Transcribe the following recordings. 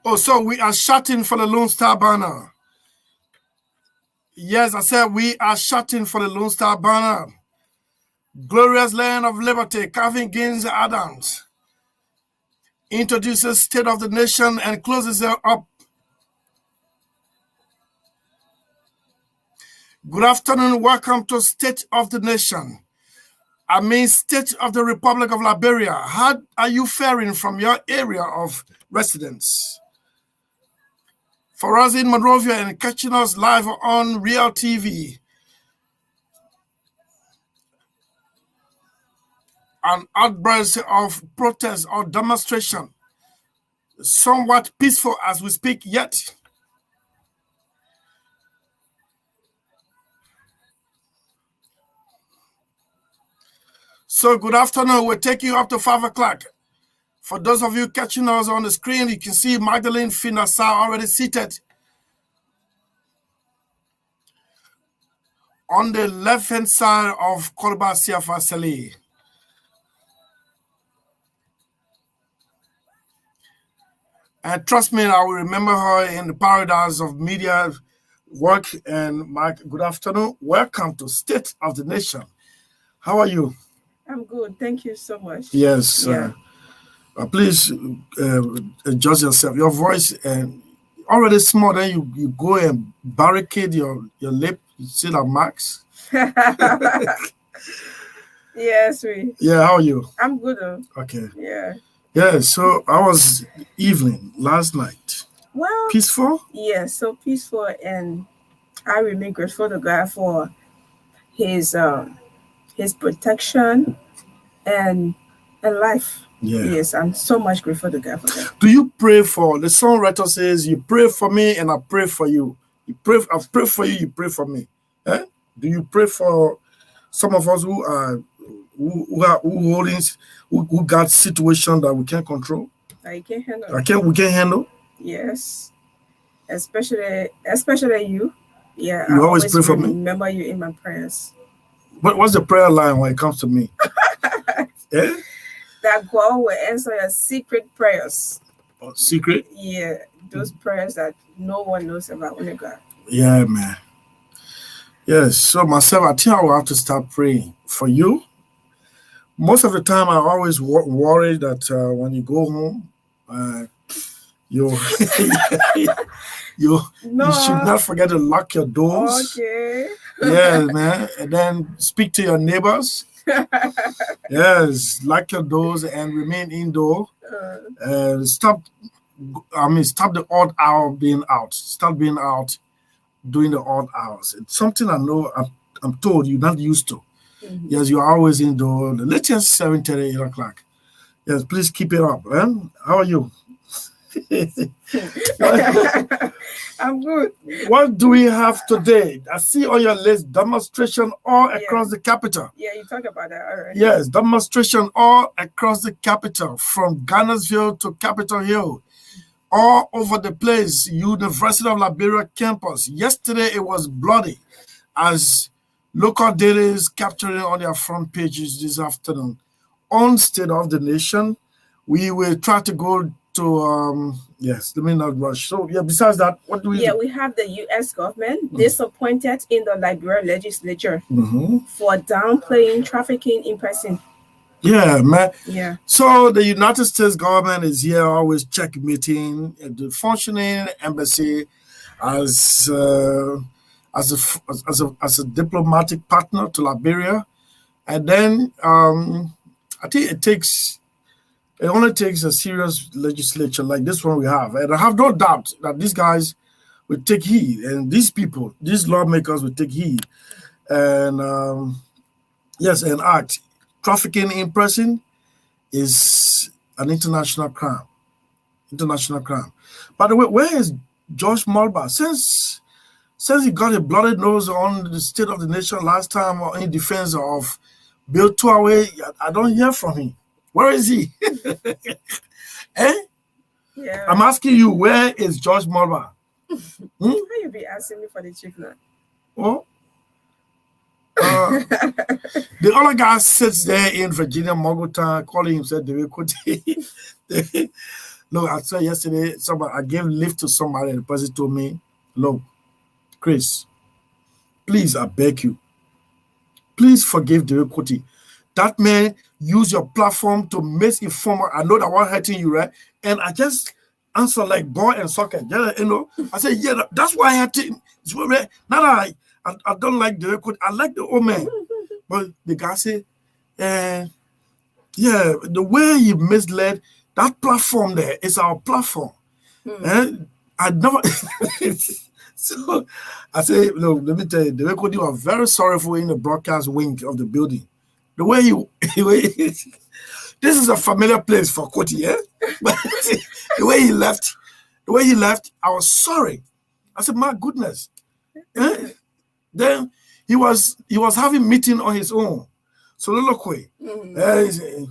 Oh, so we are shouting for the Lone Star banner. Yes, I said we are shouting for the Lone Star banner. Glorious land of liberty, Calvin Gaines Adams introduces State of the Nation and closes it up. Good afternoon, welcome to State of the Nation. I mean, State of the Republic of Liberia. How are you faring from your area of residence? For us in Monrovia and catching us live on Real TV, an outburst of protest or demonstration, somewhat peaceful as we speak yet. So good afternoon, we'll take you up to 5 o'clock. For those of you catching us on the screen, you can see Magdalene Finasa already seated on the left-hand side of Korba Siafa Saleh. And trust me, I will remember her in the paradise of media work. And Mike, good afternoon. Welcome to State of the Nation. How are you? I'm good. Thank you so much. Yes. Yeah. Please adjust yourself. Your voice already small. Then you go and barricade your lip. You see that marks? Yes, we. Yeah. How are you? I'm good. Okay. Yeah. Yeah. So I was evening last night. Well. Peaceful? Yeah. So peaceful, and I remain grateful to God for His protection and life. Yeah. Yes, I'm so much grateful to God for that. Do you pray for the songwriter says you pray for me and I pray for you. I pray for you, you pray for me. Eh? Do you pray for some of us who got situation that we can't control? I can't handle. We can't handle? Yes. Especially you. Yeah. You always pray for me. Remember you in my prayers. What's the prayer line when it comes to me? Eh? That God will answer your secret prayers. Oh, secret? Yeah, those prayers that no one knows about, only God. Yeah, man. Yes, so myself, I think I will have to start praying for you. Most of the time, I always worry that when you go home, you should not forget to lock your doors. Okay. Yeah, man. And then speak to your neighbors. Yes, lock your doors and remain indoor. Stop the odd hour being out. Stop being out doing the odd hours. It's something I know I'm told you're not used to. Mm-hmm. Yes, you're always indoor. The latest 7:30, 8 o'clock. Yes, please keep it up. How are you? I'm good. What do we have today? I see on your list demonstration all across the capital. Yeah, you talk about that already. Yes, demonstration all across the capital, from Ghannasville to Capitol Hill, all over the place. University of Liberia campus. Yesterday it was bloody, as local dailies capturing on their front pages this afternoon. On State of the Nation, we will try to go to yes, let me not rush. So yeah, besides that, what do we do? We have the U.S. government disappointed in the Liberia legislature for downplaying trafficking in person. Yeah, man. Yeah. So the United States government is here always checkmating the functioning embassy as a diplomatic partner to Liberia, and then I think it only takes a serious legislature like this one we have. And I have no doubt that these guys will take heed, and these people, these lawmakers will take heed. And yes, and act. Trafficking in person is an international crime. International crime. By the way, where is George Mulba? Since he got a bloody nose on the State of the Nation last time in defense of Bill Tuaway, I don't hear from him. Where is he? Yeah. I'm asking you, where is George Mulba? Why you be asking me for the chief now? Oh, the other guy sits there in Virginia, Mogota, calling himself David Kuti. Look, I said yesterday, I gave lift to somebody, and the person told me, look, Chris, please, I beg you, please forgive Derek Kuti. That man used your platform to misinform. I know that one hurting you, right? And I just answer like boy and socket. You know, I said, yeah, that's why I had to. Not I don't like Derek Kuti. I like the old man. But the guy said, yeah, the way he misled that platform there is our platform. And I never. So I say, look, let me tell you, Derek Kuti was very sorrowful in the broadcast wing of the building. The way this is a familiar place for Kuti, yeah? But the way he left, I was sorry. I said, my goodness. Eh? Then he was having meeting on his own. Soliloquy. That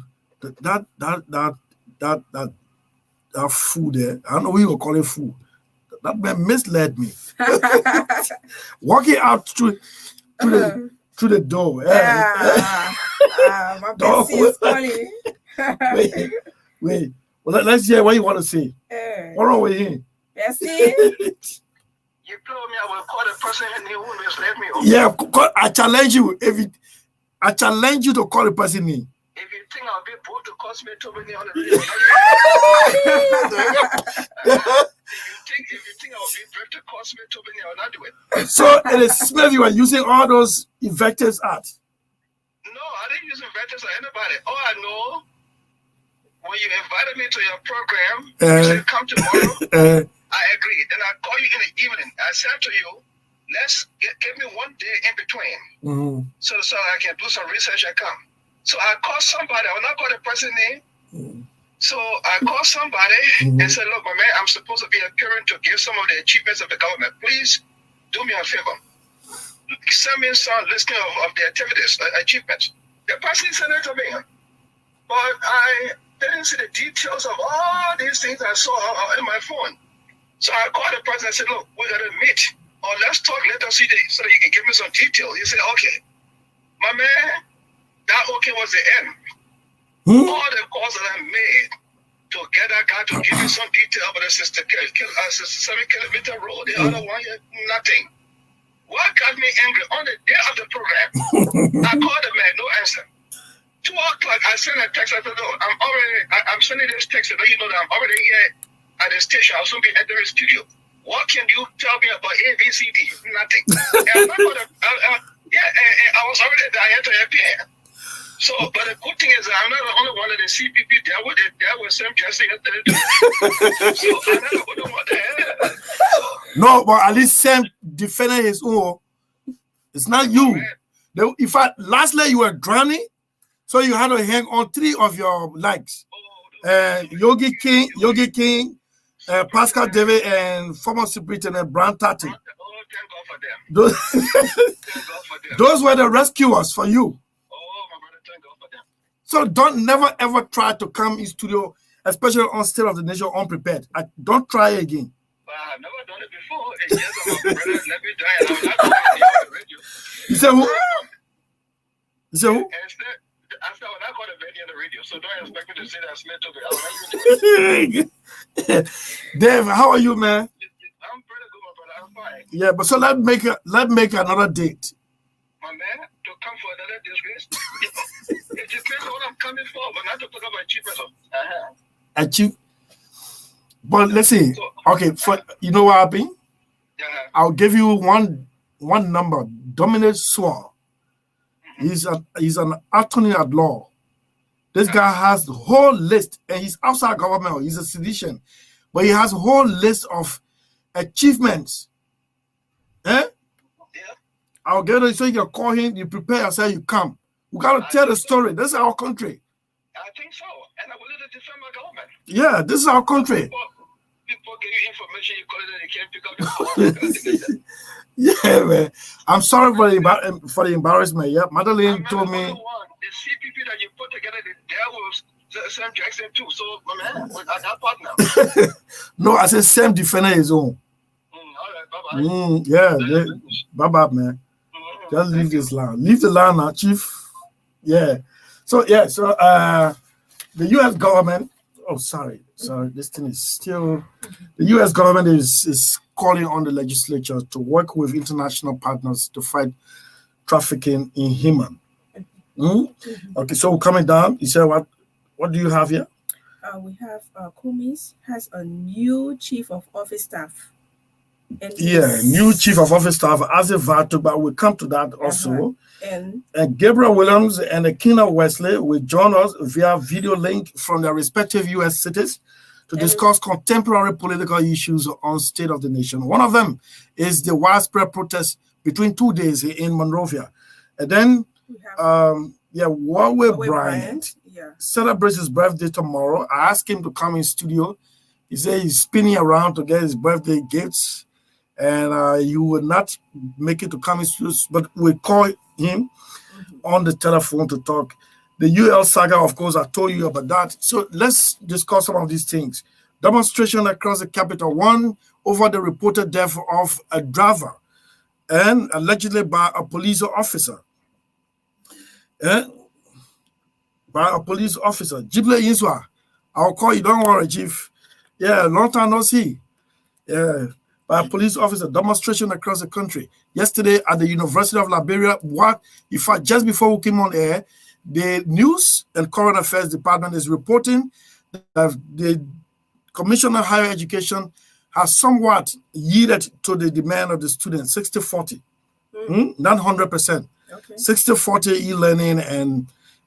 fool there, I don't know what you call it fool. That man misled me. Walking out through the door. My best is funny. Wait. Well, let's hear what you want to say. What wrong with him? Bessie? You told me I will call the person and he will misled me. Yeah, I challenge you. I challenge you to call the person in. If you think I'll be able to cost me 2 million on the video, if you think I'll be able to cost me 2 million, I'll not do it. So it is Smith, you are using all those invectors at. No, I didn't use inventors or anybody. All I know, when you invited me to your program, you said come tomorrow. I agreed. Then I called you in the evening. I said to you, let's give me 1 day in between, so I can do some research and come. So I called somebody. I will not call the person name. So I called somebody and said, look, my man, I'm supposed to be appearing to give some of the achievements of the government. Please do me a favor. Send me some listing of the activities, achievements. The person sent it to me. But I didn't see the details of all these things I saw in my phone. So I called the person and said, look, we're going to meet. Or let's talk, let us see so that you can give me some details. He said, okay. My man, that okay was the end. All the calls that I made to get that guy to give me some detail about the 7-kilometer road, the other one, nothing. What got me angry on the day of the program? I called the man, no answer. 2 o'clock, I sent a text. I said, no, I'm sending this text to let you know that I'm already here at the station. I'll soon be entering the studio. What can you tell me about A, B, C, D? Nothing. And I was already there. I had to appear. So, but the good thing is I'm not the only one of the CPP there with Sam Jesse yesterday. So I'm not the only one there. No, but at least Sam defended his own. It's not you. In fact, lastly you were drowning, so you had to hang on 3 of your legs. Yogi King, Pascal David, and former Superintendent Brown Tati. Those were the rescuers for you. So don't never ever try to come in studio, especially on State of the Nation unprepared. Don't try again. I've never done it before. It's just about brother, let me die. I'm not going to the radio. You said who? You said who? I said, well, I call the radio on the radio, so don't expect me to say that Smith took it. Dave, how are you, man? I'm pretty good, my brother. I'm fine. Yeah, but so let's make another date. My man, to come for another disgrace? It depends on what I'm coming for, but not to talk about achievements. Achieve. But let's see. Okay, you know what happened? I'll give you one number. Dominic Swan. He's an attorney at law. This guy has the whole list, and he's outside government. He's a citizen, but he has a whole list of achievements. I'll get it so you can call him. You prepare yourself. You come. We gotta tell the story. This is our country. I think so, and I will let it defend my government. Yeah, this is our country. People give you information, you call it, and you can't pick up the phone. Yeah, man. I'm sorry for the embarrassment. Yeah, Madeline told me. The CPP that you put together, there was Sam Jackson too. So, my man, I got partner. No, I said Sam defended his own. All right, bye-bye. Yeah, bye-bye, man. Just leave this land. Leave the land now, Chief. Yeah. So the U.S. government Oh, sorry. This thing is still. The U.S. government is calling on the legislature to work with international partners to fight trafficking in human. Okay, so coming down, you said what? What do you have here? We have Cummins has a new chief of office staff. And new chief of office staff as a VAT, but we'll come to that also. And Gabriel Williams and Akina Wesley will join us via video link from their respective U.S. cities to discuss contemporary political issues on State of the Nation. One of them is the widespread protest between 2 days in Monrovia. And then, Warwick Bryant celebrates his birthday tomorrow. I asked him to come in studio. He said he's spinning around to get his birthday gifts, and you will not make it to come in studio, but we'll call him on the telephone to talk. The UL saga, of course, I told you about that. So let's discuss some of these things. Demonstration across the capital, one over the reported death of a driver and allegedly by a police officer. Jible Yinswa, I'll call you, don't worry, Chief. Yeah, long time no see. Yeah, by a police officer, demonstration across the country. Yesterday at the University of Liberia, in fact, just before we came on air, the News and Current Affairs Department is reporting that the Commissioner of Higher Education has somewhat yielded to the demand of the students, 60-40, not 100%. Okay. 60-40 e-learning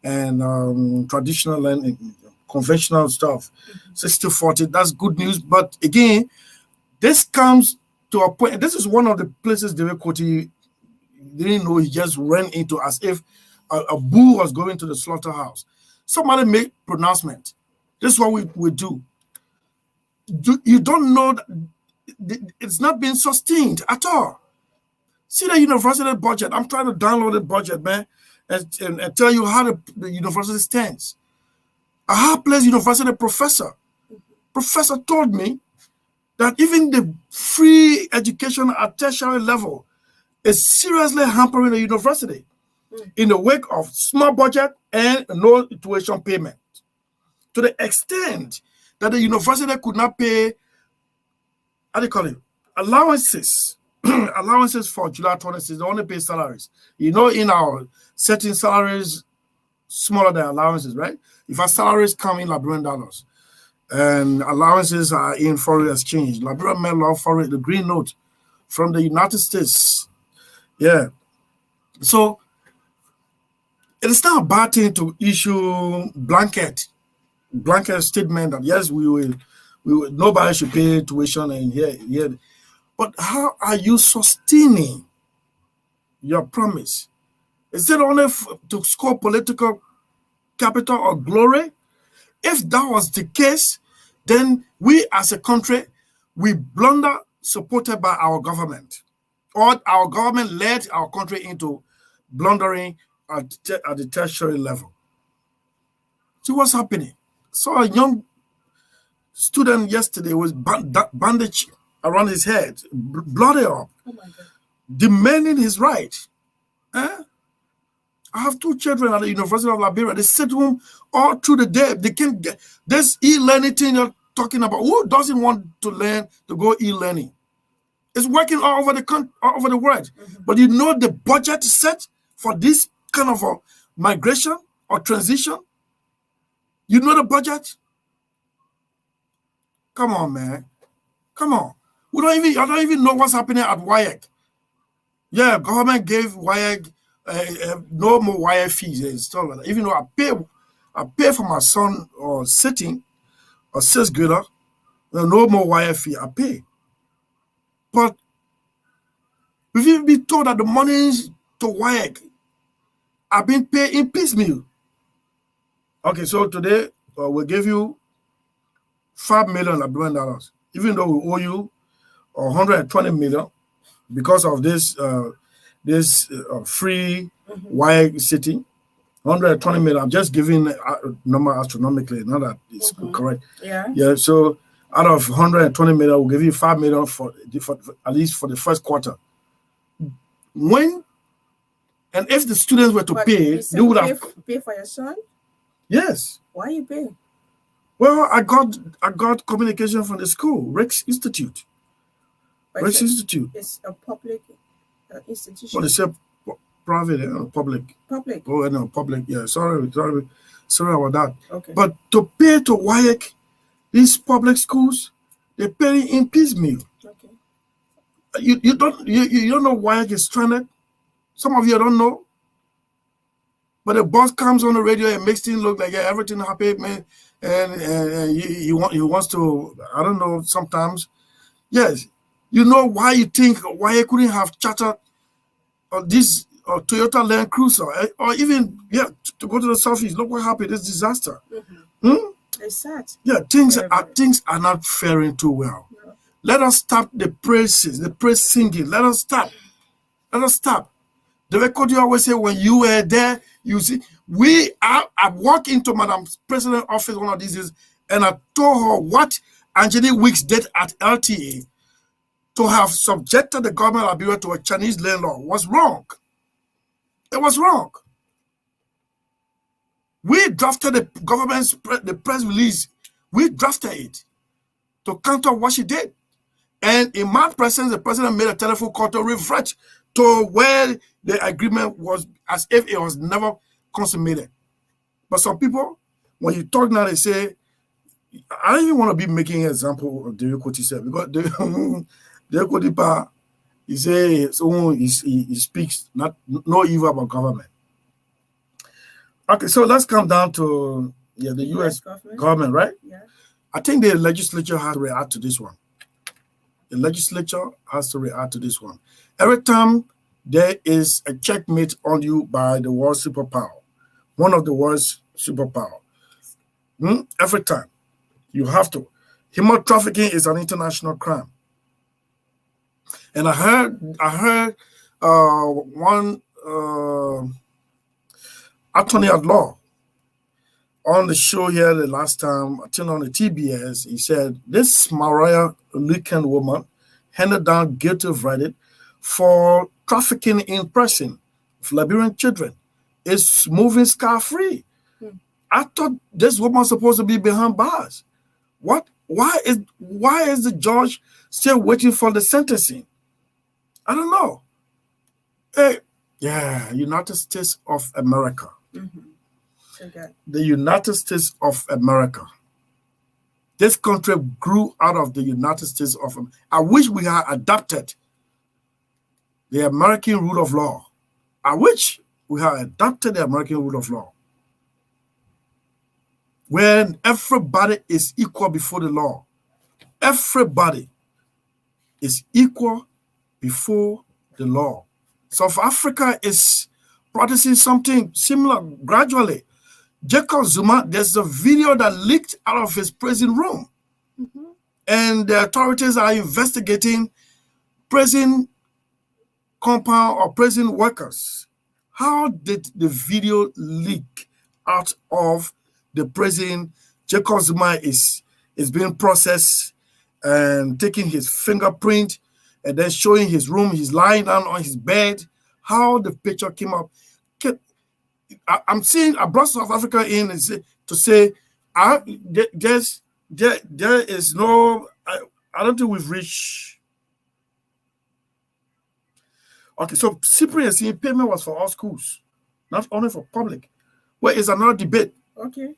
and traditional learning, conventional stuff. 60-40, that's good news. But again, this comes to a point. This is one of the places David Koti didn't know, he just ran into as if a bull was going to the slaughterhouse. Somebody made pronouncement. This is what we do. You don't know that it's not being sustained at all. See the university budget. I'm trying to download the budget, man, and tell you how the university stands. A high-placed university professor told me that even the free education at tertiary level is seriously hampering the university in the wake of small budget and no tuition payment, to the extent that the university could not pay, allowances. Allowances for July 26, they only pay salaries. In our setting, salaries smaller than allowances, right? If our salaries come in Liberian dollars and allowances are in foreign exchange, Liberian men love foreign, the green note from the United States. Yeah. So it is not a bad thing to issue blanket statement that yes, we will nobody should pay tuition and here. But how are you sustaining your promise? Is it only to score political capital or glory? If that was the case, then we as a country, we blunder supported by our government. Or our government led our country into blundering at the tertiary level. See what's happening. Saw a young student yesterday was bandaged around his head, bloody up, demanding his right. I have 2 children at the University of Liberia. They sit home all through the day. They can't get this e-learning thing you're talking about. Who doesn't want to learn to go e-learning? It's working all over the country, all over the world. But you know the budget set for this kind of a migration or transition? You know the budget? Come on, man. Come on. I don't even know what's happening at WAEC. Yeah, government gave WAEC no more WAEC fees and stuff like that. Even though I pay for my son or sitting or 6th grader, no more WAEC fee. I pay. But we've even been told that the monies to WAEC are being paid in piecemeal. Okay, so today we'll give you $5 million, even though we owe you 120 million because of this free WAEC sitting. 120 million. I'm just giving a number astronomically, not that it's correct. Yeah. So out of 120 million, we'll give you 5 million for at least for the first quarter. If the students were to pay, they would have pay for your son. Yes. Why you pay? Well, I got communication from the school, Rex Institute. Rex Institute. It's a public institution. Well, they say private and public. Public. Oh, no, public. Yeah, sorry about that. Okay. But to pay to WAEC, these public schools, they pay in piecemeal. Okay. You don't know WAEC is stranded. Some of you don't know. But the boss comes on the radio and makes things look like everything happy, man, and he wants to, I don't know, sometimes. Yes. You know why you think why I couldn't have chartered this Toyota Land Cruiser or even to go to the Southeast? Look what happened. This disaster. It's sad. Yeah, things are not faring too well. No. Let us stop the praises, the praise singing. Let us stop. Let us stop. The record you always say when you were there, you see, I walked into Madam President's office one of these days and I told her what Angelique Weeks did at LTA to have subjected the government of Liberia to a Chinese land law was wrong. It was wrong. We drafted the government's press release. We drafted it to counter what she did. And in my presence, the president made a telephone call to revert to where the agreement was as if it was never consummated. But some people, when you talk now, they say, I don't even want to be making an example of Derek Koti said, because Derek Koti, he says he speaks no evil about government. Okay, so let's come down to the U.S. government, right? Yeah. I think the legislature has to react to this one. The legislature has to react to this one. Every time there is a checkmate on you by the world superpower, one of the world's superpower, every time you have to. Human trafficking is an international crime. And I heard one attorney at law on the show here the last time, I think on the TBS, he said this Mariah Lucan woman handed down guilty verdict for trafficking in person of Liberian children. Is moving scot-free. I thought this woman was supposed to be behind bars. What? Why is the judge still waiting for the sentencing? I don't know. Hey, United States of America. Okay. The United States of America. This country grew out of the United States of America. I wish we had adopted the American rule of law. I wish we had adopted the American rule of law. When everybody is equal before the law. Everybody is equal before the law. South Africa is practicing something similar gradually. Jacob Zuma, there's a video that leaked out of his prison room. And the authorities are investigating prison compound or prison workers. How did the video leak out of the prison? Jacob Zuma is being processed and taking his fingerprint and then showing his room. He's lying down on his bed. How the picture came up. I'm seeing I brought South Africa in to say there is no. I don't think we've reached. Okay, so CPRC payment was for all schools, not only for public. Well, it's another debate. Okay.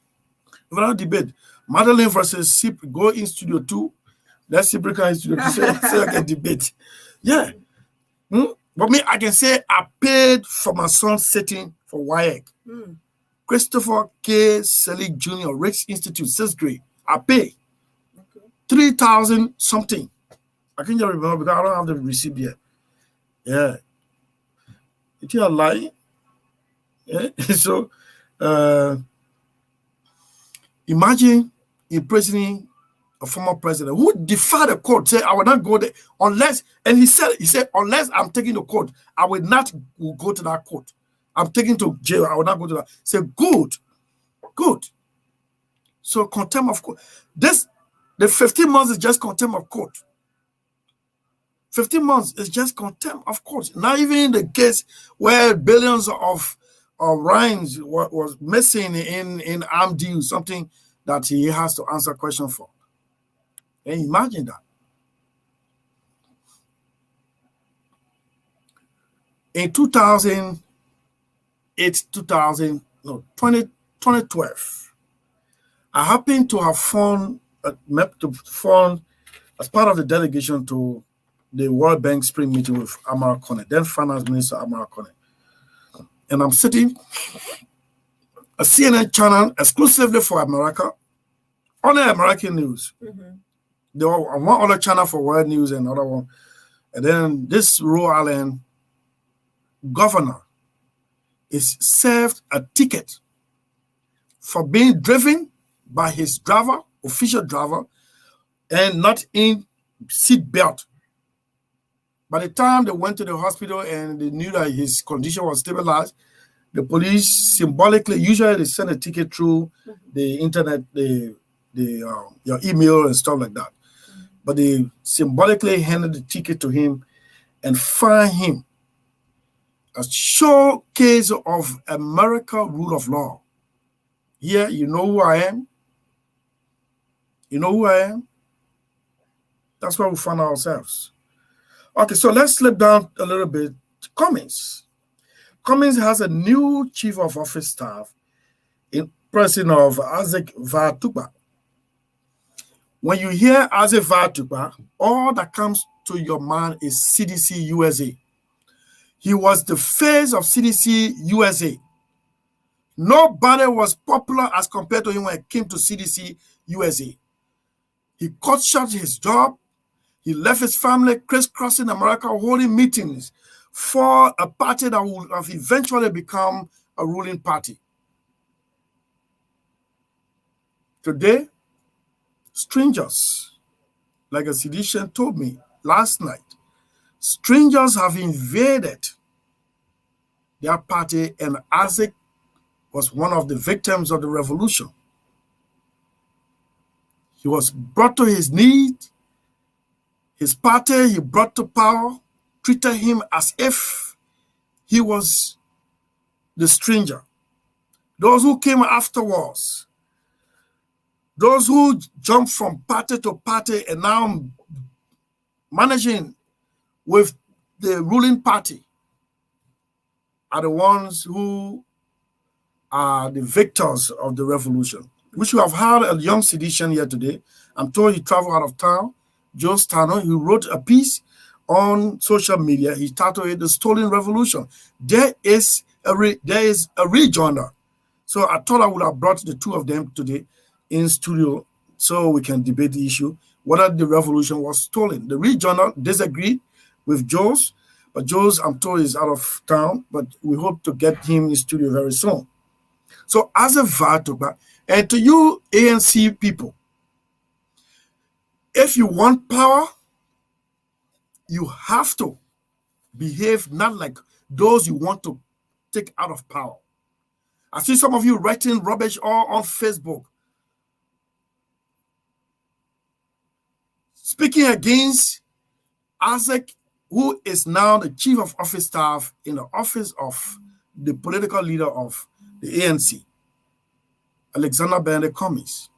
Another debate. Madeline versus CIP, go in Studio 2. That's CIPRICA in Studio 2. Say I can debate. Yeah. But me, I can say I paid for my son's setting for WAEC. Christopher K. Selig Jr., Rex Institute, 6th grade. I pay. Okay. 3,000 something. I can't just remember because I don't have the receipt yet. Yeah. Is he a lie? Yeah. So, imagine imprisoning a former president who defied the court, said, I will not go there unless, and he said, unless I'm taking the court, I will not go to that court. I'm taking to jail. I will not go to that. Say, good. So contempt of court. The 15 months is just contempt of court. 15 months is just contempt of court. Now, even in the case where billions of rands was missing in armed deals, something, that he has to answer questions for. And imagine that. In 2012, I happened to have met as part of the delegation to the World Bank Spring meeting with Amara Kone, then Finance Minister Amara Kone. And I'm sitting a CNN channel exclusively for America, only American news. There were one other channel for world news and another one. And then this Rhode Island governor is served a ticket for being driven by his driver, official driver, and not in seat belt. By the time they went to the hospital and they knew that his condition was stabilized, the police symbolically, usually they send a ticket through the internet, your email and stuff like that. But they symbolically handed the ticket to him and fined him. A showcase of America rule of law. Here, you know who I am? You know who I am? That's where we find ourselves. Okay, so let's slip down a little bit. Cummings. Cummings has a new chief of office staff in person of Isaac Vatukpa. When you hear Isaac Vatukpa, all that comes to your mind is CDC USA. He was the face of CDC USA. Nobody was popular as compared to him when it came to CDC USA. He cut short his job. He left his family crisscrossing America, holding meetings for a party that would have eventually become a ruling party. Today, strangers, like a seditious told me last night, strangers have invaded their party, and Isaac was one of the victims of the revolution. He was brought to his knees. His party he brought to power treated him as if he was the stranger. Those who came afterwards, those who jumped from party to party and now managing with the ruling party, are the ones who are the victors of the revolution. Which we have had a young seditious here today. I'm told he traveled out of town. Joe Stano, he wrote a piece on social media. He titled it "The Stolen Revolution." There is a rejoinder. So I thought I would have brought the two of them today in studio so we can debate the issue, whether the revolution was stolen. The rejoinder disagreed with Joe's, but Joe's, I'm told, is out of town, but we hope to get him in studio very soon. So as a Vatukpa, and to you ANC people, if you want power, you have to behave not like those you want to take out of power. I see some of you writing rubbish all on Facebook, speaking against Isaac, who is now the chief of office staff in the office of the political leader of the ANC, Alexander Bende Cummings.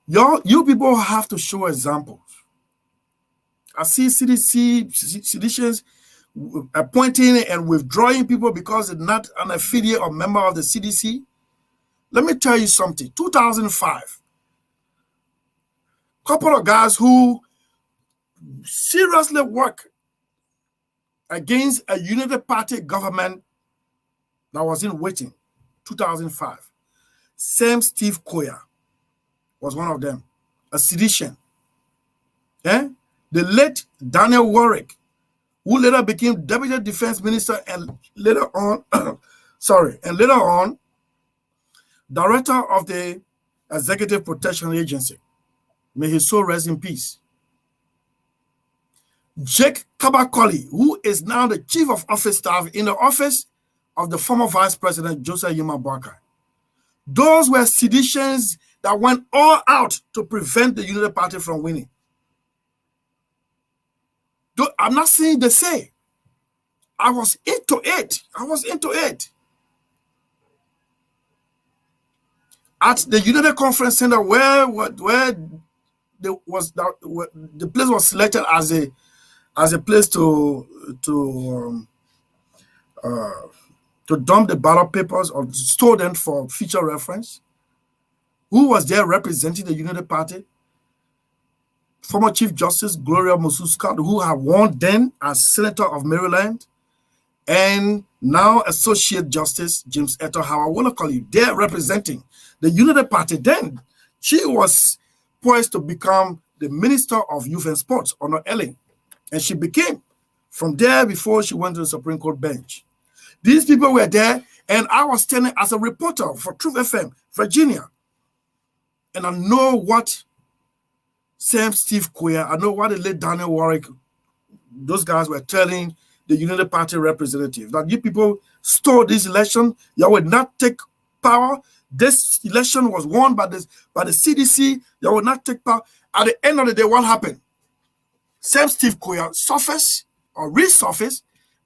You people have to show examples. I see seditious appointing and withdrawing people because they're not an affiliate or member of the CDC. Let me tell you something. 2005, a couple of guys who seriously work against a unity party government that was in waiting. 2005. Sam Steve Koya was one of them, a sedition. The late Daniel Warwick, who later became Deputy Defense Minister and later on, Director of the Executive Protection Agency. May his soul rest in peace. Jake Kabakoli, who is now the Chief of Office Staff in the office of the former Vice President Joseph Yuma Boakai. Those were seditions that went all out to prevent the Unity Party from winning. I'm not saying they say. I was into it. at the United Conference Center, where the place was selected as a place to dump the ballot papers or store them for future reference. Who was there representing the United Party? Former Chief Justice Gloria Mususka, who had won then as Senator of Maryland, and now Associate Justice James Eto Howard-Wolakoli, there representing the United Party. Then she was poised to become the Minister of Youth and Sports, Honor Ellen, and she became from there before she went to the Supreme Court bench. These people were there, and I was standing as a reporter for Truth FM, Virginia, and I know what Sam Steve Quia, I know what the late Daniel Warwick, those guys were telling the United Party representatives, that you people stole this election, you would not take power. This election was won by the CDC, you would not take power. At the end of the day, what happened? Sam Steve Quia surfaced or resurfaced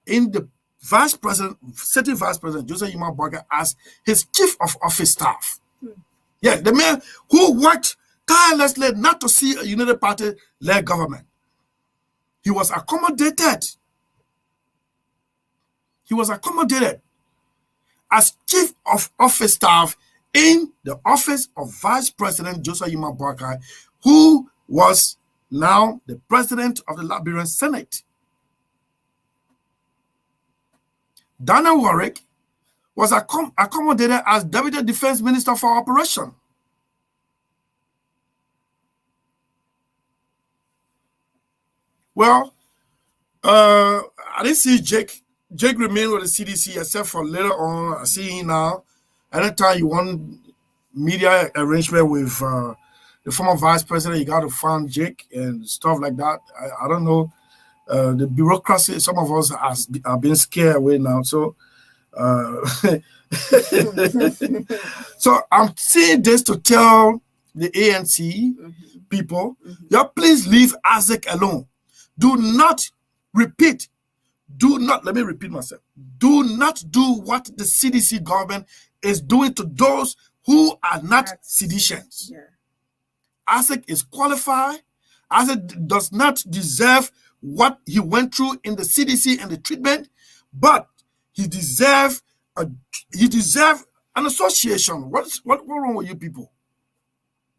in the Vice President, Sitting Vice President Joseph Yuma Boakai as his chief of office staff. Yeah, the man who worked tirelessly not to see a United Party-led government. He was accommodated. He was accommodated as chief of office staff in the office of Vice President Joseph Yuma Boakai, who was now the president of the Liberian Senate. Daniel Warwick was accommodated as Deputy Defense Minister for Operation. Well, I didn't see Jake. Jake remained with the CDC except for later on. I see him now. Anytime you want media arrangement with the former vice president, you got to find Jake and stuff like that. I don't know. The bureaucracy, some of us are being scared away now. So, so I'm saying this to tell the ANC people, please leave Isaac alone. Do not repeat. Let me repeat myself. Do not do what the CDC government is doing to those who are not seditious. Yeah. Isaac is qualified. Isaac does not deserve what he went through in the CDC and the treatment, but he deserves an association. What's wrong with you people?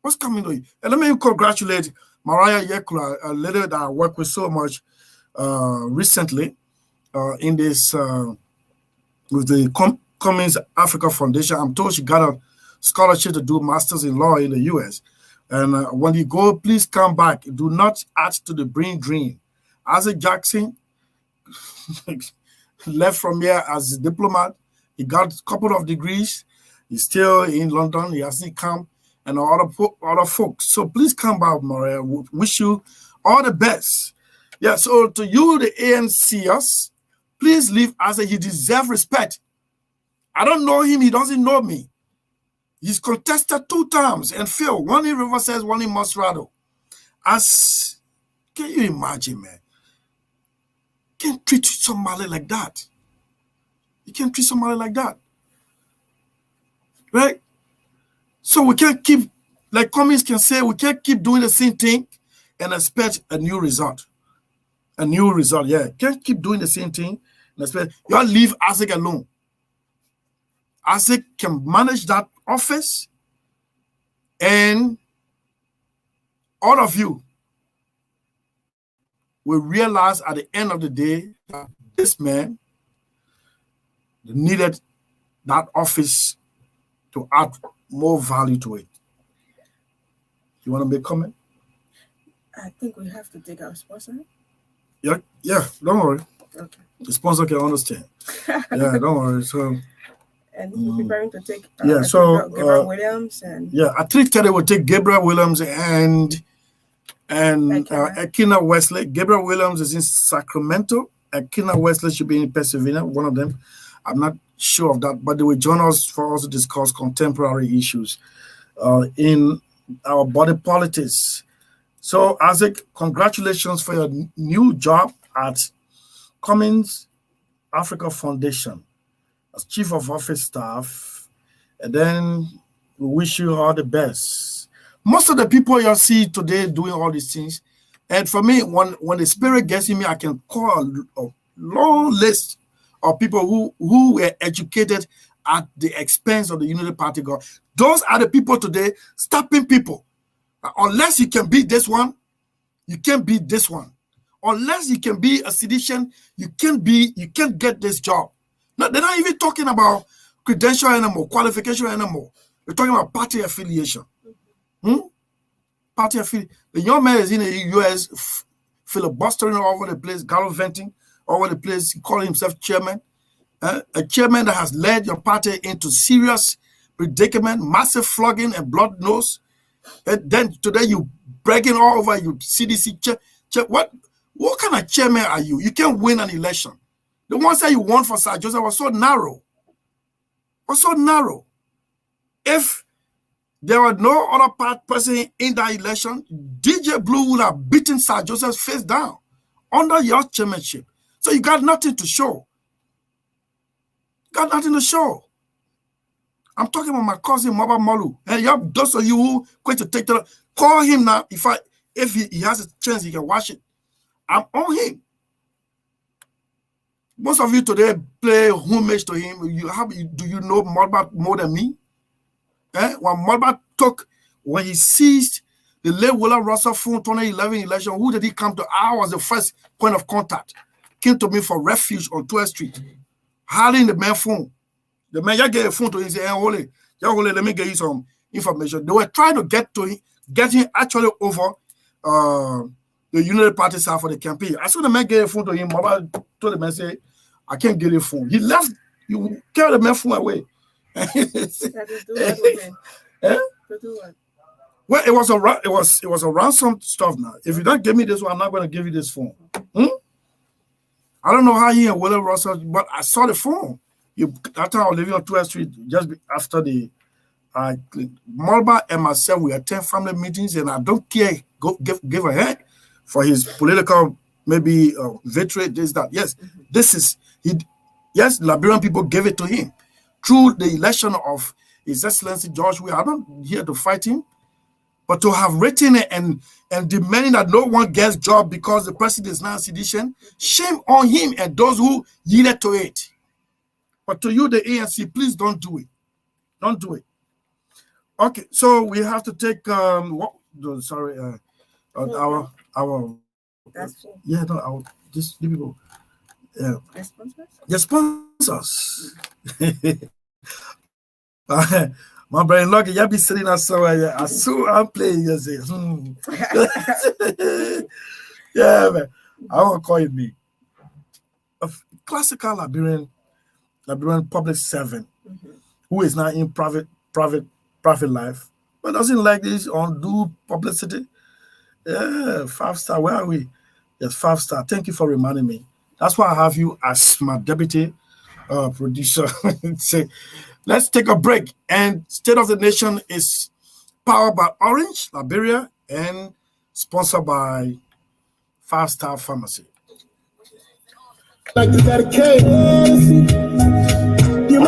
What's coming to you? And let me congratulate Mariah Yekula, a lady that I work with so much recently in this with the Cummins Africa Foundation. I'm told she got a scholarship to do masters in law in the U.S. And when you go, please come back. Do not add to the brain drain. Isaac Jackson left from here as a diplomat. He got a couple of degrees. He's still in London. He hasn't come, and other folks. So please come back, Maria. We wish you all the best. Yeah, so to you, the ANCers, please leave Isaac. He deserves respect. I don't know him. He doesn't know me. He's contested 2 times and failed. One in Riverside, one in Masrado. Can you imagine, man? You can't treat somebody like that. You can't treat somebody like that. Right? So we can't keep, like Cummins can say, we can't keep doing the same thing and expect a new result. A new result, yeah. Can't keep doing the same thing and expect. You all leave Isaac alone. Isaac can manage that office, and all of you will realize at the end of the day that this man needed that office to add more value to it. You want to make a comment? I think we have to take our sponsor. Yeah, don't worry. Okay. The sponsor can understand. Yeah, don't worry. So, and he's preparing to take Gabriel Williams and at 3:30 we'll take Gabriel Williams and Akina Wesley. Gabriel Williams is in Sacramento. Akina Wesley should be in Pennsylvania, one of them. I'm not sure of that, but they will join us for us to discuss contemporary issues in our body politics. So, Isaac, congratulations for your new job at Cummins Africa Foundation as Chief of Office Staff. And then We wish you all the best. Most of the people you see today doing all these things, and for me, when the Spirit gets in me, I can call a long list of people who were educated at the expense of the Unity Party. God, those are the people today stopping people. Unless you can beat this one, you can't beat this one. Unless you can be a sedition, you can't get this job. No, they're not even talking about credential anymore, qualification anymore. They're talking about party affiliation. Party affiliation. The young man is in the U.S. filibustering all over the place, gallivanting all over the place. He called himself chairman. A chairman that has led your party into serious predicament, massive flogging and blood nose. And then today you bragging all over you CDC. What kind of chairman are you? You can't win an election. The ones that you won for Sir Joseph was so narrow. If there were no other person in that election, DJ Blue would have beaten Sir Joseph's face down under your chairmanship. So you got nothing to show. I'm talking about my cousin Maba Molu. And those of you who going to take that, call him now. If he has a chance, he can watch it. I'm on him. Most of you today play homage to him. Do you know Modbat more than me? When Modbat when he seized the late William Russell phone 2011 election, who did he come to? I was the first point of contact. Came to me for refuge on 12th Street. Hiding the man phone. The man just gave a phone to him and said, hey, Holy, let me get you some information. They were trying to get him actually over the Unity Party side for the campaign. As soon as the man gave a phone to him, Mama told the man, say, I can't get a phone. He left, you carry the man phone away. Well, it was a ransom stuff now. If you don't give me this one, I'm not going to give you this phone. I don't know how he and William Russell, but I saw the phone. That time I was living on 12th Street just after the Mulba and myself, we attend family meetings, and I don't care, give a heck for his political maybe victory, this, that. Yes, yes, Liberian people gave it to him through the election of His Excellency George Weah. I'm not here to fight him, but to have written it and demanding that no one gets job because the president is now sedition, shame on him and those who yielded to it. But to you, the ANC, please don't do it. Don't do it. Okay, so we have to take our That's cool. yeah, no, our just give me go. Yeah. The sponsors. My brain lucky, y'all be sitting there somewhere. I saw I'm playing. You say, yeah, man. I won't call it me. A classical Liberian public servant who is now in private life, but doesn't like this undue publicity. Yeah, 5-star. Where are we? Yes, 5-star. Thank you for reminding me. That's why I have you as my deputy producer. Say, let's take a break. And State of the Nation is powered by Orange, Liberia, and sponsored by 5-Star Pharmacy. Are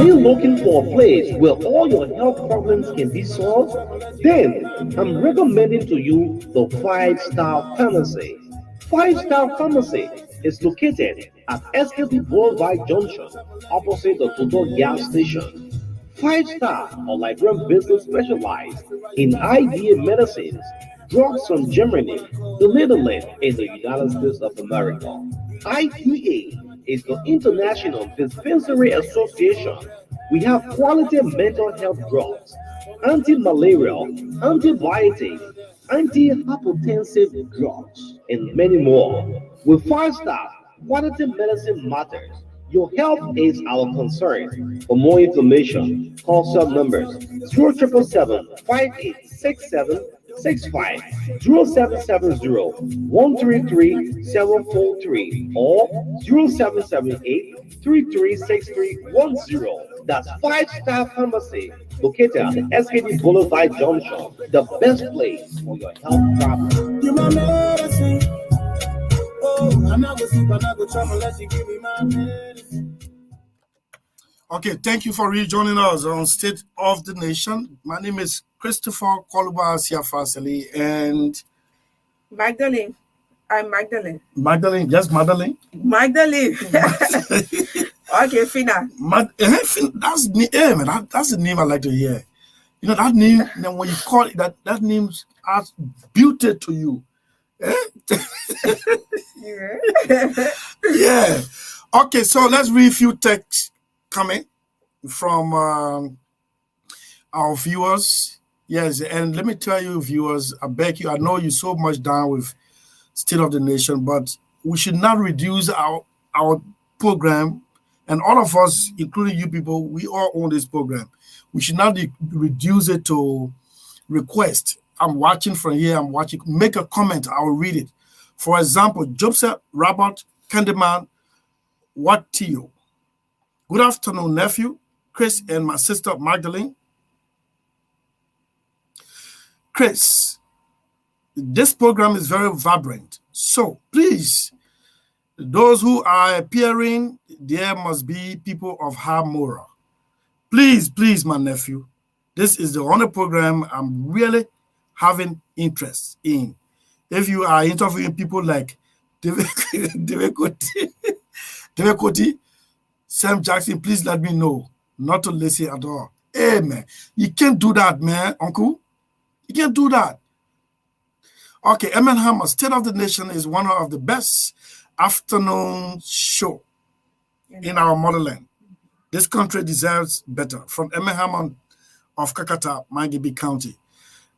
you looking for a place where all your health problems can be solved? Then I'm recommending to you the 5-Star Pharmacy. 5-Star Pharmacy is located at SKB Boulevard Junction, opposite the Total gas station. 5-Star, a Liberian business specialized in IDA medicines, drugs from Germany, the Netherlands, and the United States of America. IDA is the International Dispensary Association. We have quality mental health drugs, anti-malarial, antibiotics, anti-hypertensive drugs, and many more. With 5-Star, quality medicine matters. Your health is our concern. For more information, call cell numbers 0777-586765, 0770-133-743, or 0778-336310. That's 5-Star Pharmacy, located at the SKD Boulevard Junction, the best place for your health problem. Give my medicine. Oh, I'm not gonna sleep, I'm not gonna trouble unless you give me my medicine. Okay, thank you for rejoining us on State of the Nation. My name is Christopher Koluba Siafaseli and Magdalene. I'm Magdalene. Magdalene, yes, Magdalene. Magdalene. Okay, Fina. That's man. That's the name I like to hear. You know that name. Then when you call it that name adds beauty to you. Yeah. Okay, so let's read a few texts coming from our viewers. Yes, and let me tell you, viewers, I beg you, I know you're so much down with State of the Nation, but we should not reduce our program, and all of us, including you people, we all own this program. We should not reduce it to request. I'm watching from here, I'm watching, make a comment, I will read it. For example, Joseph Robert Candyman Wattio. Good afternoon, nephew, Chris, and my sister Magdalene. Chris, this program is very vibrant. So please, those who are appearing, there must be people of high moral. Please, please, my nephew, this is the only program I'm really having interest in. If you are interviewing people like David Koti, Sam Jackson, please let me know not to listen at all. Hey, man, you can't do that, man, uncle. You can't do that. Okay, M.N. Hammer, State of the Nation is one of the best afternoon show in our motherland. This country deserves better. From M.N. Hammer of Kakata, Mangibi County.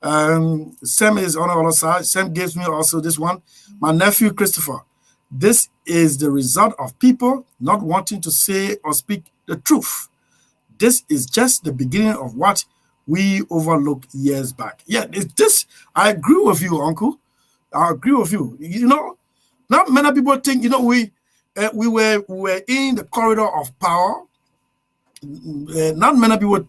Sam is on the other side. Sam gives me also this one. My nephew, Christopher. This is the result of people not wanting to say or speak the truth. This is just the beginning of what we overlooked years back. Yeah, I agree with you, uncle. I agree with you. You know, not many people think, you know, we were in the corridor of power. Not many people,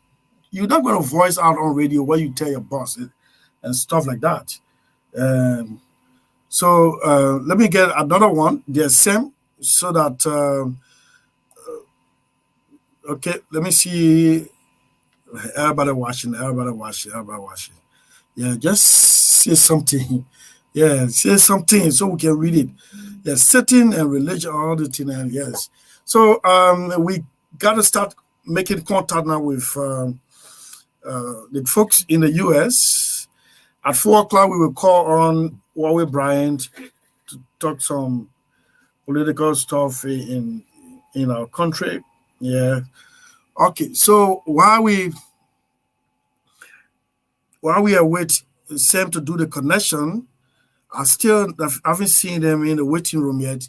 you're not going to voice out on radio what you tell your boss and stuff like that. So let me get another one. There's Sam, so that, okay, let me see. Everybody watching. Yeah, just say something. Yeah, say something so we can read it. Yeah, setting and religion, all the thing, and yes. So we got to start making contact now with the folks in the U.S. At 4 o'clock, we will call on Huawei Bryant to talk some political stuff in our country. Yeah. Okay, so while we await Sam to do the connection, I still haven't seen them in the waiting room yet,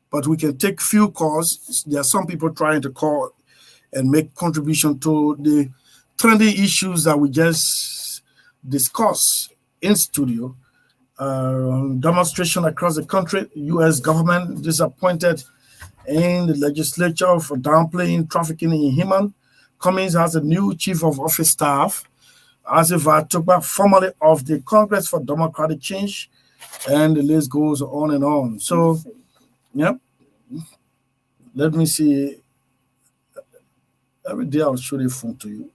but we can take few calls. There are some people trying to call and make contribution to the trendy issues that we just discussed in studio. Demonstration across the country, U.S. government disappointed in the legislature for downplaying trafficking in human. Cummings has a new chief of office staff, Asif Atuba, formerly of the Congress for Democratic Change, and the list goes on and on. So, yep. Let me see. Every day I'll show the phone to you.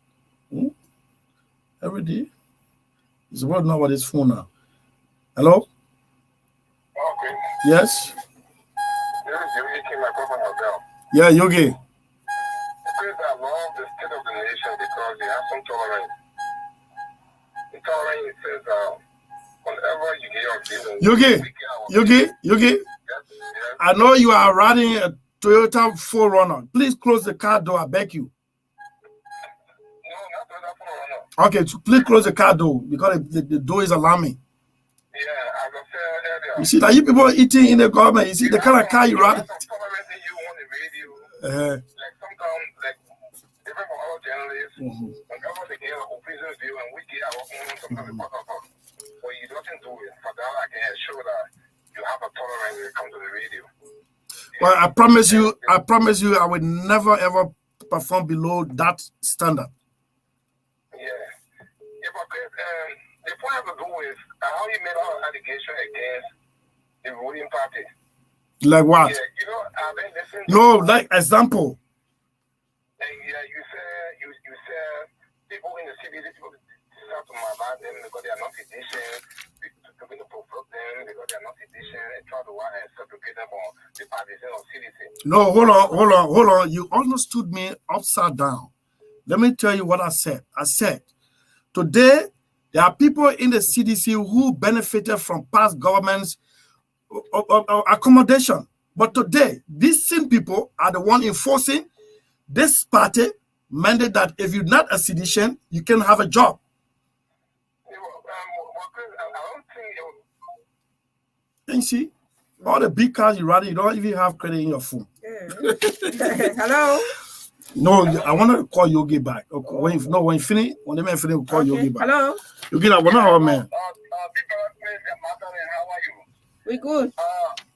Every day. It's about now what is phone now. Hello? Okay. Yes? Yeah, Yogi. Because I love the State of the Nation because they have some tolerance. The tolerance says, whenever you get your Yogi. Yes. I know you are riding a Toyota 4Runner. Please close the car door, I beg you. No, not Toyota 4Runner. Okay, so please close the car door because the door is alarming. Yeah, as I said earlier. You see, that you people eating in the government, you see the kind of car you ride. Like sometimes, like different from our journalists, whenever they get an opposition view and we get our own sometimes part of us. But you don't do it. For that, I can assure that you have a tolerance when it comes to the radio. Well, I promise you, I will never ever perform below that standard. Yeah. Yeah, but the point I have to do is how you made all allegation against the ruling party. Like what? Yeah, you know, I've been listening. No, like example. Yeah, you say people in the city, people start to about them because they are not physicians, to be to provoke them because they are not physicians, and try to segregate them on the partisan of citizens. No, hold on. You understood me upside down. Let me tell you what I said. I said, today, there are people in the CDC who benefited from past governments' accommodation. But today, these same people are the one enforcing this party mandate that if you're not a citizen, you can have a job. You see, all the big cars you ride, you don't even have credit in your phone. Hello? No, I want to call Yogi back. Okay. When you finish, when the man finish, we'll call Yogi back. Hello? Yogi, I want to have a man. How are you? We good.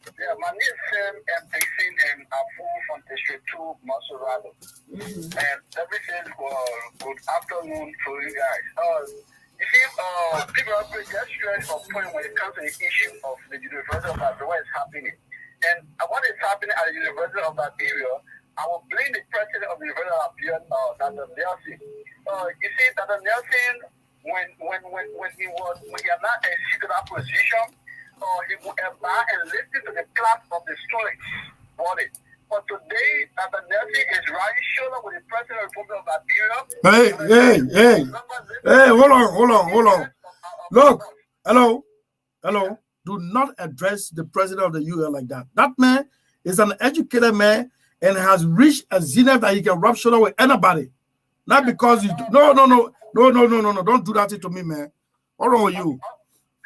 Yeah, my name is Sam MPC and I'm from District 2, Maserati. And everything good afternoon to you guys. You see, people are very stressed on point when it comes to the issue of the University of Liberia, what is happening. And what is happening at the University of Liberia, I will blame the president of the University of Liberia, Dr. Nelson. You see, Dr. Nelson, when he had not exceeded that position, he would abide and listen to the class of the students. But today, Dr. Nelson is riding shoulder with the president of the Republic of Liberia. Hey, hold on. Look, hello. Do not address the president of the UL like that. That man is an educated man and has reached a zenith that he can rub shoulder with anybody. Not because you do. No. Don't do that to me, man. What's wrong with you?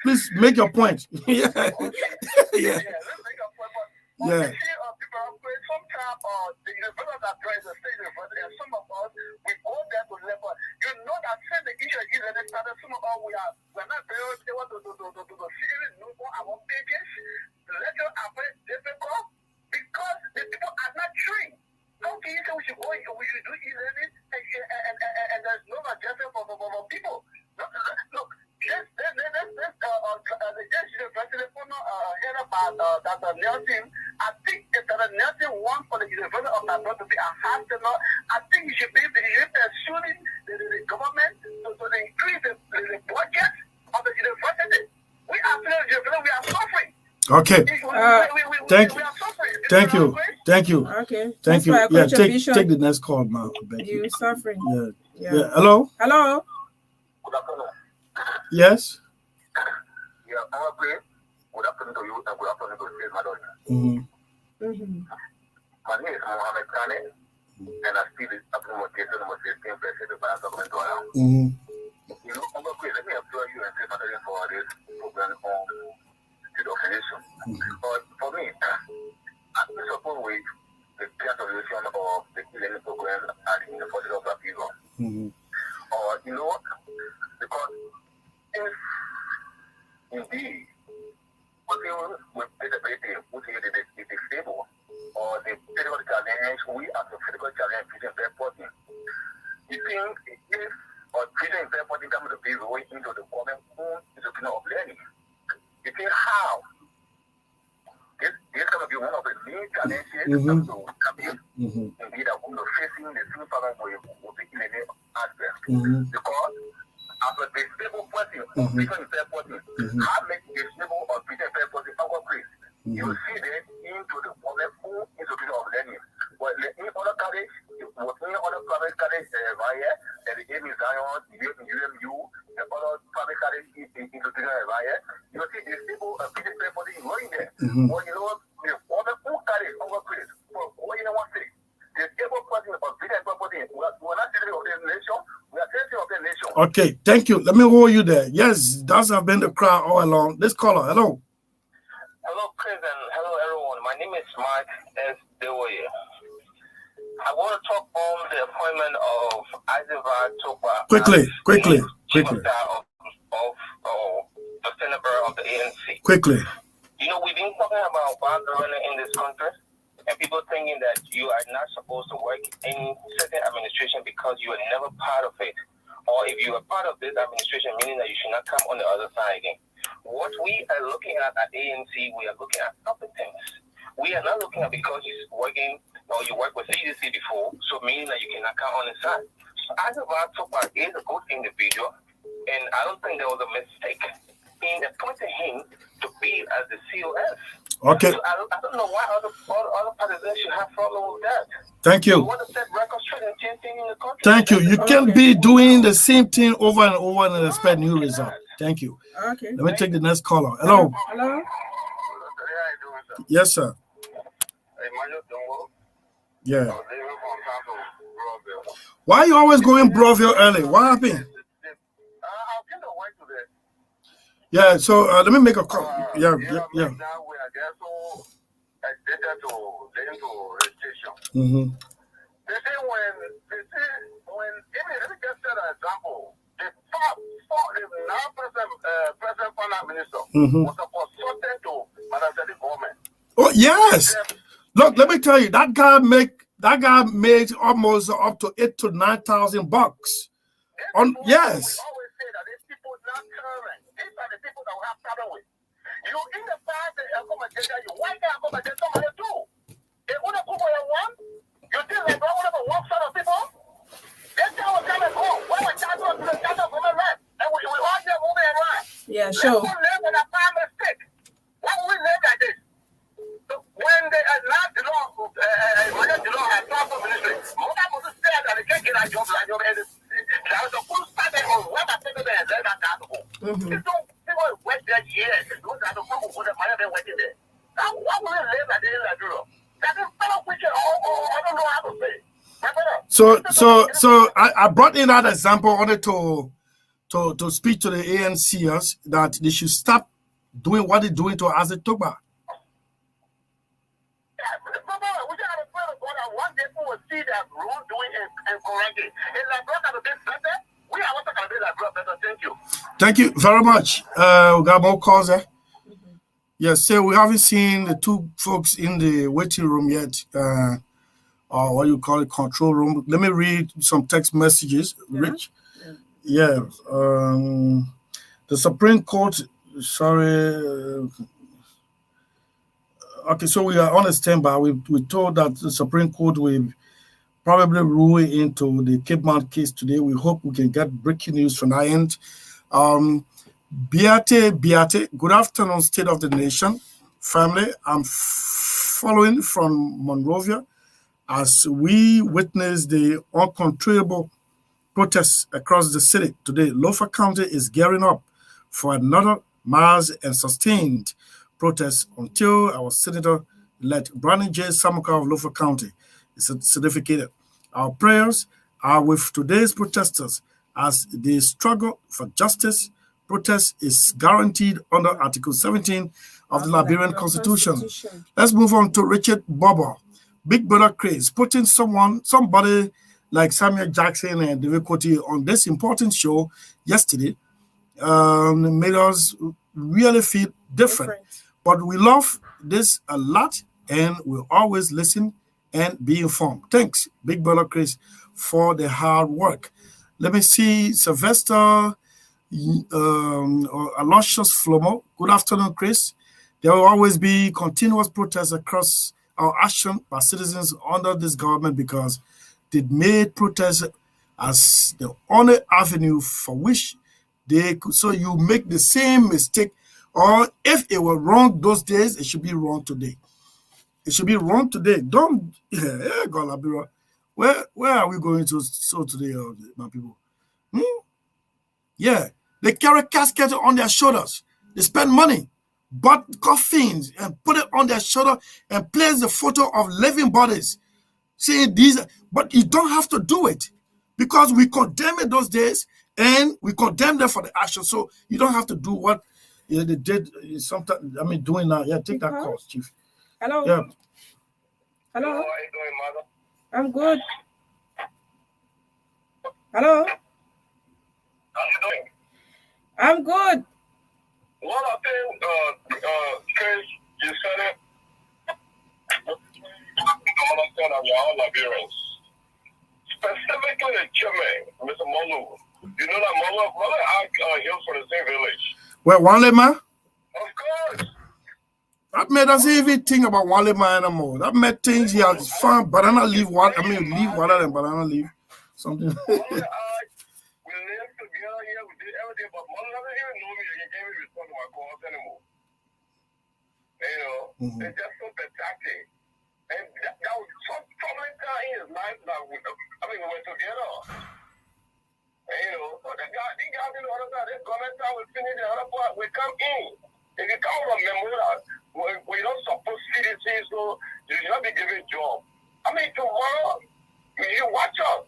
Please make your point. Yeah. Let's make a point. Yeah. Sometimes the University of Liberia is a state university, and some of us we go there to level. You know that since the issue is that some of us we're not very able to seriously know our pages. Lecture are very difficult because the people are not trained. How can you say we should do e-learning and there's no adjustment for people? Look, this university head about Dr. Nelson. I think if Dr. Nelson wants for the University of Liberia to be a hospital, I think you should be pursuing the government to increase the budget of the university. We are suffering. Okay. Thank you. Okay. Thank you. Yeah, take the next call now. You're suffering. Yeah. Hello? Good afternoon. Yes? Yeah, good afternoon to you and good afternoon to you, Madonna. My name is Mohammed Kane, and I speak this afternoon case number 16, president by government. You know, let me applaud you and say Madonna for this program on State of the Nation. But for me, I'm supposed with the cancellation of the e-learning program at the University of Liberia. You know what? Because if indeed working with disability, which is disabled, or the physical challenge, we as a physical challenge vision fair person, you think if or vision fair person comes to be going into the government institution of learning, you think how this is going to be one of the main challenges to come in. Indeed, I'm facing the same problem with the learning aspect. Because as a disabled person, vision fair person, how make disabled or vision fair person our place? You see that into the government institution of learning. But in other college, other private college, and the Amy Zion, UMU, and other private college institution, you see disabled vision fair person going there. Well, you know, the government college our place for what you want to say. Disabled person or vision fair person, we're not citizens of the nation, we are citizens of the nation. Okay, thank you. Let me hold you there. Yes, that's have been the crowd all along. This caller, hello. Hello, Chris, and hello, everyone. My name is Mark S. Dewoye. I want to talk on the appointment of Isaac Topa. Quickly. Of the senator of the ANC. Quickly. You know, we've been talking about bad governance in this country, and people thinking that you are not supposed to work in certain administration because you are never part of it. Or if you are part of this administration, meaning that you should not come on the other side again. What we are looking at ANC, we are looking at competence. We are not looking at because he's working or you work with CDC before, so meaning that you cannot count on his son. Asamoah Tokpa is a good individual, and I don't think there was a mistake in appointing him to be as the COS. Okay. So I don't know why other partisans should have problem with that. Thank you. You want to set record straight and change things in the country. Thank you. You can't be doing the same thing over and over and expect new results. Thank you. Okay. Let me take the next caller. Hello. Hello. Yes, sir. Yeah. Why are you always going Broville early? What happened? Yeah, so let me make a call. Yeah. Mm-hmm. They say when even let me just set an example. The now president finance minister was a consultant to Madam Zedi government. Oh yes. Look, let me tell you, that guy made almost up to $8,000 to $9,000. Yes. We always say that these people not current. These are the people that we have problem with. You in the past accommodation, you why can't accommodate somebody too? They want to put where you want. You think they don't want to work sort of people? This guy will come and go. When we start to the channel from the left, and we all just move and run. Yeah, sure. Let's live with a time mistake. Why would we live like this? So when they announced the law, the law has transport ministry, Mother Moses said that they can't get a job like your head. There was a full started on what I think they let that down. People wait there years. Those are the people who the money they waiting there. Now, why would we live like this in Nigeria? That is fellow preacher. I don't know how to say. So I brought in that example only to speak to the ANCers that they should stop doing what they're doing to Isaac Tokpa. One day people will see that wrongdoing and correct it. In Liberia, can be better. We are also going to be Liberia better. Thank you. Thank you very much. We got more calls there. Yes, so we haven't seen the two folks in the waiting room yet, or what you call it, control room. Let me read some text messages, Rich. Yeah. The Supreme Court, okay, so we are on a standby. We told that the Supreme Court will probably rule into the Cape Mount case today. We hope we can get breaking news from our end. Biate, good afternoon, State of the Nation family. I'm following from Monrovia as we witness the uncontrollable protests across the city today. Lofa County is gearing up for another mass and sustained protest until our Senator-elect Brandon J. Samuka of Lofa County is certificated. Our prayers are with today's protesters as they struggle for justice. Protest is guaranteed under Article 17 of the Liberian Constitution. Let's move on to Richard Bobo. Big Brother craze, putting somebody like Samuel Jackson and David Koti on this important show yesterday made us really feel different. But we love this a lot and we'll always listen and be informed. Thanks, Big Brother Chris, for the hard work. Let me see Sylvester Aloysius Flomo. Good afternoon, Chris. There will always be continuous protests across our action by citizens under this government because they made protests as the only avenue for which they could. So you make the same mistake, or if it was wrong those days, it should be wrong today. It should be wrong today. Don't, God, Labira. Where are we going to so today, my people? Yeah, they carry caskets on their shoulders. They spend money, bought coffins, and put it on their shoulder and place the photo of living bodies. Saying these, but you don't have to do it because we condemn it those days and we condemn them for the action. So you don't have to do what they did sometimes. I mean, doing now. Yeah, take that call, Chief. Hello. Yeah. Hello. How are you doing, Mother? I'm good. Hello. How you doing? I'm good. One of the Chris, you said it. Understand of your own Liberians. Specifically the chairman, Mr. Molu. You know that Molu hails for the same village. Where, Wanlema? Of course. That man doesn't even think about Walima anymore. That man thinks he has found banana leaf, leaf water and banana leaf. Something. We lived together here, we did everything, but mom doesn't even know me. He can't even respond to my calls anymore. You know, it's just so pathetic. And that was some troubling time in his life that we were together. And, you know, so these guys in the other side, this government time we finish the other part, we come in. If you come from Memorial, we don't support CDC, so you should not be given job. Tomorrow, you watch us.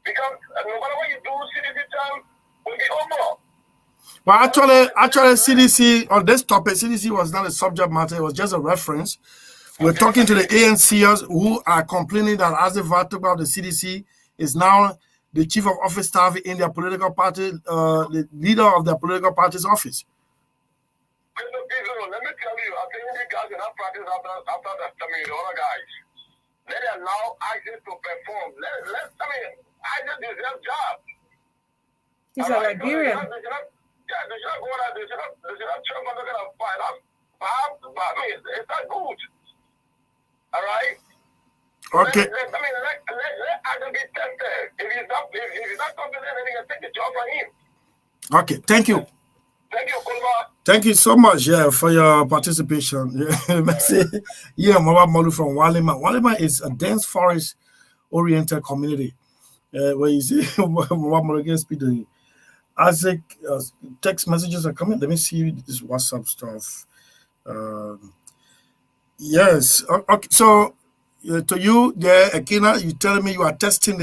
Because no matter what you do, CDC time will be over. Well, actually, CDC, on this topic, CDC was not a subject matter. It was just a reference. We're talking to the ANCers who are complaining that Asif Vatugba of the CDC is now the chief of office staff in their political party, the leader of their political party's office. Let me tell you, I think you guys enough practice after the other guys. Let them allow Isaac to perform. Isaac deserves job. He's a Liberian. They should not go there. They should not try to get a fight up. It's not good. All right? Okay. Let Isaac be tested. If he's not confident, then he can take the job from him. Okay, thank you. Thank you, Kulma. Thank you so much, for your participation. Mama Molu from Walima. Walima is a dense forest-oriented community. Where you see Mama Molu again speaking. Isaac, text messages are coming. Let me see this WhatsApp stuff. Yes. Okay. So, to you, Akina, you telling me you are testing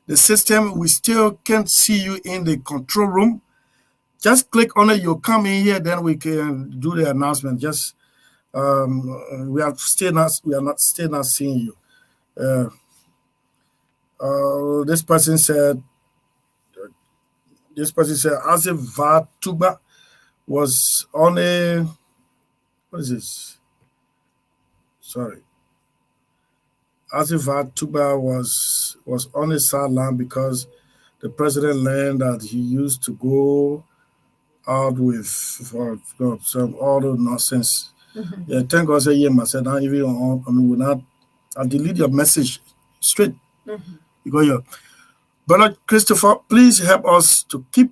the system. We still can't see you in the control room. Just click on it. You'll come in here. Then we can do the announcement. Just we are still not seeing you. This person said. Asif Vatugba was on a, what is this? Sorry. Asif Vatugba was on a sideline because the president learned that he used to go out with some all the nonsense. Yeah, thank God I said not even on, I delete your message straight. You go here. Brother Christopher, please help us to keep.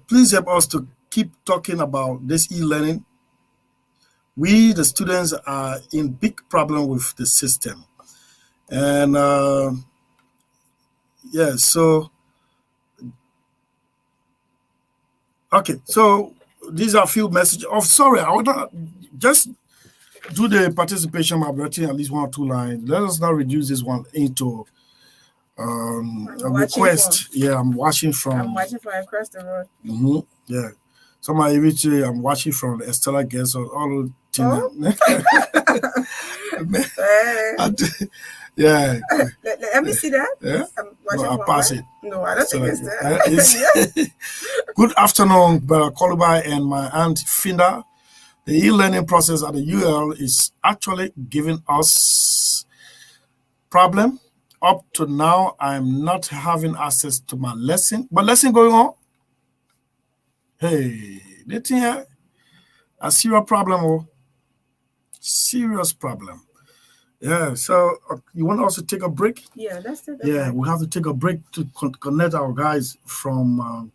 Please help us to keep talking about this e-learning. We, the students, are in big problem with the system, and so okay. So these are a few messages. Oh, sorry, I want to just do the participation by writing at least 1 or 2 lines. Let us not reduce this one into a request. I'm watching from across the road. Yeah. Somebody even say I'm watching from Estella Guest or all Oh. Yeah. Let me see that. Yeah. I'm watching I'll pass it. No, I don't think it's that. Good afternoon, Brother Kolubai and my aunt Finda. The e-learning process at the UL is actually giving us problem. Up to now, I'm not having access to my lesson. But lesson going on? Hey, they think a serious problem, oh. Serious problem. Yeah, so you want us to take a break? Yeah, that's it. Yeah, we have to take a break to connect our guys from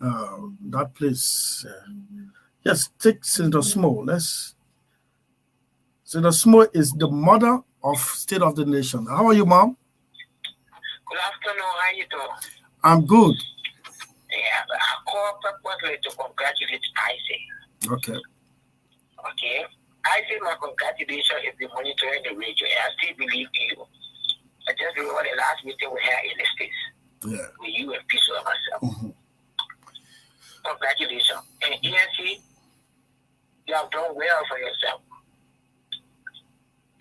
that place. Yes, take Senator Smo. Senator Smo is the mother of State of the Nation. How are you, Mom? Good afternoon. How you doing? I'm good. Yeah, I call purposely to congratulate Isaac. Okay. Okay. Isaac, my congratulations if you're monitoring the radio. I still believe in you. I just remember the last meeting we had in the States. Yeah. With you and Peace of myself. Congratulations. And ENC, you have done well for yourself.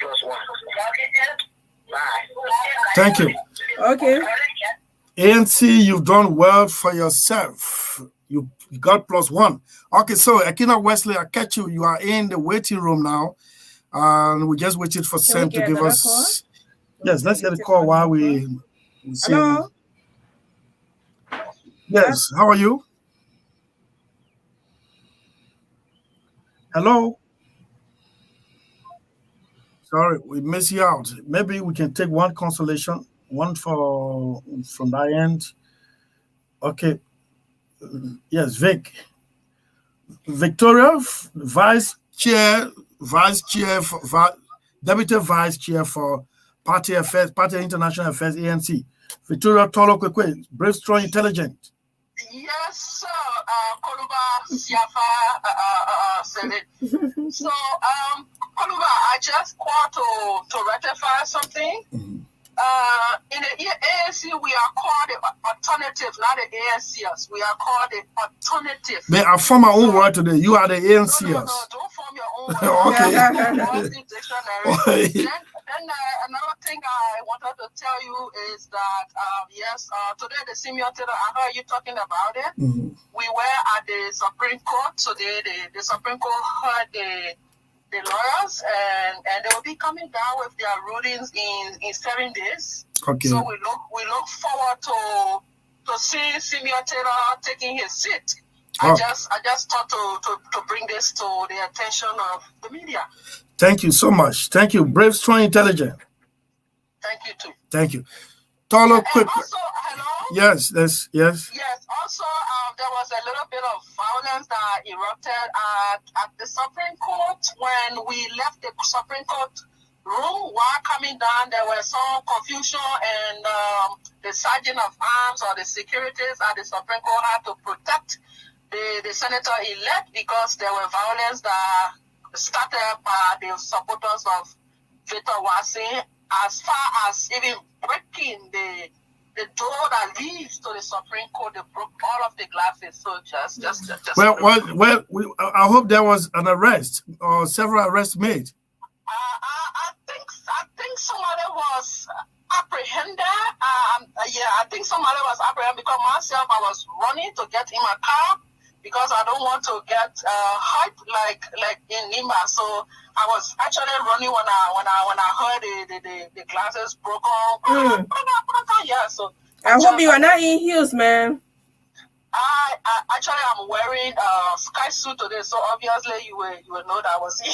+1. Bye. Thank you. Okay. ANC, you've done well for yourself. You got +1. Okay, so Akina Wesley, I catch you. You are in the waiting room now. And we just waited for Sam to give us. Call? Yes, let's get a call while we see. Hello. Yes, how are you? Hello? Sorry, we miss you out. Maybe we can take one consolation, one from that end. Okay. Yes, Vic. Victoria, vice chair, deputy vice chair for Party Affairs, Party International Affairs, ANC. Victoria Tolo Kwekwe, brave, strong, intelligent. Yes, sir. Koluba Siafa said it. So, Koluba, I just want to ratify something. In the ANC, we are called the alternative, not the ANCs. We are called the alternative. May I form my own word today. You are the ANCs. No, don't form your own word. Okay. Then another thing I wanted to tell you is that, yes, today the Simeon Taylor, I heard you talking about it. We were at the Supreme Court today. The Supreme Court heard the lawyers, and they will be coming down with their rulings in 7 days. Okay. So we look forward to seeing Simeon Taylor taking his seat. I just thought to bring this to the attention of the media. Thank you so much. Thank you. Brave, strong, intelligent. Thank you too. Thank you. Tolo, quick. Also, hello? Yes. Yes, also there was a little bit of violence that erupted at the Supreme Court. When we left the Supreme Court room, while coming down, there was some confusion, and the sergeant of arms or the securities at the Supreme Court had to protect the senator-elect because there were violence that started by the supporters of Victor Wase, as far as even breaking the door that leads to the Supreme Court. They broke all of the glasses. So just well, I hope there was an arrest or several arrests made. I think somebody was apprehended. I think somebody was apprehended because myself, I was running to get in my car because I don't want to get hype like in Lima. So I was actually running when I heard the glasses broke off. Yeah, so I hope you are not in heels, man. I actually am wearing sky suit today, so obviously you will know that I was in.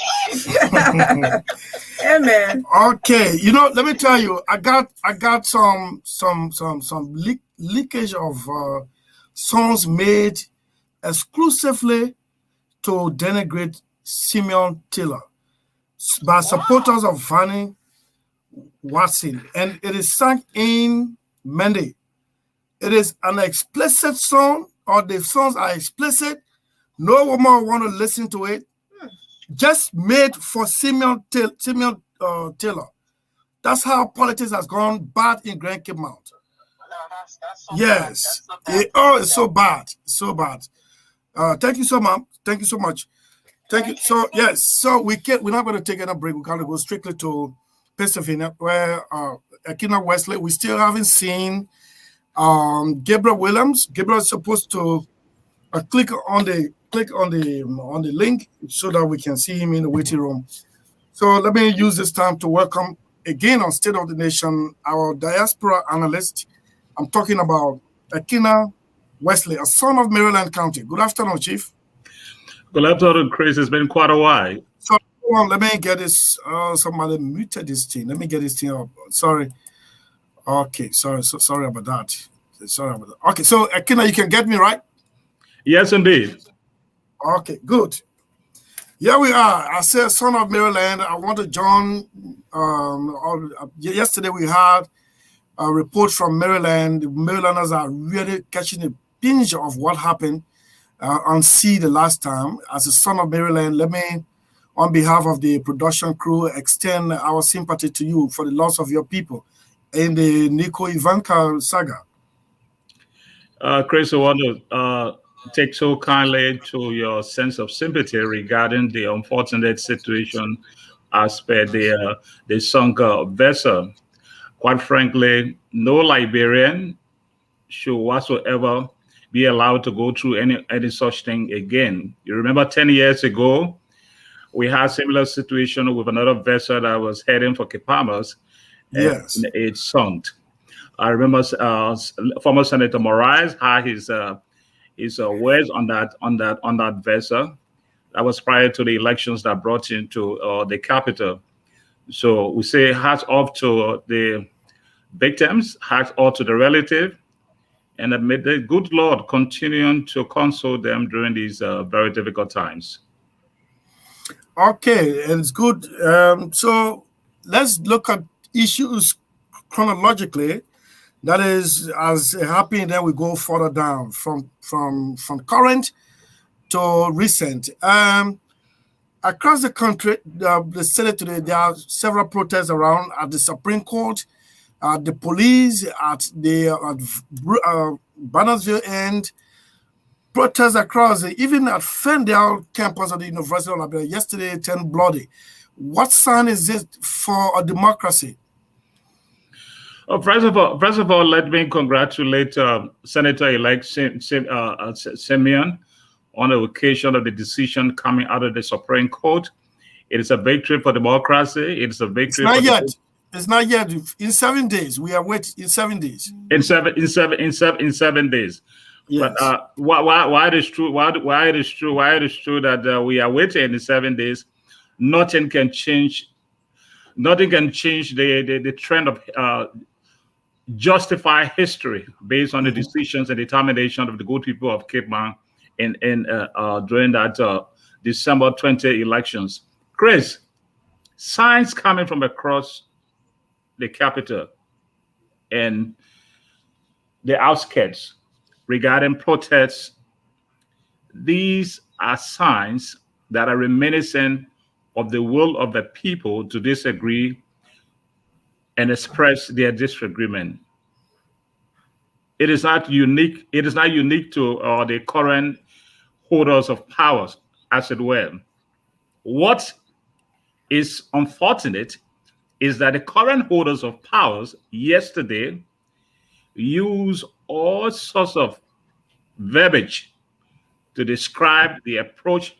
Yeah, man. Okay, let me tell you, I got some leakage of songs made exclusively to denigrate Simeon Taylor by supporters of Fanny Watson, and it is sung in Monday. It is an explicit song, or the songs are explicit. No woman want to listen to it. Just made for Simeon Taylor. That's how politics has gone bad in Grand Cape Mount. No, that's so yes. Bad. It's so bad. So bad. Thank you so much. Thank you so much. Thank you. So yes, so we're not going to take another break. We're going to go strictly to Pennsylvania, where Akina Wesley. We still haven't seen Gabriel Williams. Gabriel is supposed to click on the link so that we can see him in the waiting room. So let me use this time to welcome again on State of the Nation our diaspora analyst. I'm talking about Akina Wesley, a son of Maryland County. Good afternoon, Chief. Good afternoon, Chris. It's been quite a while. So let me get this. Somebody muted this thing. Let me get this thing up. Sorry. Okay. Sorry about that. Okay. So Akina, you can get me right? Yes, indeed. Okay. Good. Here we are. I said, son of Maryland. I want to join. Yesterday we had a report from Maryland. The Marylanders are really catching a pinch of what happened on sea the last time. As a son of Maryland, let me, on behalf of the production crew, extend our sympathy to you for the loss of your people in the Nico Ivanka saga. Chris, I want to take so kindly to your sense of sympathy regarding the unfortunate situation as per the sunk vessel. Quite frankly, no Liberian should whatsoever be allowed to go through any such thing again. You remember 10 years ago, we had a similar situation with another vessel that was heading for Kipamas. Yes. And it sunk. I remember former Senator Moraes had his words on that vessel. That was prior to the elections that brought into the capital. So we say hats off to the victims, hats off to the relative, and that may the good Lord continue to console them during these very difficult times. Okay, it's good. So let's look at issues chronologically. That is, as happening, then we go further down from current to recent. Across the country, the Senate today, there are several protests around at the Supreme Court, at the police, at Bannersville end, protests across, even at Ferndale campus at the University of Liberia yesterday turned bloody. What sign is it for a democracy? Oh, first of all, let me congratulate Senator-elect Simeon on the occasion of the decision coming out of the Supreme Court. It is a victory for democracy. It is a victory. It's not yet. In 7 days, we are waiting. In 7 days. In seven days. Yes. But why it is true? Why it is true that we are waiting in 7 days? Nothing can change. Nothing can change the trend of justify history based on the decisions and determination of the good people of Cape Man during that December 20 elections. Chris, signs coming from across the capital and the outskirts regarding protests. These are signs that are reminiscent of the will of the people to disagree and express their disagreement. It is not unique. It is not unique to the current holders of powers, as it were. What is unfortunate is that the current holders of powers yesterday use all sorts of verbiage to describe the approach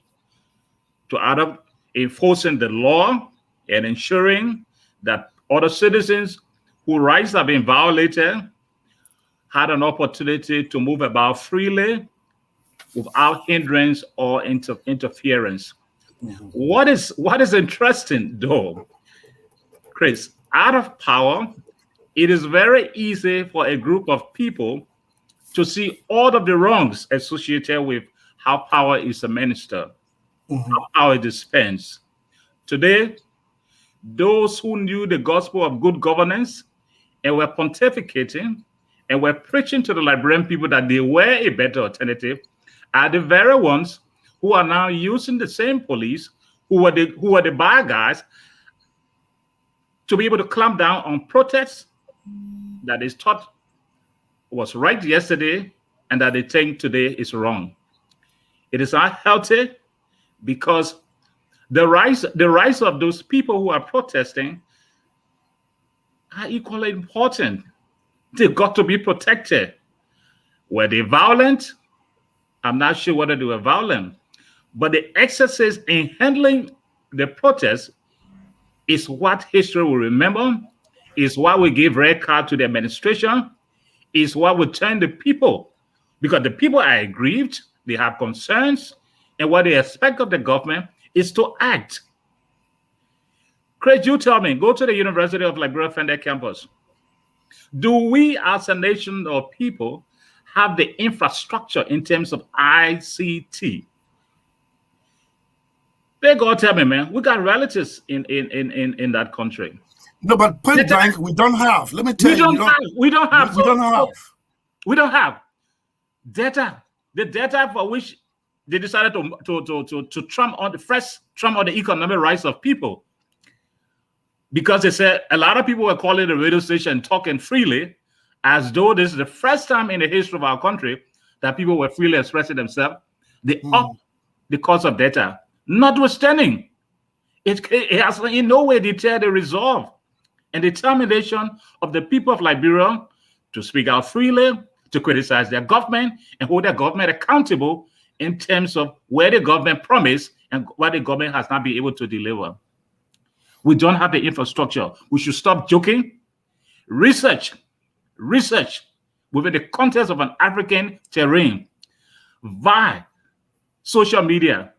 to enforcing the law and ensuring that other citizens whose rights have been violated had an opportunity to move about freely without hindrance or interference. Mm-hmm. What is interesting, though, Chris, out of power, it is very easy for a group of people to see all of the wrongs associated with how power is administered, how power is dispensed. Today, those who knew the gospel of good governance and were pontificating and were preaching to the Liberian people that they were a better alternative are the very ones who are now using the same police who were the bad guys to be able to clamp down on protests that is thought was right yesterday and that they think today is wrong. It is not healthy because the rights of those people who are protesting are equally important. They've got to be protected. Were they violent? I'm not sure whether they were violent, but the excesses in handling the protests is what history will remember, is what we give red card to the administration, is what will turn the people, because the people are aggrieved, they have concerns, and what they expect of the government is to act. Craig, you tell me, go to the University of Liberia Ferndale campus. Do we as a nation or people have the infrastructure in terms of ICT? They go tell me, man, we got relatives in that country. No, but point blank, we don't have. Let me tell you. We don't have data. The data for which they decided to trump on the economic rights of people. Because they said a lot of people were calling the radio station talking freely, as though this is the first time in the history of our country that people were freely expressing themselves. They upped the cost of data. Notwithstanding, it has in no way deterred the resolve and determination of the people of Liberia to speak out freely, to criticize their government and hold their government accountable in terms of where the government promised and what the government has not been able to deliver. We don't have the infrastructure. We should stop joking. Research within the context of an African terrain via social media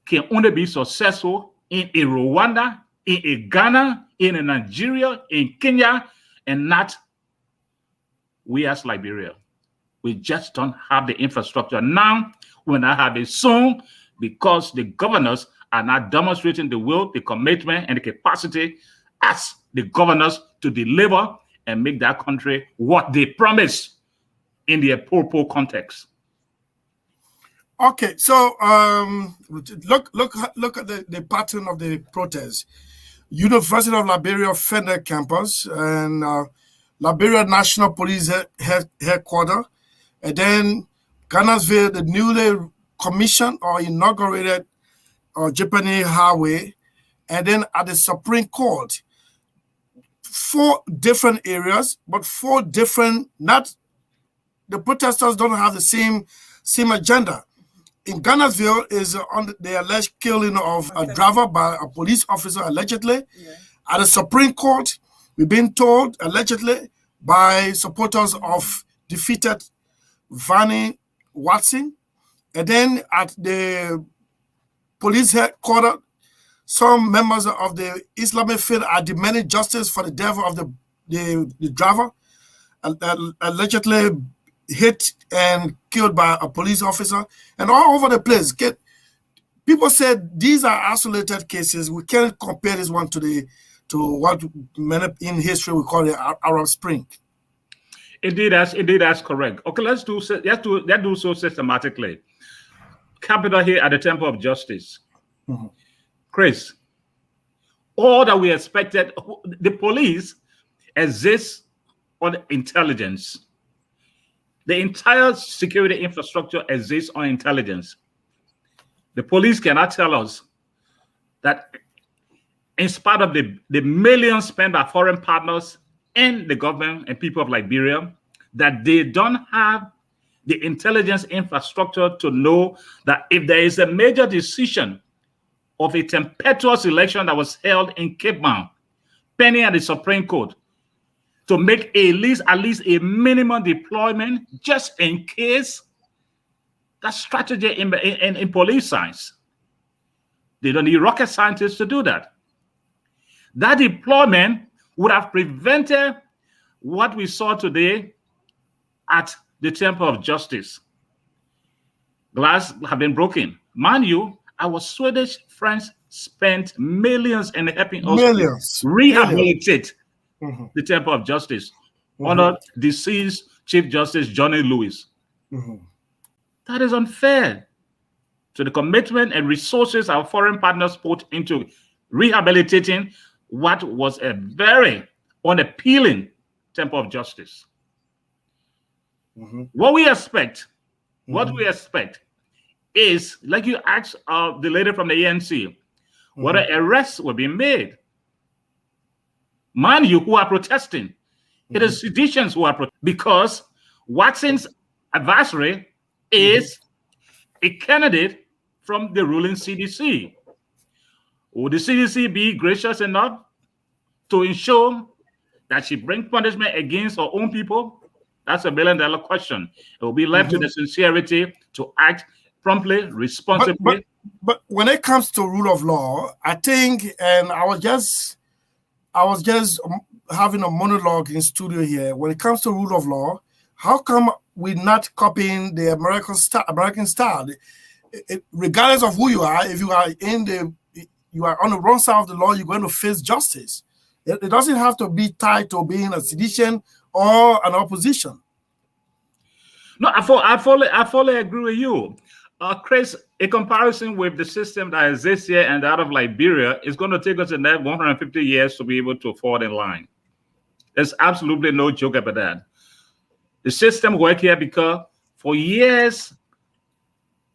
can only be successful in a Rwanda, in a Ghana, in a Nigeria, in Kenya, and not we as Liberia. We just don't have the infrastructure now. We're not have it soon because the governors are not demonstrating the will, the commitment, and the capacity as the governors to deliver and make that country what they promise in the appropriate context. Okay, so look at the pattern of the protest. University of Liberia Fender campus and Liberia National Police headquarters, and then Ghana'sville, the newly commissioned or inaugurated Japanese Highway, and then at the Supreme Court. 4 different areas, but 4 different, not the protesters don't have the same agenda. In Ghana'sville is on the alleged killing of a driver by a police officer allegedly. Yeah. At the Supreme Court, we've been told allegedly by supporters of defeated Vannie Watson. And then at the police headquarters, some members of the Islamic faith are demanding justice for the death of the driver, allegedly hit and killed by a police officer, and all over the place. People said these are isolated cases. We can't compare this one to what many in history we call the Arab Spring. Indeed, that's correct. Okay, let's do so systematically. Capital here at the Temple of Justice. Mm-hmm. Chris, all that we expected, the police exists on intelligence. The entire security infrastructure exists on intelligence. The police cannot tell us that in spite of the millions spent by foreign partners and the government and people of Liberia, that they don't have the intelligence infrastructure to know that if there is a major decision of a tempestuous election that was held in Cape Mount, pending at the Supreme Court, to make at least a minimum deployment just in case. That's strategy in police science. They don't need rocket scientists to do that. That deployment would have prevented what we saw today at the Temple of Justice. Glass have been broken. Mind you, our Swedish friends spent millions in helping us rehabilitate the Temple of Justice under deceased Chief Justice Johnny Lewis. That is unfair to the commitment and resources our foreign partners put into rehabilitating what was a very unappealing Temple of Justice. What we expect is, like you asked the lady from the ANC, whether arrests will be made. Mind you, who are protesting. It is seditions who are because Watson's adversary is a candidate from the ruling CDC. Would the CDC be gracious enough to ensure that she brings punishment against her own people? That's $1 billion question. It will be left to the sincerity to act promptly, responsibly. But when it comes to rule of law, I think, and I was just having a monologue in studio here. When it comes to rule of law, how come we're not copying the American style? Regardless of who you are, if you are on the wrong side of the law, you're going to face justice. It doesn't have to be tied to being a sedition or an opposition. No, I fully agree with you. Chris, a comparison with the system that exists here and that of Liberia is going to take us another 150 years to be able to fall in line. There's absolutely no joke about that. The system worked here because for years,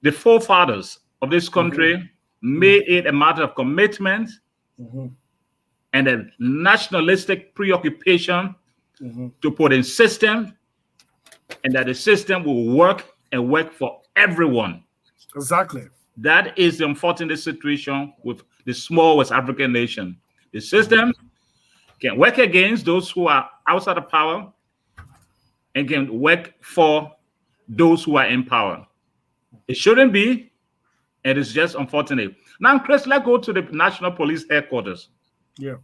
the forefathers of this country made it a matter of commitment and a nationalistic preoccupation to put in system, and that the system will work and work for everyone. Exactly. That is the unfortunate situation with the small West African nation. The system can work against those who are outside of power and can work for those who are in power. It shouldn't be It is just unfortunate. Now, Chris, let's go to the National Police Headquarters. Yeah.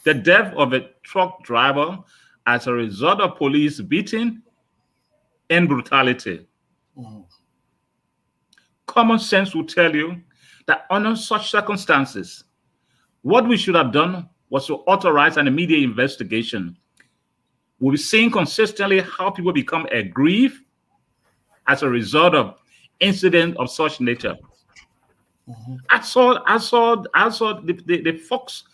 The death of a truck driver as a result of police beating and brutality. Common sense will tell you that under such circumstances, what we should have done was to authorize an immediate investigation. We've seen consistently how people become aggrieved as a result of incidents of such nature. I saw the folks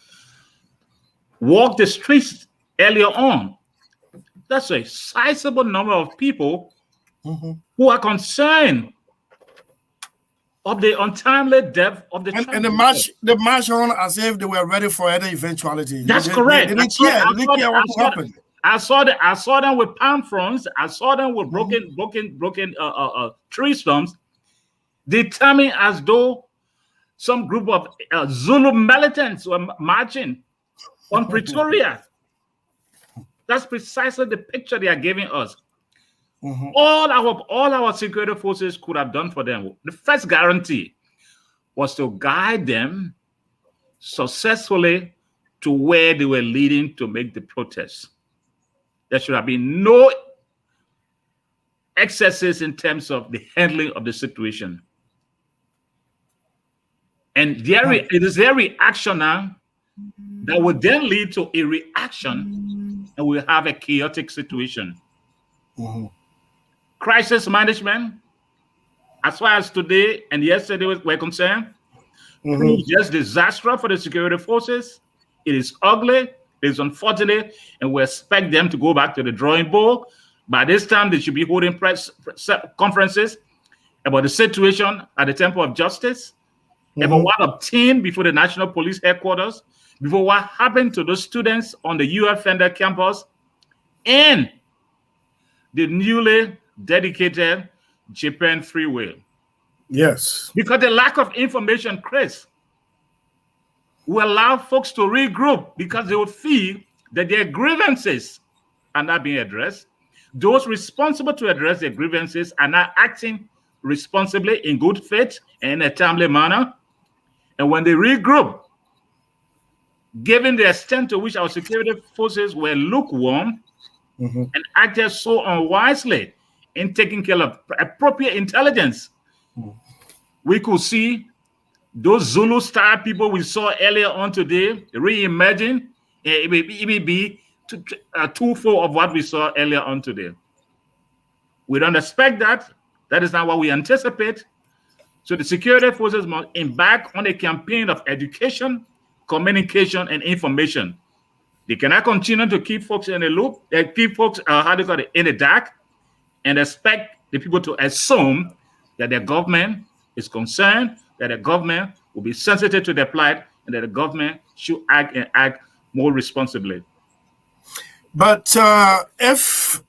walk the streets earlier on. That's a sizable number of people who are concerned of the untimely death of the and the march on as if they were ready for any eventuality. That's correct. They didn't care what happened. I saw them with palm fronds. I saw them with broken tree stumps, determined as though some group of Zulu militants were marching on Pretoria. That's precisely the picture they are giving us. All our security forces could have done for them. The first guarantee was to guide them successfully to where they were leading to make the protests. There should have been no excesses in terms of the handling of the situation. And it is their reaction now that would then lead to a reaction, and we'll have a chaotic situation. Crisis management, as far as today and yesterday were concerned, is just disastrous for the security forces. It is ugly, it is unfortunate, and we expect them to go back to the drawing board. By this time, they should be holding press conferences about the situation at the Temple of Justice, about what obtained before the National Police Headquarters, before what happened to those students on the UF Fender campus, and the newly dedicated Japan Freeway. Yes. Because the lack of information, Chris, will allow folks to regroup because they will feel that their grievances are not being addressed. Those responsible to address their grievances are not acting responsibly in good faith and in a timely manner. And when they regroup, given the extent to which our security forces were lukewarm and acted so unwisely in taking care of appropriate intelligence, we could see those Zulu style people we saw earlier on today re-emerging. It may be twofold of what we saw earlier on today. We don't expect that. That is not what we anticipate. So the security forces must embark on a campaign of education, communication, and information. They cannot continue to keep folks in the loop, keep folks in the dark, and expect the people to assume that their government is concerned, that the government will be sensitive to their plight, and that the government should act more responsibly. But if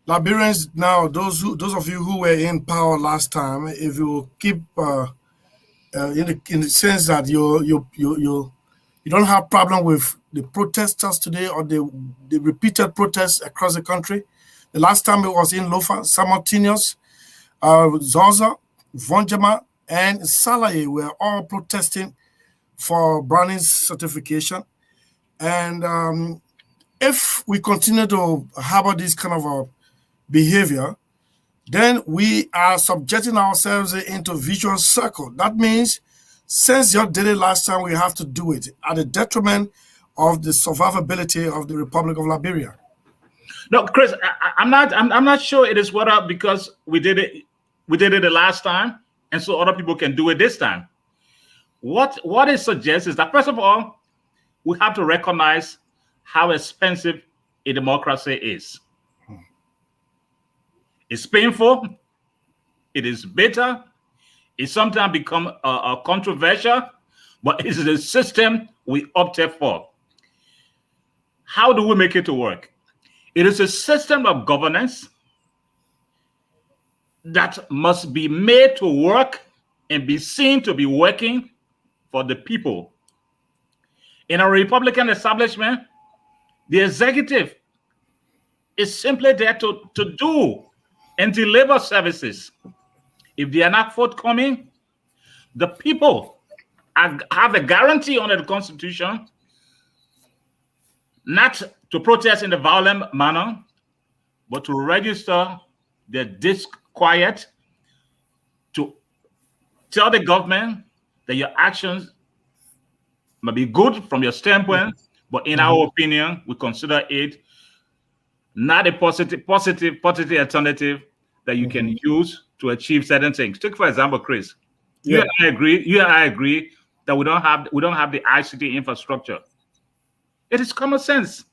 Liberians now, those of you who were in power last time, if you keep in the sense that you don't have problem with the protesters today or the repeated protests across the country. The last time it was in Lofa, simultaneous, Zosa, Vonjama, and Salaye were all protesting for Browning's certification. And if we continue to harbor this kind of behavior, then we are subjecting ourselves into a vicious circle. That means since you did it last time, we have to do it at the detriment of the survivability of the Republic of Liberia. No, Chris, I'm not sure it is what up because we did it the last time, and so other people can do it this time. What it suggests is that first of all, we have to recognize how expensive a democracy is. It's painful. It is bitter. It sometimes becomes controversial, but it is the system we opted for. How do we make it to work? It is a system of governance that must be made to work and be seen to be working for the people. In a Republican establishment, the executive is simply there to do and deliver services. if they are not forthcoming, the people have a guarantee under the Constitution not to protest in a violent manner, but to register their disquiet, to tell the government that your actions may be good from your standpoint, but in our opinion, we consider it not a positive alternative that you can use to achieve certain things. Take for example, Chris. You and I agree that we don't have the ICT infrastructure. It is common sense.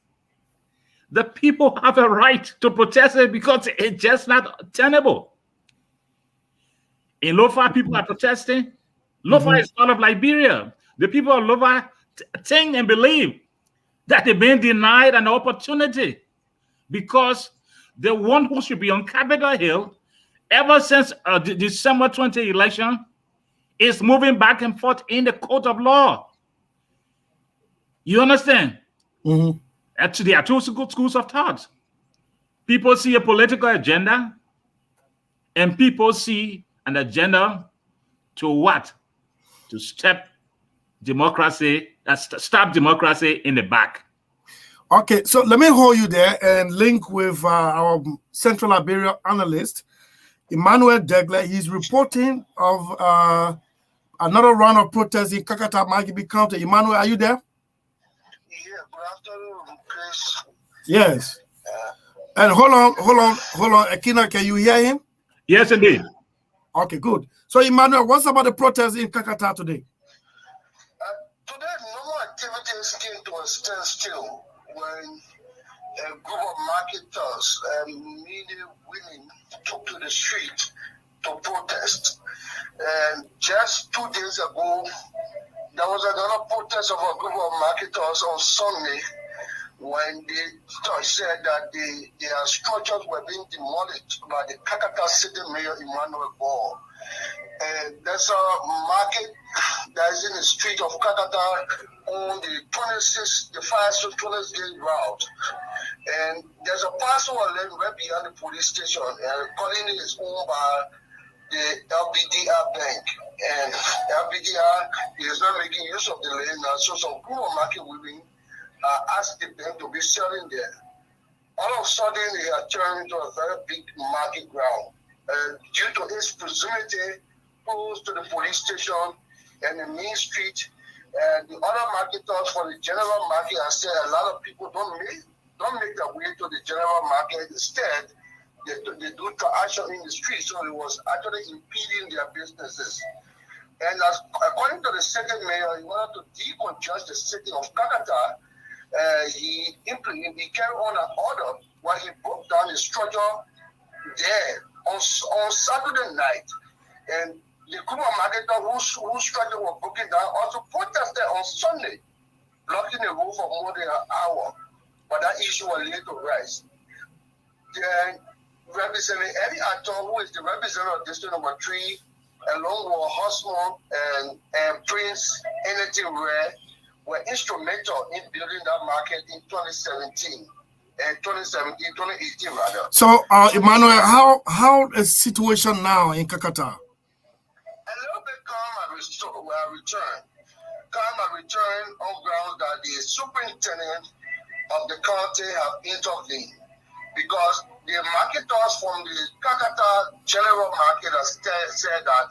The people have a right to protest it because it's just not tenable. In Lofa, people are protesting. Lofa is part of Liberia. The people of Lofa think and believe that they've been denied an opportunity because the one who should be on Capitol Hill ever since the December 20 election is moving back and forth in the court of law. You understand? Actually, there are two schools of thought. People see a political agenda, and people see an agenda to what? To stop democracy in the back. Okay, so let me hold you there and link with our Central Liberia analyst, Emmanuel Degler. He's reporting of another round of protests in Kakata, Magibi County. Emmanuel, are you there? Yeah, good afternoon, Chris. Yes. And hold on. Akina, can you hear him? Yes, indeed. Okay, good. So, Emmanuel, what's about the protests in Kakata today? Today, normal activities came to a standstill when a group of marketers, mainly women, took to the street to protest. And just 2 days ago, there was another protest of a group of marketers on Sunday when they said that their structures were being demolished by the Kakata City Mayor Emmanuel Ball. And there's a market that is in the street of Kakata on the 526 route. And there's a parcel of land right behind the police station, and currently is owned by the LBDR Bank. And LBDR is not making use of the land now, so some group of market women asked the bank to be selling there. All of a sudden, it had turned into a very big market ground. Due to its proximity close to the police station and the main street, and the other marketers for the general market have said a lot of people don't make their way to the general market. Instead, they do transaction in the street, so it was actually impeding their businesses. And according to the second mayor, he wanted to decongest the city of Kakata. He carried on an order where he broke down the structure there on Saturday night. And the group of marketers whose structure was broken down also protested on Sunday, blocking the road for more than an hour. But that issue was later to rise. Then Representative Eddie Aton, who is the representative of District Number 3, along with Hosmon and Prince Energy Rare, were instrumental in building that market in 2017 and 2018 rather. So, Emmanuel, how is the situation now in Kakata? A little bit calm and return. Calm and return on grounds that the superintendent of the county have intervened, because the marketers from the Kakata General Market have said that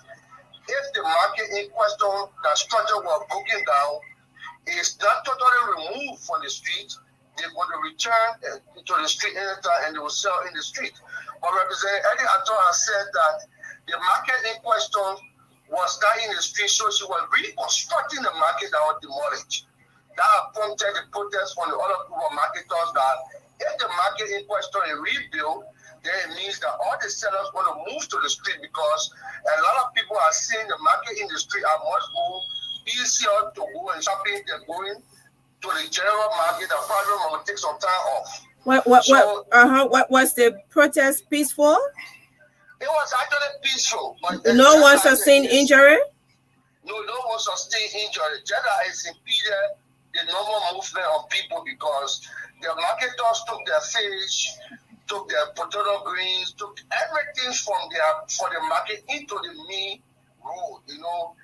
if the market in question, that structure was broken down, is not totally removed from the street, they're going to return to the street anytime and they will sell in the street. But Representative Eddie Aton has said that the market in question was not in the street, so she was reconstructing the market that was demolished. That prompted the protest from the other group of marketers that if the market in question is rebuilt, then it means that all the sellers want to move to the street, because a lot of people are seeing the market in the street are much more easier to go and shopping than going to the general market that probably will take some time off. What was the protest peaceful? It was actually peaceful. But no one sustained injury? No one sustained injury. Just that it's impeded the normal movement of people, because the marketers took their fish took their potato greens, took everything for the market into the main road. You know,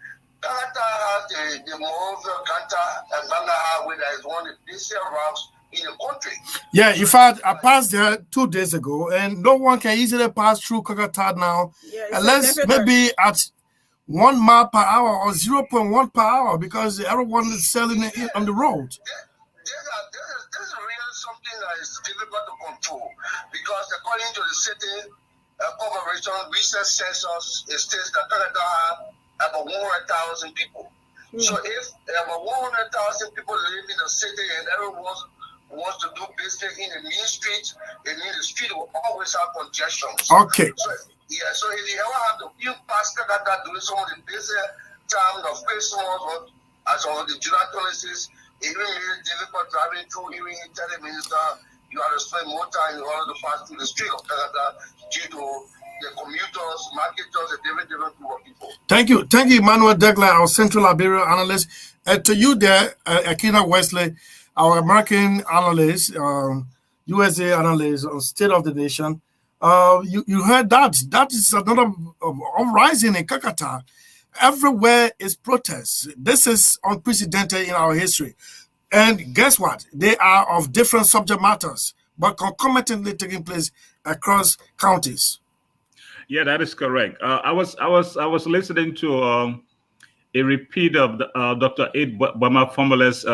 Kakata has the Monrovia, Kanta, and Banga Highway that is one of the busiest routes in the country. Yeah, in fact, I passed there 2 days ago, and no one can easily pass through Kakata now, unless maybe at 1 mile per hour or 0.1 per hour, because everyone is selling it on the road. This is really something that is difficult to control, because according to the city corporation recent census, it states that Canada have about 100,000 people. So if about 100,000 people live in the city and everyone wants to do business in the main street, it means the street will always have congestions. Okay. So if you ever have to pass Canada during some of the business time of Christmas or as of the July 26th, it really is difficult driving through even in 30 minutes. You have to spend more time in order to pass through the street of Canada due to the commuters, marketers, and different group of people. Thank you, Emmanuel Degler, our Central Liberia analyst. To you there, Akina Wesley, our American analyst, USA analyst on State of the Nation. You heard that. That is another uprising in Kakata. Everywhere is protests. This is unprecedented in our history. And guess what? They are of different subject matters, but concomitantly taking place across counties. Yeah, that is correct. I was listening to a repeat of Dr. Ed Bama Formula's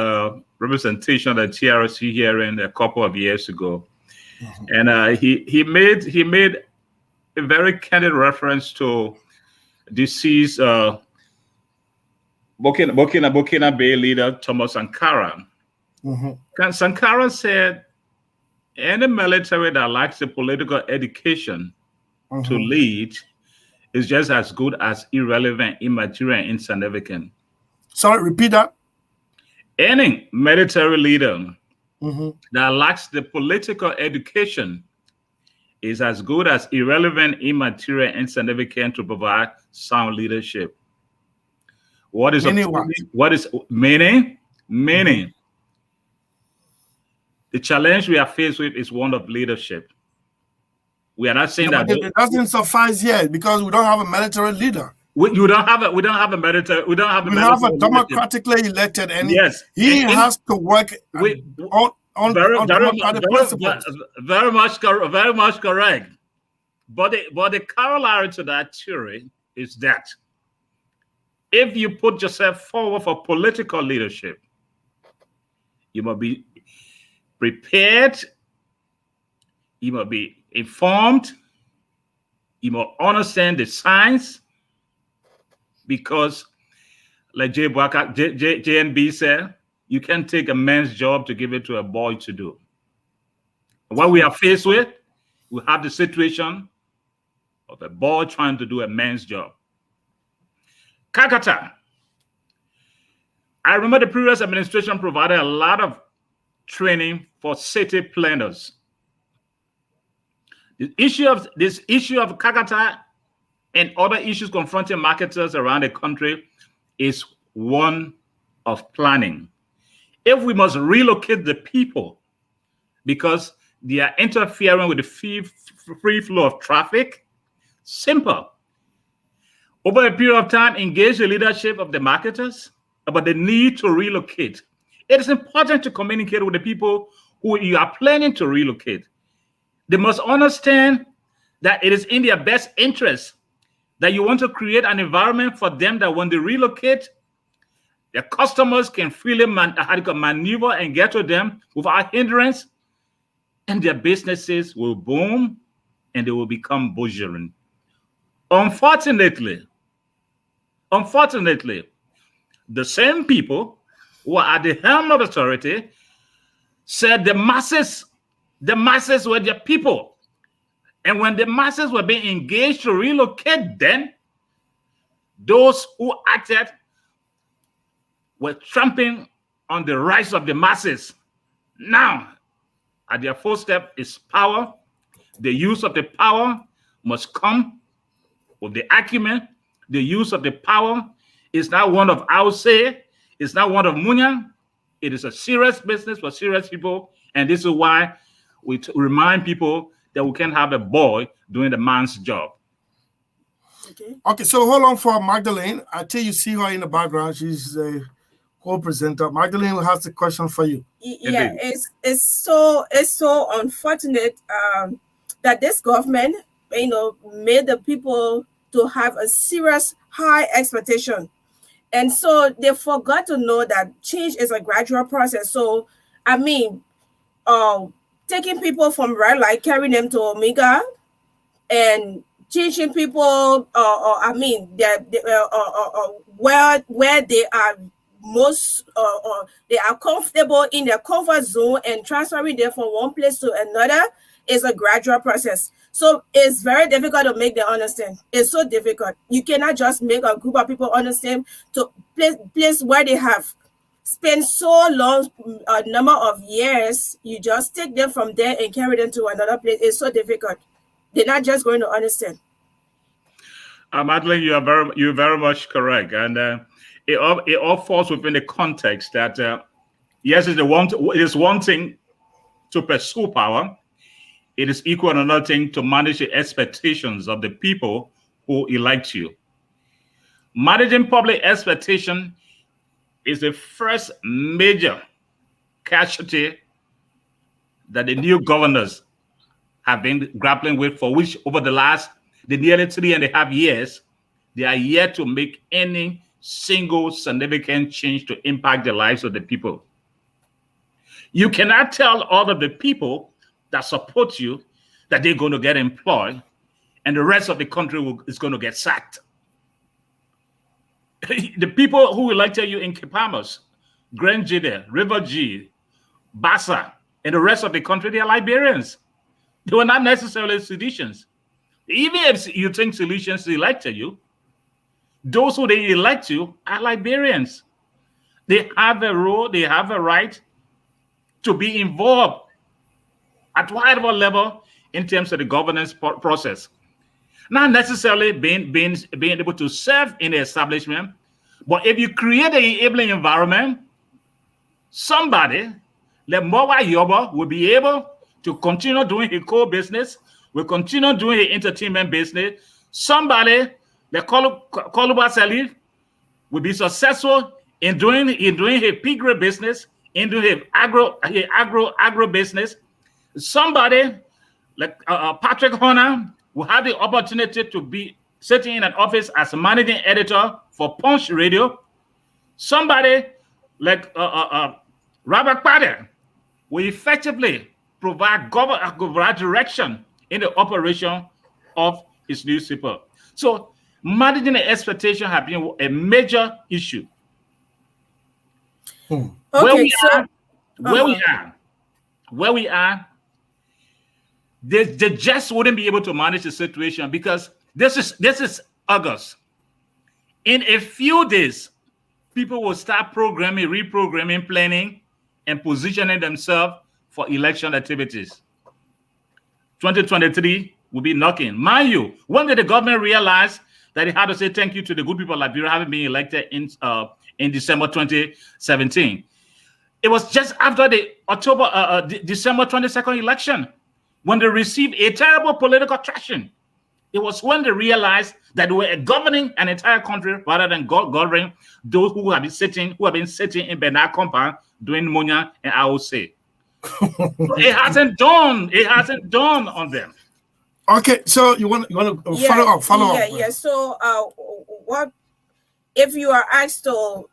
representation at TRC hearing a couple of years ago, and he made a very candid reference to deceased Burkina Bay leader Thomas Sankara. Sankara said, any military that lacks the political education to lead is just as good as irrelevant, immaterial, and insignificant. Sorry, repeat that. Any military leader that lacks the political education is as good as irrelevant, immaterial, and insignificant to provide sound leadership. What is meaning? Meaning. The challenge we are faced with is one of leadership. We are not saying that it doesn't suffice yet because we don't have a military leader. We don't have a military. We don't have a. We have a democratically elected, and he has to work on very much correct. But the corollary to that theory is that if you put yourself forward for political leadership, you must be prepared, you must be informed, you must understand the science, because like JNB said, you can't take a man's job to give it to a boy to do. What we are faced with, we have the situation of a boy trying to do a man's job. Kakata. I remember the previous administration provided a lot of training for city planners. This issue of Kakata and other issues confronting marketers around the country is one of planning. If we must relocate the people because they are interfering with the free flow of traffic, simple. Over a period of time, engage the leadership of the marketers about the need to relocate. It is important to communicate with the people who you are planning to relocate. They must understand that it is in their best interest that you want to create an environment for them that when they relocate, their customers can freely maneuver and get to them without hindrance, and their businesses will boom and they will become bourgeois. Unfortunately, the same people who are at the helm of authority said the masses were their people. And when the masses were being engaged to relocate, then those who acted were trampling on the rights of the masses. Now, at their footstep is power. The use of the power must come with the acumen. The use of the power is not one of Ause, it's not one of Munya. It is a serious business for serious people. And this is why we remind people that we can't have a boy doing the man's job. Okay, so hold on for Magdalene. I tell you see her in the background. She's a co-presenter. Magdalene will have the question for you. Yeah, it's so unfortunate that this government, made the people to have a serious high expectation. And so they forgot to know that change is a gradual process. So, I mean, taking people from red light, carrying them to Omega, and teaching people, where they are most, they are comfortable in their comfort zone, and transferring them from one place to another is a gradual process. So it's very difficult to make them understand. It's so difficult. You cannot just make a group of people understand to place where they have spent so long a number of years. You just take them from there and carry them to another place. It's so difficult. They're not just going to understand. Madeleine, you're very much correct, and it all falls within the context that yes, it is one thing to pursue power. It is equal another thing to manage the expectations of the people who elect you. Managing public expectation is the first major casualty that the new governors have been grappling with, for which over the nearly 3.5 years, they are yet to make any single significant change to impact the lives of the people. You cannot tell all of the people that support you that they're going to get employed, and the rest of the country is going to get sacked. The people who elected you in Kipamus, Grand Jide, River G, Bassa, and the rest of the country, they are Liberians. They were not necessarily Silesians. Even if you think Silesians elected you, those who they elect you are Liberians. They have a role, they have a right to be involved at whatever level in terms of the governance process. Not necessarily being able to serve in the establishment, but if you create an enabling environment, somebody like Mowa Yoba will be able to continue doing his core business, will continue doing his entertainment business. Somebody like Koluba Salif will be successful in doing his piggery business, in doing his agro business. Somebody like Patrick Horner will have the opportunity to be sitting in an office as a managing editor for Punch Radio. Somebody like Robert Pader will effectively provide direction in the operation of his newspaper. So managing the expectation has been a major issue. Where we are, they just wouldn't be able to manage the situation, because this is August. In a few days, people will start reprogramming, planning, and positioning themselves for election activities. 2023 will be knocking. Mind you, when did the government realize that it had to say thank you to the good people of Liberia having been elected in December 2017? It was just after the December 22nd election, when they received a terrible political traction. It was when they realized that they were governing an entire country rather than governing those who have been sitting in Bernard compound doing Monya and AOC. It hasn't dawned on them. Okay, so you want to follow up. Yeah. So, what if you are asked to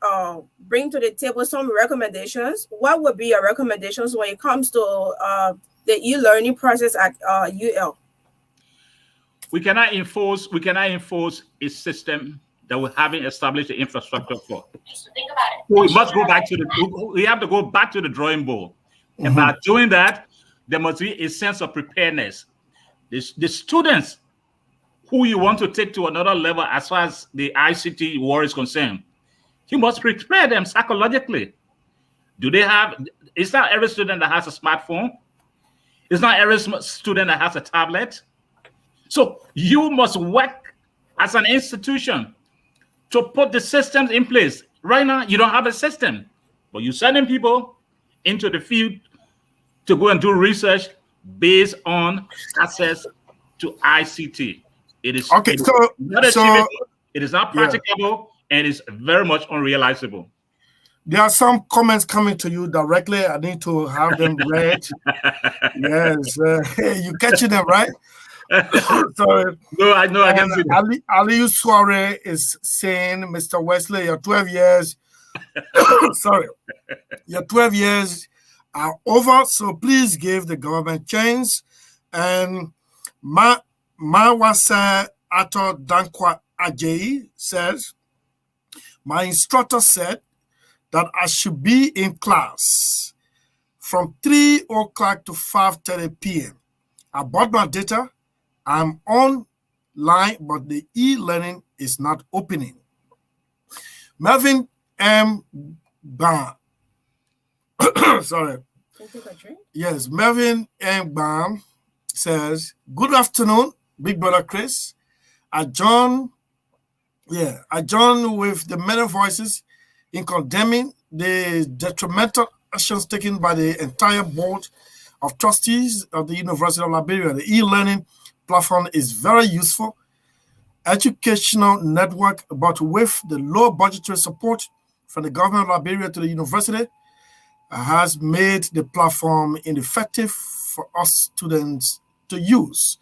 bring to the table some recommendations? What would be your recommendations when it comes to the e-learning process at UL? We cannot enforce a system that we haven't established the infrastructure for. Think about it. We have to go back to the drawing board. Mm-hmm. And by doing that, there must be a sense of preparedness. The students who you want to take to another level as far as the ICT war is concerned, you must prepare them psychologically. It's not every student that has a smartphone. It's not every student that has a tablet. So you must work as an institution to put the systems in place. Right now, you don't have a system, but you're sending people into the field to go and do research based on access to ICT. It is okay. It is So not achievable. It is not practicable, and it's very much unrealizable. There are some comments coming to you directly. I need to have them read. Yes, you catching them, right? Sorry. No, I know. I can see that. Aliyu Soare is saying, Mr. Wesley, your 12 years, sorry, your 12 years are over, so please give the government chance. And Mawasa Ato Dankwa Ajayi says, my instructor said that I should be in class from 3 o'clock to 5:30 p.m. I bought my data. I'm online, but the e-learning is not opening. Melvin M. Bam. Sorry. Yes, Melvin M. Bam says, good afternoon, Big Brother Chris. I join with the many voices in condemning the detrimental actions taken by the entire board of trustees of the University of Liberia. The e-learning platform is very useful educational network, but with the low budgetary support from the government of Liberia to the university, has made the platform ineffective for us students to use.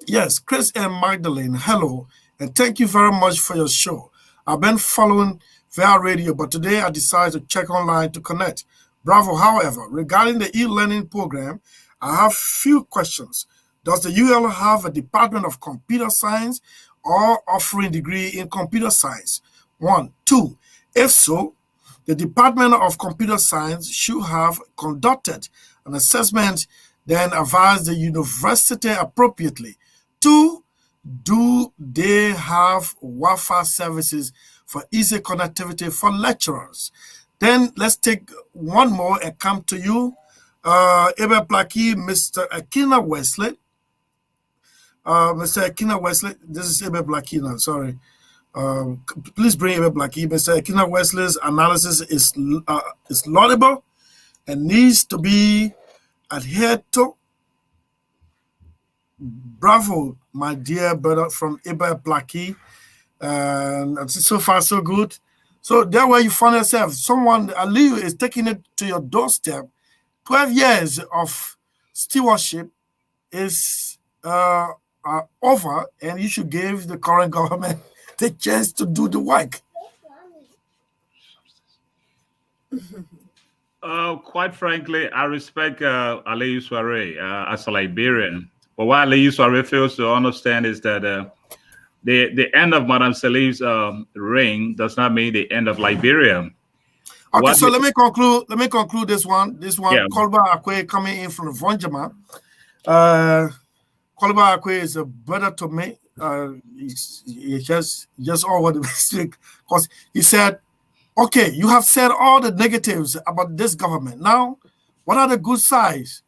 Yes, Chris and Magdalene, hello, and thank you very much for your show. I've been following via radio, but today I decided to check online to connect. Bravo. However, regarding the e-learning program, I have few questions. Does the UL have a Department of Computer Science or offering degree in computer science? 1. 2. If so, the Department of Computer Science should have conducted an assessment, then advise the university appropriately. 2. Do they have Wi-Fi services for easy connectivity for lecturers? Then let's take one more and come to you, Abel Blackie, Mr. Akina Wesley. Mr. Akina Wesley, this is Abel Blackie now, sorry. Please bring Abel Blackie. Mr. Akina Wesley's analysis is laudable and needs to be adhered to. Bravo, my dear brother from Abel Blackie. And so far, so good. So there where you find yourself, someone, Aliyu, is taking it to your doorstep. 12 years of stewardship is over, and you should give the current government the chance to do the work. Quite frankly, I respect Aliyu Soare as a Liberian. But what Aliyu Soare fails to understand is that the end of Madame Salif's reign does not mean the end of Liberia. Okay, so let me conclude this one. Yeah. Kolba Akwe coming in from Vonjama. Kolba Akwe is a brother to me. He just over the mistake because he said, okay, you have said all the negatives about this government. Now, what are the good sides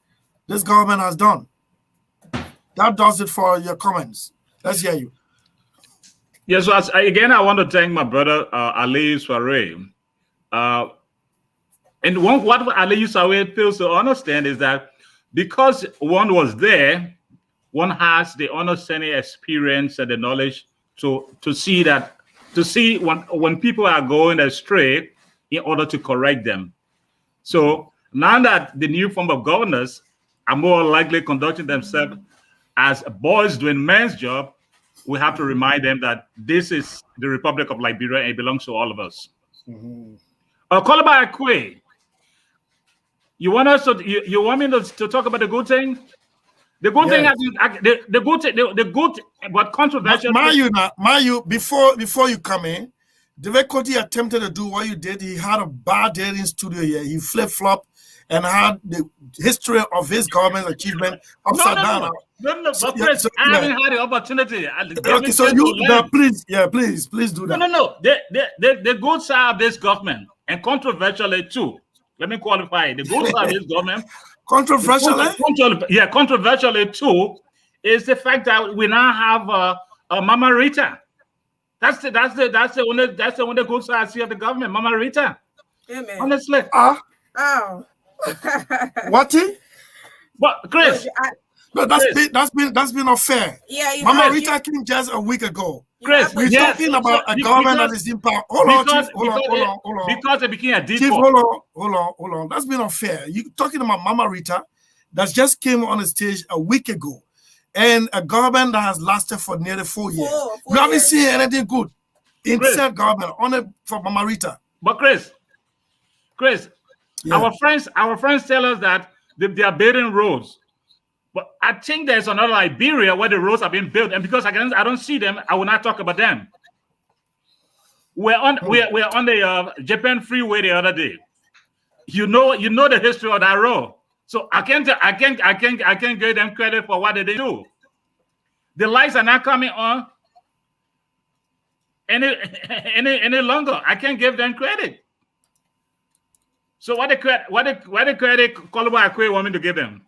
this government has done? That does it for your comments. Let's hear you. Yes, so again, I want to thank my brother Aliyu Soare. And what Aliyu Soare fails to understand is that because one was there, one has the understanding, experience, and the knowledge to see when people are going astray in order to correct them. So now that the new form of governors are more likely conducting themselves as boys doing men's job, we have to remind them that this is the Republic of Liberia and it belongs to all of us. Kolba Akwe, you want me to talk about the good thing? The good thing, the good, but controversial. Mayu, before you come in, Dave Koti attempted to do what you did. He had a bad day in studio here. He flip-flopped and had the history of his government achievement upside down. No, but Chris, I haven't had the opportunity. Okay, so please do that. No. The good side of this government, and controversially too. Let me qualify it. The good side of this government, controversially too, is the fact that we now have Mama Rita. That's the only good side I see of the government, Mama Rita. Amen. Honestly. What? But Chris, No, that's been unfair. Yeah, Mama Rita came just a week ago. Chris, We're talking about a government that is in power. Hold on, Chief. Hold on. Because they became a Chief, default. hold on. That's been unfair. You talking about Mama Rita that just came on the stage a week ago, and a government that has lasted for nearly 4 years. You haven't seen anything good in said government on it for Mama Rita. But Chris, yeah. our friends tell us that they are building roads. But I think there's another Liberia where the roads are being built, and because I don't see them, I will not talk about them. We're on the Japan Freeway the other day. You know the history of that road, so I can't give them credit for what they do. The lights are not coming on any longer. I can't give them credit. So what the credit Koloba Akwe want me to give them?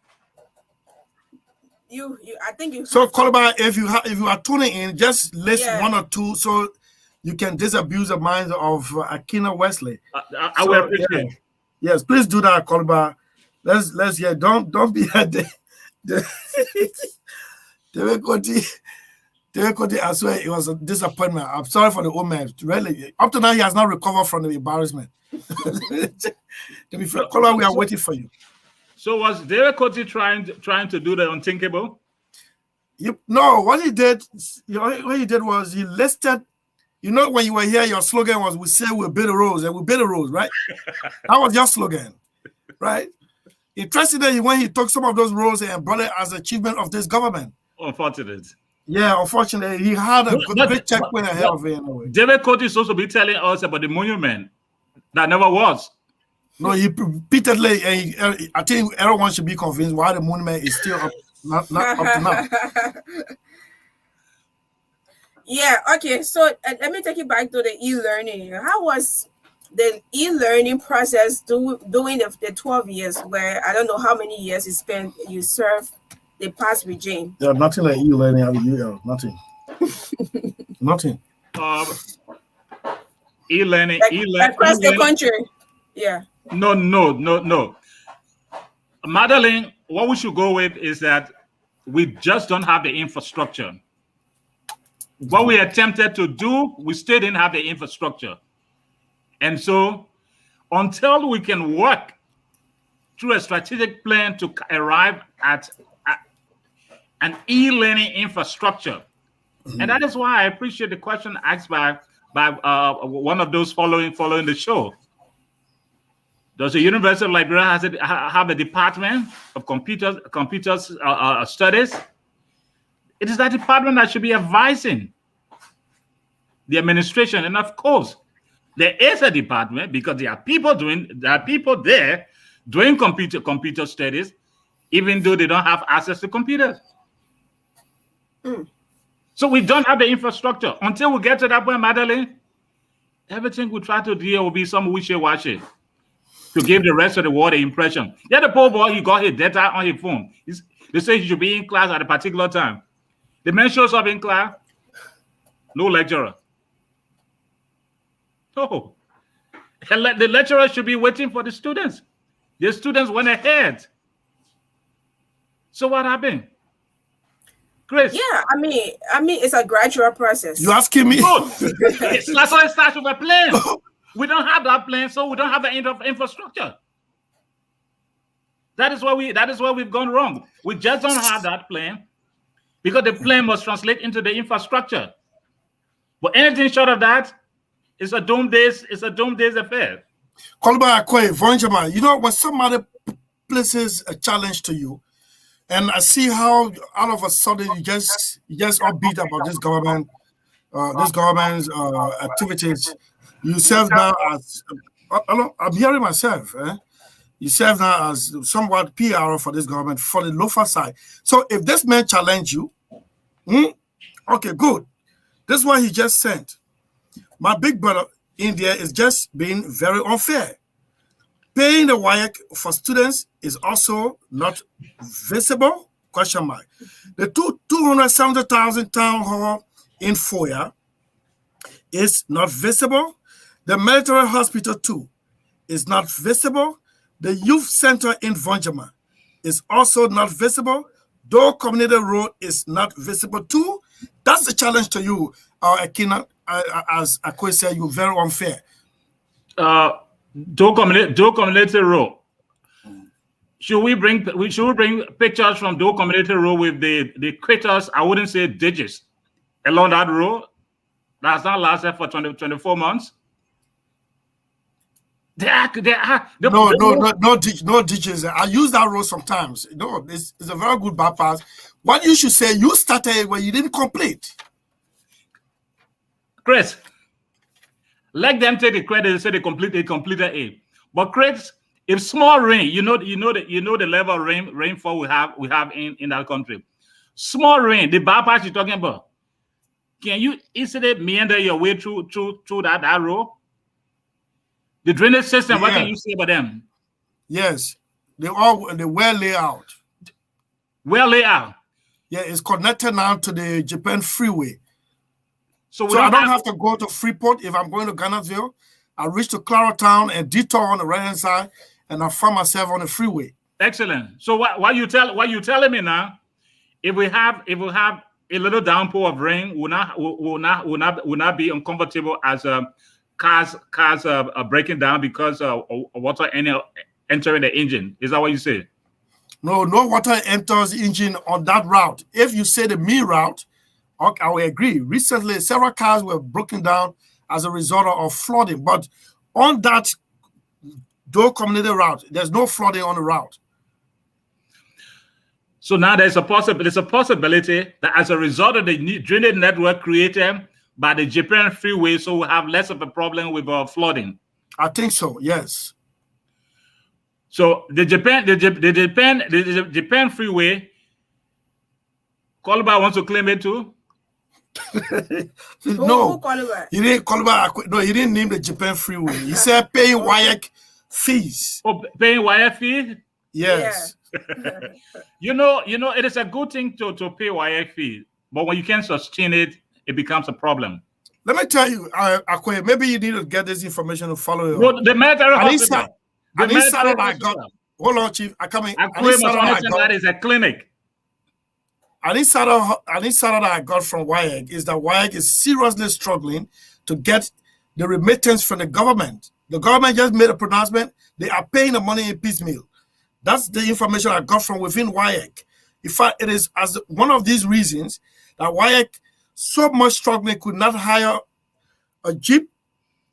I think you. So Koloba, if you are tuning in, just list one or two so you can disabuse the minds of Akina Wesley. I will appreciate. Yeah. Yes, please do that, Koloba. Let's hear. Don't be at the David Koti, I swear it was a disappointment. I'm sorry for the old man. Really, up to now he has not recovered from the embarrassment. Koloba, we are waiting for you. So was David Koti trying to do the unthinkable? No, what he did was he listed. You know, when you were here, your slogan was "We say we'll build the roads, and we'll build the roads," right? That was your slogan, right? Interestingly, when he took some of those roads and brought it as an achievement of this government. Unfortunate. Yeah, unfortunately, he had a great checkpoint ahead of it. Anyway. David Koti is supposed to be telling us about the monument that never was. No, he repeatedly, I think everyone should be convinced why the monument is still up, not up to now. Yeah, okay. So let me take you back to the e-learning. How was the e-learning process during the 12 years where I don't know how many years you served the past regime? Yeah, nothing like e-learning at the UL. Nothing. Nothing. E-learning. Across the country. Yeah. No. Madeline, what we should go with is that we just don't have the infrastructure. What we attempted to do, we still didn't have the infrastructure. And so until we can work through a strategic plan to arrive at an e-learning infrastructure, and that is why I appreciate the question asked by one of those following the show. Does the University of Liberia have a department of computer studies? It is that department that should be advising the administration, and of course, there is a department because there are people there doing computer studies, even though they don't have access to computers. So we don't have the infrastructure. Until we get to that point, Madeline, everything we try to do will be some wishy-washy to give the rest of the world the impression. Yeah, the poor boy, he got his data on his phone. They say he should be in class at a particular time. The man shows up in class, no lecturer. Oh, the lecturer should be waiting for the students. The students went ahead. So what happened? Chris? Yeah, I mean, it's a gradual process. You asking me? That's why it starts with a plan. We don't have that plan, so we don't have the infrastructure. That is where we've gone wrong. We just don't have that plan because the plan must translate into the infrastructure. But anything short of that, it's a doomed days affair. Koloba Akwe, Vonjaman, you know, when somebody places a challenge to you, and I see how all of a sudden you just upbeat about this government's activities. You serve now as I'm hearing myself. You serve now as somewhat PR for this government for the local side. So if this man challenge you, okay, good. This is what he just sent. My big brother in there is just being very unfair. Paying the WAEC for students is also not visible? Question mark. The 270,000 town hall in Foya is not visible. The military hospital too is not visible. The youth center in Vonjama is also not visible. Door Community Road is not visible too. That's the challenge to you, Akina. As Akwe said, you're very unfair. Door Community Road. Should we bring pictures from Door Community Road with the critters? I wouldn't say digits along that road. That's not lasted for 24 months. No ditches. I use that road sometimes. No, it's a very good bypass. What you should say, you started where you didn't complete. Chris, let them take the credit and say they completed it. But Chris, if small rain, you know the level of rainfall we have in that country. Small rain, the bypass you're talking about. Can you easily meander your way through that road? The drainage system, what can you say about them? Yes, they're well laid out. Well laid out. Yeah, it's connected now to the Japan freeway. So I don't have to go to Freeport if I'm going to Ghanatville. I reach to Claratown and detour on the right-hand side, and I find myself on the freeway. Excellent. So what you telling me now? If we have a little downpour of rain, will not be uncomfortable as cars are breaking down because of water entering the engine. Is that what you say? No water enters the engine on that route. If you say the main route, I will agree. Recently, several cars were broken down as a result of flooding. But on that Door Community route, there's no flooding on the route. So now there's a possibility that as a result of the drainage network created by the Japan freeway, so we'll have less of a problem with flooding. I think so, yes. So the Japan freeway, Calabar wants to claim it too? No, he didn't Calabar. No, he didn't name the Japan freeway. He said paying WIAC fees. Oh, paying WIAC fees? Yes. Yeah. you know, it is a good thing to pay WIAC fee, but when you can't sustain it, it becomes a problem. Let me tell you, Akwe, maybe you need to get this information to follow it. Well, the military hospital. Hold on, Chief. That is a clinic. And this that I got from WIAC is that WIAC is seriously struggling to get the remittance from the government. The government just made a pronouncement. They are paying the money in piecemeal. That's the information I got from within WIAC. In fact, it is as one of these reasons that WIAC so much struggling could not hire a Jeep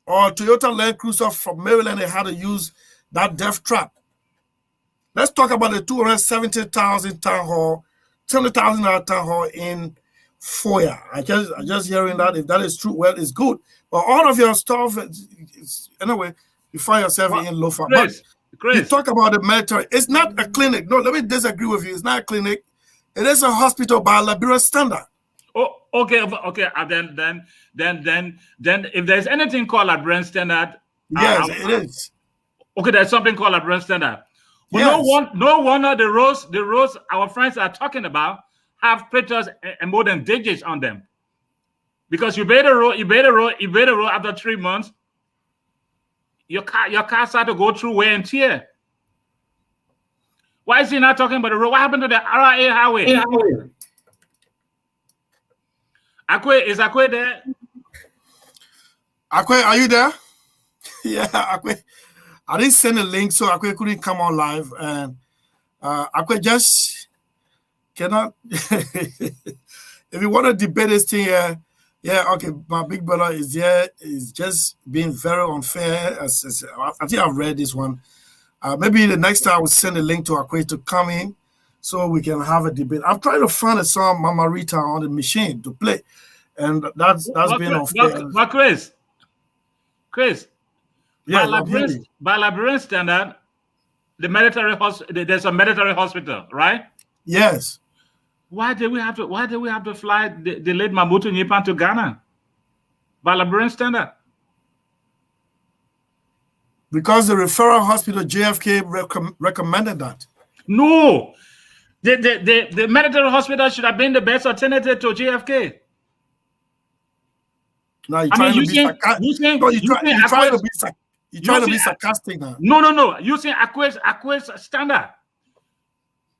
or a Toyota Land Cruiser from Maryland. They had to use that death trap. Let's talk about the 270,000 town hall, $20,000 town hall in Foya. I just hearing that. If that is true, well, it's good. But all of your stuff, anyway, you find yourself in Lofa. But you talk about the military. It's not a clinic. No, let me disagree with you. It's not a clinic. It is a hospital by Liberia standard. Oh, okay. Then if there's anything called Liberian standard, yes, it is. Okay, there's something called Liberian standard. But yes. no wonder the roads our friends are talking about have pictures and more than digits on them. Because you made a road after 3 months, your car started to go through wear and tear. Why is he not talking about the road? What happened to the RIA highway? Akwe, is Akwe there? Akwe, are you there? Yeah, Akwe. I didn't send a link, so Akwe couldn't come on live. And Akwe just cannot. If you want to debate this thing, yeah, okay, my big brother is here. He's just being very unfair. I think I've read this one. Maybe the next time I will send a link to Akwe to come in so we can have a debate. I'm trying to find a song, Mama Rita, on the machine to play. And that's been unfair. But Chris, yeah, by Liberian standard, there's a military hospital, right? Yes. Why did we have to fly the late Mabutu Nyipan to Ghana? By Liberian standard? Because the referral hospital JFK recommended that. No, the military hospital should have been the best alternative to JFK. Now you're trying to be sarcastic. You're trying to be sarcastic now. No. Using Akwe's standard.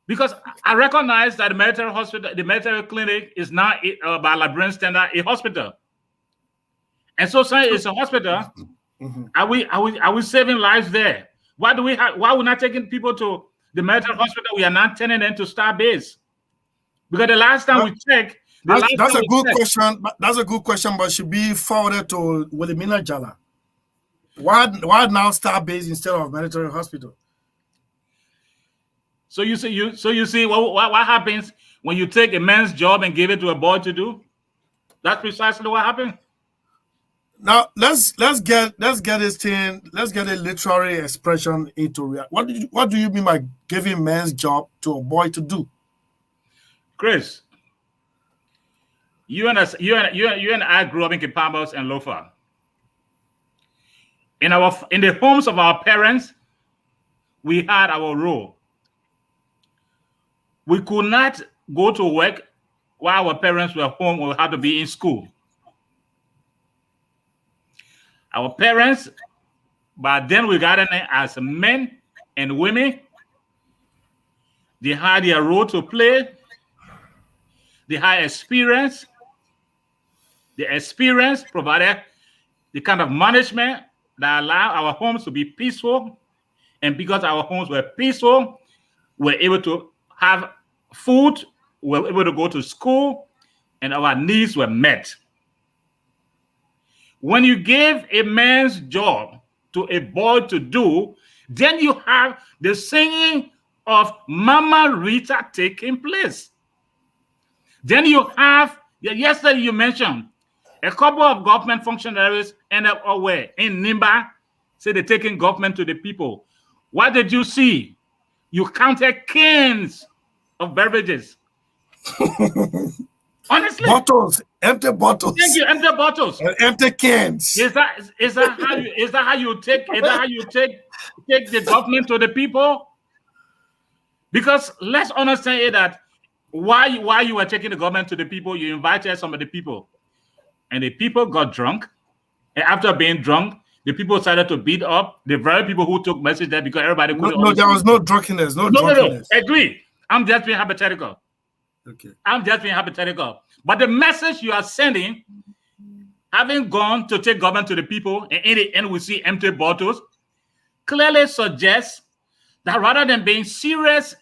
Because I recognize that the military hospital, the military clinic is now by Liberian standard a hospital. And so saying it's a hospital, are we saving lives there? Why we're not taking people to the military hospital? We are not turning them to Star Base. Because the last time we checked, that's a good question. That's a good question, but should be forwarded to Wilhelmina Jala. Why now Star Base instead of military hospital? So you see what happens when you take a man's job and give it to a boy to do? That's precisely what happened. Now let's get this thing. Let's get a literary expression into real. What do you mean by giving man's job to a boy to do? Chris, you and I grew up in Kipambos and Lofa. In the homes of our parents, we had our role. We could not go to work while our parents were home or had to be in school. Our parents, but then we got in as men and women. They had their role to play. They had experience. The experience provided the kind of management that allowed our homes to be peaceful. And because our homes were peaceful, we're able to have food, we're able to go to school, and our needs were met. When you give a man's job to a boy to do, then you have the singing of Mama Rita taking place. Then you have, yesterday you mentioned, a couple of government functionaries end up away in Nimba, say they're taking government to the people. What did you see? You counted cans of beverages. Honestly, bottles, empty bottles. Thank you, empty bottles, and empty cans. Is that how you take the government to the people? Because let's understand that why you were taking the government to the people, you invited some of the people, and the people got drunk, and after being drunk, the people started to beat up the very people who took message there because everybody couldn't. No, there was no drunkenness. No drunkenness. No. Agree. I'm just being hypothetical. Okay. I'm just being hypothetical. But the message you are sending, having gone to take government to the people, and in the end we see empty bottles, clearly suggests that rather than being serious,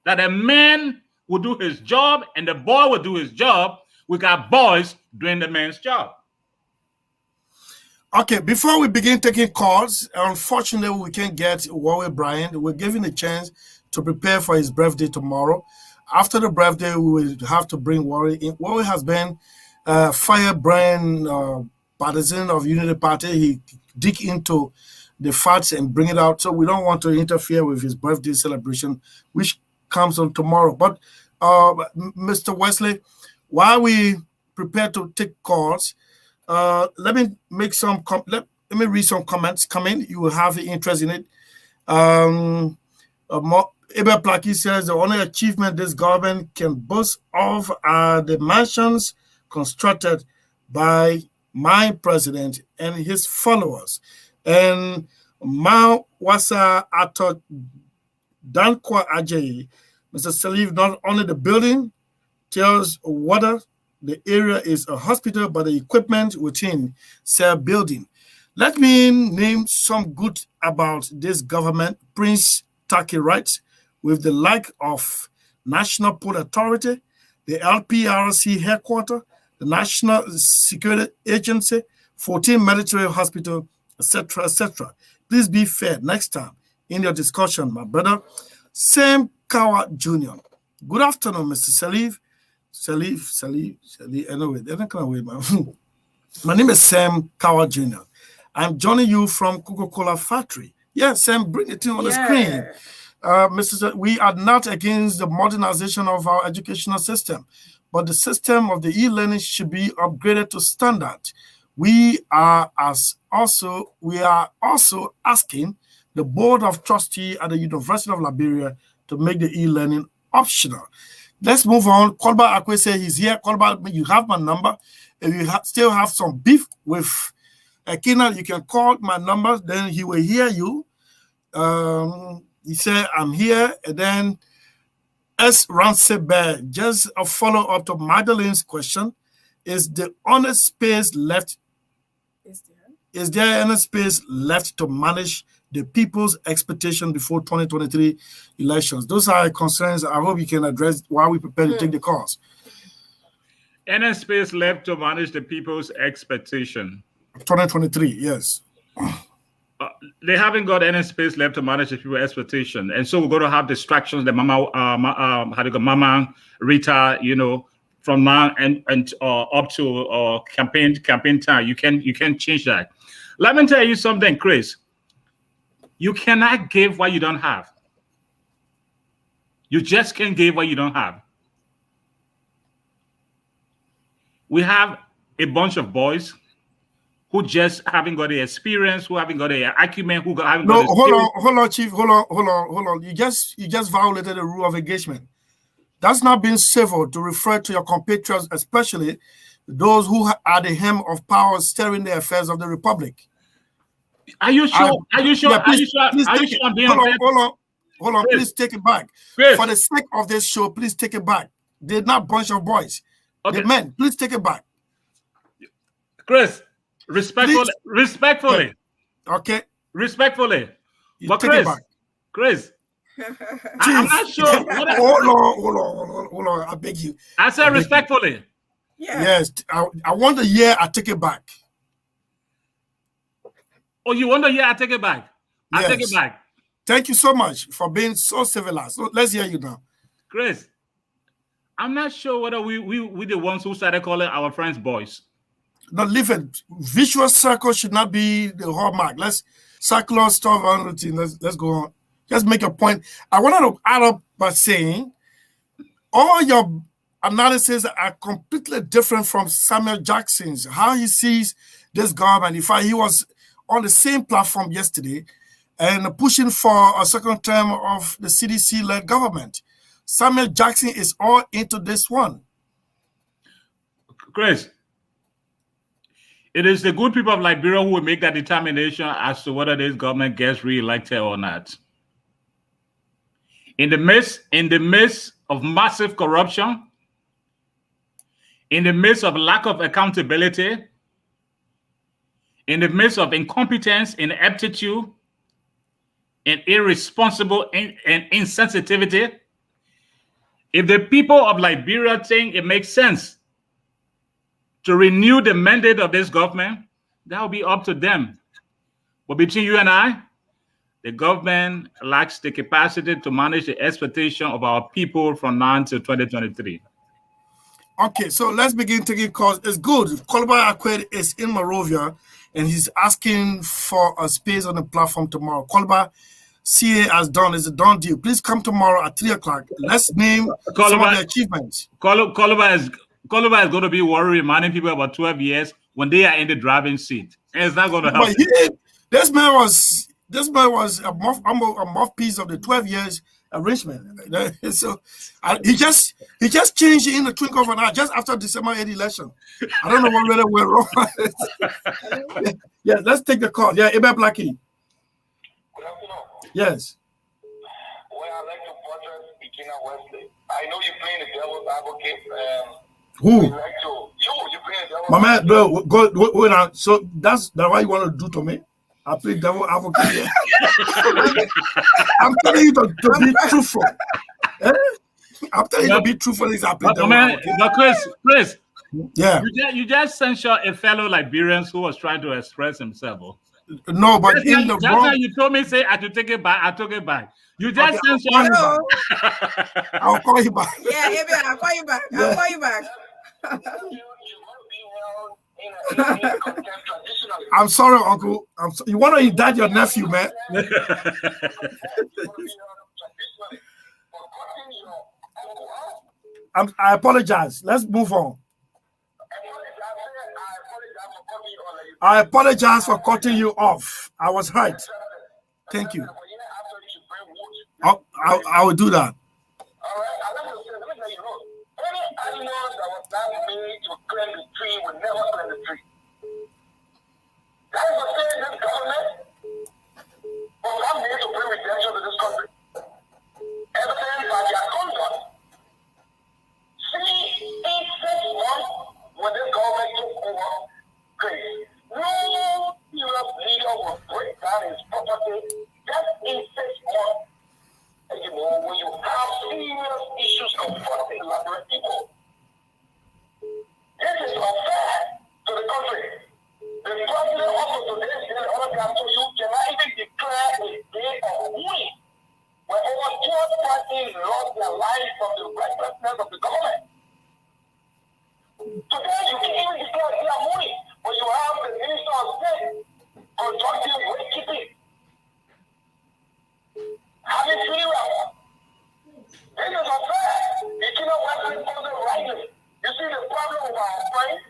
that a man will do his job and the boy will do his job, we got boys doing the man's job. Okay, before we begin taking calls, unfortunately we can't get Warwick Bryant. We're giving a chance to prepare for his birthday tomorrow. After the birthday, we will have to bring Warwick in. Warwick has been firebrand partisan of Unity Party. He dig into the facts and bring it out. So we don't want to interfere with his birthday celebration, which comes on tomorrow. But Mr. Wesley, while we prepare to take calls, let me make some. Let me read some comments come in. You will have the interest in it. Abel Plaki says the only achievement this government can boast of are the mansions constructed by my president and his followers. And Mao Wasa Ato Dankwa Ajayi, Mr. Salif, not only the building tells whether the area is a hospital, but the equipment within said building. Let me name some good about this government. Prince Taki writes, with the lack of National Port Authority, the LPRC headquarters, the National Security Agency, 14 military hospitals, etc., etc. Please be fair next time in your discussion, my brother. Sam Kawa Jr. Good afternoon, Mr. Salif. Anyway, they're not going to wait, man. My name is Sam Kawa Jr. I'm joining you from Coca-Cola factory. Yeah, Sam, bring it on the screen. We are not against the modernization of our educational system, but the system of the e-learning should be upgraded to standard. We are also asking the Board of Trustees at the University of Liberia to make the e-learning optional. Let's move on. Kolba Akwe says he's here. Kolba, you have my number. If you still have some beef with Kina, you can call my number, then he will hear you. He said, I'm here. And then S. Ransebe, just a follow-up to Magdalene's question. Is the honest space left? Is there any space left to manage the people's expectation before 2023 elections? Those are concerns I hope you can address while we prepare to take the calls. Any space left to manage the people's expectation? 2023, yes. They haven't got any space left to manage the people's expectation. And so we're going to have distractions that Mama Rita, from now and up to campaign time. You can change that. Let me tell you something, Chris. You cannot give what you don't have. You just can't give what you don't have. We have a bunch of boys who just haven't got the experience, who haven't got the acumen, who haven't got the hold on, Chief. Hold on. You just violated the rule of engagement. That's not being civil to refer to your compatriots, especially those who are the hem of power steering the affairs of the republic. Are you sure? Please hold on. Please take it back. Chris. For the sake of this show, please take it back. They're not a bunch of boys. Okay. They're men. Please take it back. Chris, respectfully. Okay. Respectfully. But Chris. I'm not sure. Hold on. I beg you. I said respectfully. Yeah. Yes. I want the year I take it back. Oh, you want the year I take it back? I take it back. Thank you so much for being so civilized. So let's hear you now. Chris, I'm not sure whether we the ones who started calling our friends boys. No, listen. Visual circle should not be the hallmark. Let's circular stuff on routine. Let's go on. Just make a point. I wanted to add up by saying all your analysis are completely different from Samuel Jackson's. How he sees this government. In fact, he was on the same platform yesterday and pushing for a second term of the CDC-led government. Samuel Jackson is all into this one. Chris, it is the good people of Liberia who will make that determination as to whether this government gets re-elected or not. In the midst of massive corruption, in the midst of lack of accountability, in the midst of incompetence, ineptitude, and irresponsible and insensitivity, if the people of Liberia think it makes sense to renew the mandate of this government, that will be up to them. But between you and I, the government lacks the capacity to manage the expectation of our people from now until 2023. Okay, so let's begin taking calls. It's good. Kolba Akwed is in Monrovia, and he's asking for a space on the platform tomorrow. Kolba, CA has done. It's a done deal. Please come tomorrow at 3 o'clock. Let's name some of the achievements. Kolba is going to be worried, reminding people about 12 years when they are in the driving seat. And it's not going to help. But this man was a mouthpiece of the 12 years arrangement. So he just changed it in the twinkle of an eye just after December 8 election. I don't know what really went wrong. Yeah, let's take the call. Yeah, Ibe Blackie. Yes. Well, I'd like to buttress Ikina Wesley. I know you're playing the devil's advocate. Who? You're playing the devil's my man, bro, go wait on. So that's why you want to do to me? I play devil advocate. I'm telling you to be truthful. I'm telling you to be truthful. But Chris, yeah, you just censured a fellow Liberian who was trying to express himself. No, but in the wrong. You told me say I should take it back. I took it back. You just censored. I'll call you back. Yeah, I'll call you back. I'll call you back. I'm sorry, Uncle. You want to indict your nephew, man? I apologize. Let's move on. I apologize for cutting you off. I was right. Thank you. I will do that. trying to say this government will come here to bring redemption to this country. Evidence by their conduct. See, in 6 months, when this government took over, Grace, no serious leader will break down his property just in 6 months. And you know, when you have serious issues confronting Liberian people, this is unfair to the country. The president also today said, all I told you, cannot even declare a day of mourning where over 12 parties lost their lives from the recklessness of the government. Today, you can't even declare a day of mourning when you have the Minister of State conducting wakekeeping. Having funeral. This is unfair. You cannot work with person rightly. You see the problem with our friends?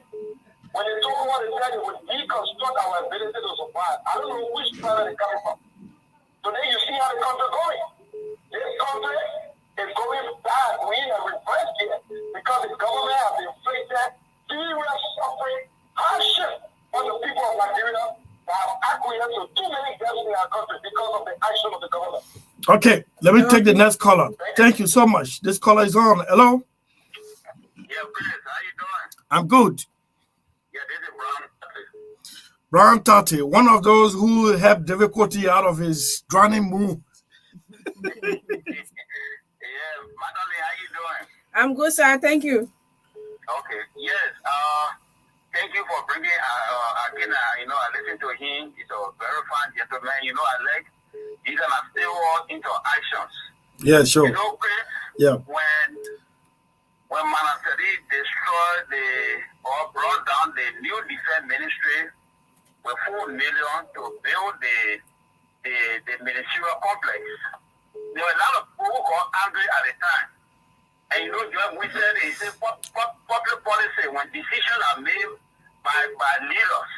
When they talk about the said, it would deconstruct our ability to survive. I don't know which planet they're coming from. Today, you see how the country is going. This country is going bad. We need a reverse here because the government has inflicted serious suffering, hardship on the people of Nigeria that have acquiesced to too many deaths in our country because of the action of the government. Okay, let me take the next caller. Thank you so much. This caller is on. Hello? Yeah, Chris, how you doing? I'm good. Yeah, this is Brown. Brown Tati, one of those who helped difficulty out of his drowning moon. Yeah, Madali, how you doing? I'm good, sir. Thank you. Okay, yes. Thank you for bringing again. You know, I listened to him. He's a very fine gentleman. You know, I like. He's gonna stay all into actions. Yeah, sure. You know, Chris. Yeah. When Manasari destroyed or brought down the new defense ministry with $4 million to build the ministerial complex, there were a lot of people who got angry at the time. And you know, we said it's a public policy when decisions are made by leaders.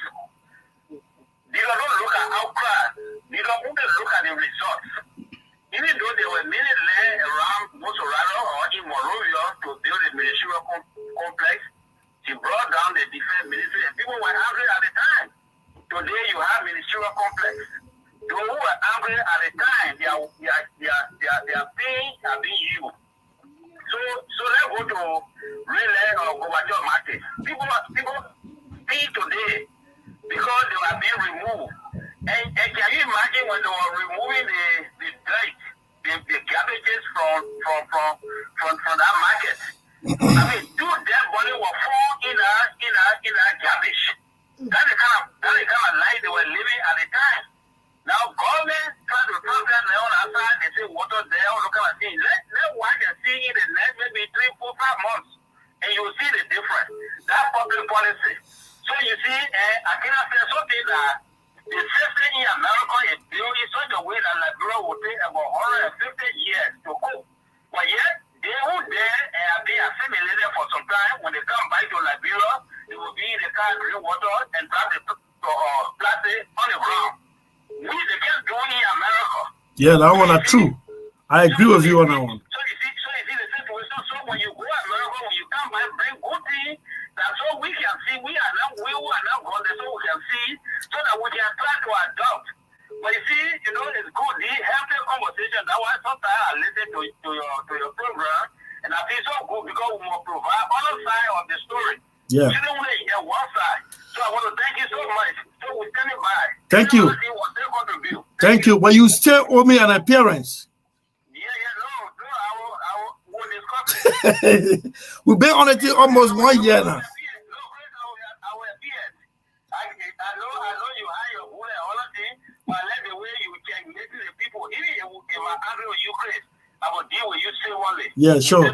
Leaders don't look at outcry. Leaders only look at the results. Even though there were many land around Mosorado or in Monrovia to build a ministerial complex, she brought down the defense ministry and people were angry at the time. Today you have ministerial complex. Those who were angry at the time, their pain are being used. So let's go to relay or Gorbachev market. People see today because they were being removed. And can you imagine when they were removing the dirt, the garbages from that market? I mean, two dead bodies were found in a garbage. That's the kind of life they were living at the time. Now government try to protect their own outside. They say water there, all kind of things. Let watch and see in the next maybe 3, 4, 5 months, and you'll see the difference. That's public policy. So you see, I cannot say something that the system in America is built in such a way that Liberia will take about 150 years to go. But yet, they who there have been assimilated for some time. When they come back to Liberia, they will be in the car, drink water, and drop the plastic on the ground. We they can't do it in America. Yeah, that one are true. I agree with you on that one. So you see the situation. So when you go to America, when you come back, bring good things. That's all we can see. We are not gone there, so we can see, so that we can try to adopt. But you see, you know, it's good. The healthy conversation. That's why sometimes I listen to your program, and I feel so good because we will provide other side of the story. Yeah. You don't want to hear one side. So I want to thank you so much. So we're standing by. Thank you. Thank you. But you still owe me an appearance. We've been on it almost 1 year now. I know you have your own and all of things, but let the way you can make the people, even if I'm angry with Ukraine, I will deal with you civilly. Yeah, sure. I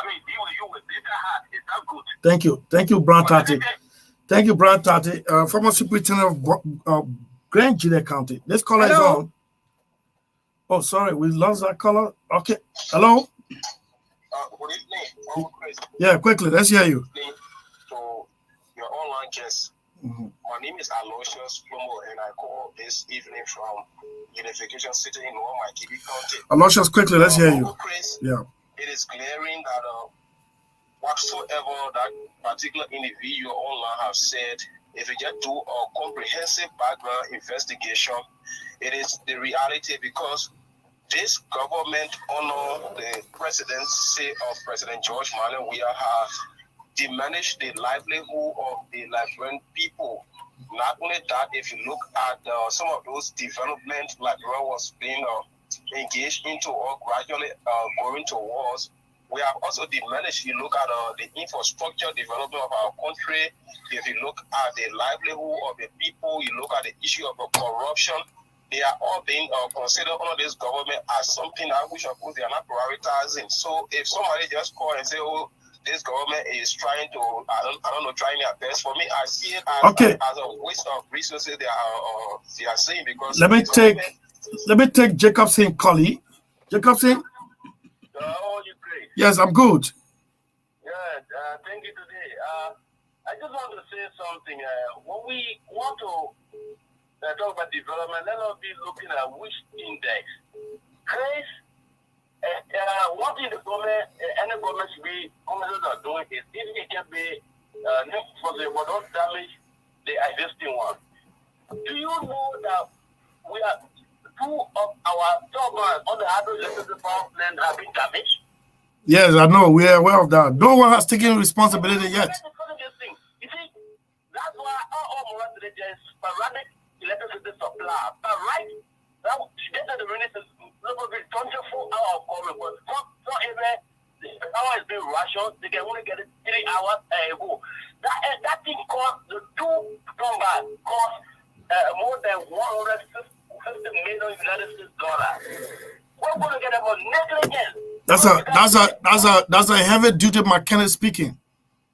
mean, deal with you with bitter heart. It's not good. Thank you. Thank you, Brown Tati. Thank you, Brown Tati, former superintendent of Grand Gila County. This caller is on. Oh, sorry, we lost that caller. Okay. Hello? Good evening. Yeah, quickly, let's hear you. So, your online guest. My name is Aloysius Plomo, and I call this evening from Unification City in Wamakibi County. Aloysius, quickly, let's hear you. Yeah. It is glaring that whatsoever that particular individual online have said if you just do a comprehensive background investigation, it is the reality, because this government honor the presidency of President George Marlin Weah has diminished the livelihood of the Liberian people. Not only that, if you look at some of those developments Liberia was being engaged into or gradually going towards, we have also diminished. You look at the infrastructure development of our country, if you look at the livelihood of the people, you look at the issue of corruption, they are all being considered under this government as something that we should put, they are not prioritizing. So if somebody just call and say, oh, this government is trying to, I don't know, trying their best. For me, I see it as a waste of resources they are saying, because let me take Jacobson Colley. Jacobson? Oh, you great. Yes, I'm good. Good. Thank you today. I just want to say something. When we want to talk about development, let us be looking at which index. Grace, one thing the government, any government should be, governments are doing is if it can be for the don't damage the existing one. Do you know that we are two of our turbines on the hydroelectric power plant have been damaged? Yes, I know. We are aware of that. No one has taken responsibility yet. You see, that's why all more there is sporadic electricity supply. But right now, the rainy season, 24-hour coverage, but not even the power is being rationed. They can only get it 3 hours ago. That thing cost the two turbines cost more than $150 million United States dollars. We're going to get about negligence. That's a heavy duty mechanic speaking.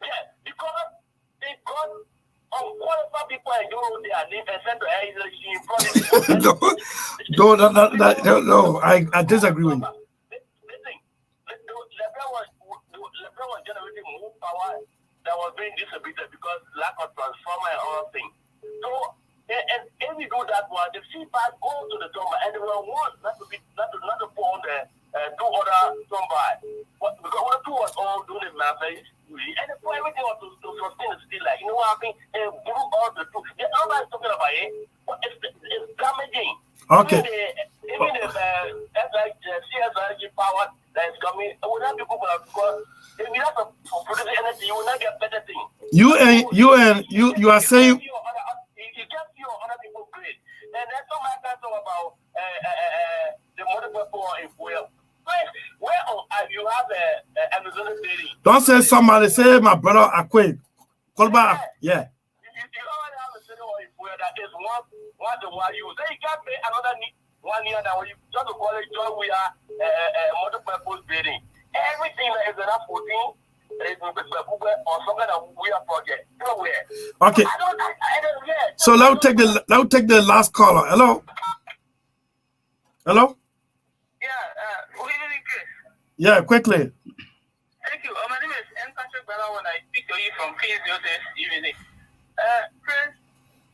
Yeah, because they got unqualified people and you their name and send to No, I disagree with you. Lebron was generating more power that was being distributed because lack of transformer and other things. So, and if we do that one, the feedback goes to the turbine, and they will want not to put on the two other turbines. Because when the two was all doing the math, and for everything was to sustain the still, like, you know what I mean? And blew all the two. Yeah, nobody's talking about it, but it's damaging. Okay. Even the CSRG power that is coming, we have people because if you have to produce energy, you will not get better things. You are saying. You can't see other people great. And there's so much talk about the multiple people in Puyo. Where you have Amazon City. Don't say somebody, say my brother Akwe. Call back. Yeah. You already have a city in Puyo that is one the one you. Then you can't pay another 1 year that when you just to call it joy, we are multiple people building. Everything that is enough 14. Okay. So let me take the last caller. Hello. Hello. Good evening, Chris. Yeah, quickly. Thank you. My name is N. Patrick Bella. When I speak to you from KZO this evening, Chris,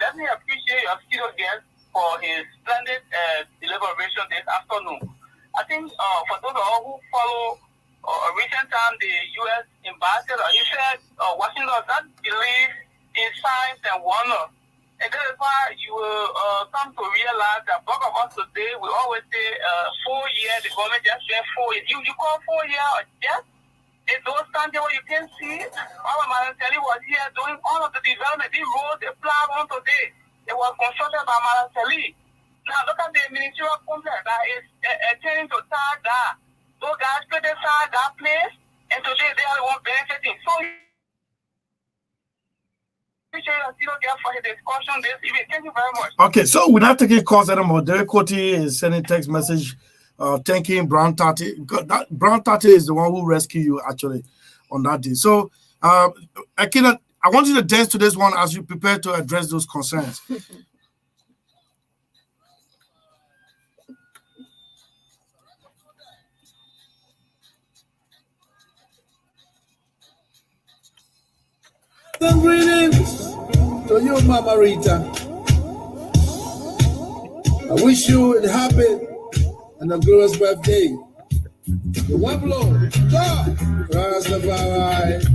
let me appreciate your skill again for his splendid deliberation this afternoon. I think for those of all who follow. Recent time, the U.S. ambassador, he said Washington does not believe in science and wonder. And that is why you will come to realize that both of us today, we always say 4 years, the government just said 4 years. You call 4 years or just? In those times where you can see, our Malancelli was here doing all of the development. He wrote the plan on today. It was constructed by Malancelli. Now look at the ministerial complex that is turning to Tada. So guys put aside that place, and today they are the one benefiting. So for his discussion this evening. Thank you very much. Okay, so we're not taking calls anymore. Derek Coty is sending text message thanking Brown 30. Brown 30 is the one who rescued you actually on that day. So I want you to dance to this one as you prepare to address those concerns. Greetings to you, Mama Rita. I wish you a happy and a glorious birthday. The one blow, God, Rastafari.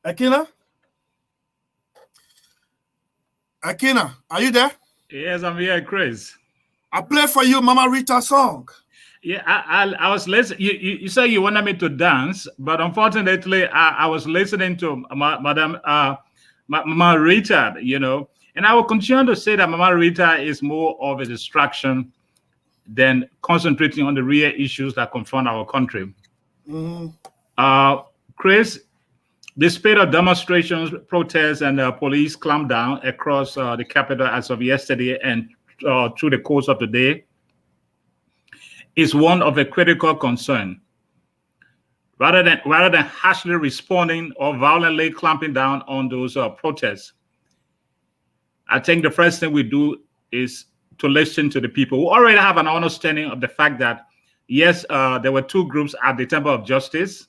Akina? Akina, are you there? Yes, I'm here, Chris. I play for you Mama Rita song. Yeah, I was listening. You say you wanted me to dance, but unfortunately, I was listening to Madam Mama Rita, you know, and I will continue to say that Mama Rita is more of a distraction than concentrating on the real issues that confront our country. Chris, the spate of demonstrations, protests, and police clampdown across the capital as of yesterday and through the course of the day is one of a critical concern. Rather than harshly responding or violently clamping down on those protests, I think the first thing we do is to listen to the people who already have an understanding of the fact that, yes, there were two groups at the Temple of Justice,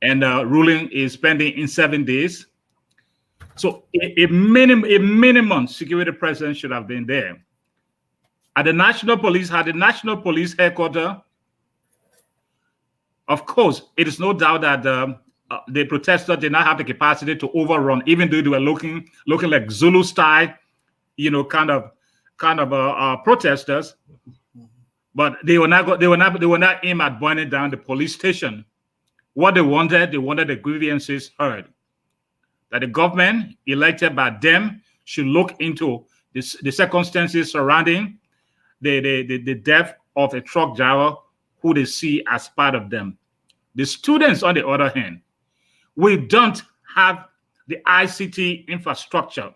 and ruling is pending in 7 days. So a minimum security presence should have been there. At the National Police headquarters, of course, it is no doubt that the protesters did not have the capacity to overrun, even though they were looking like Zulu style, you know, kind of protesters. But they were not aim at burning down the police station. What they wanted the grievances heard. That the government elected by them should look into the circumstances surrounding the death of a truck driver who they see as part of them. The students, on the other hand, we don't have the ICT infrastructure.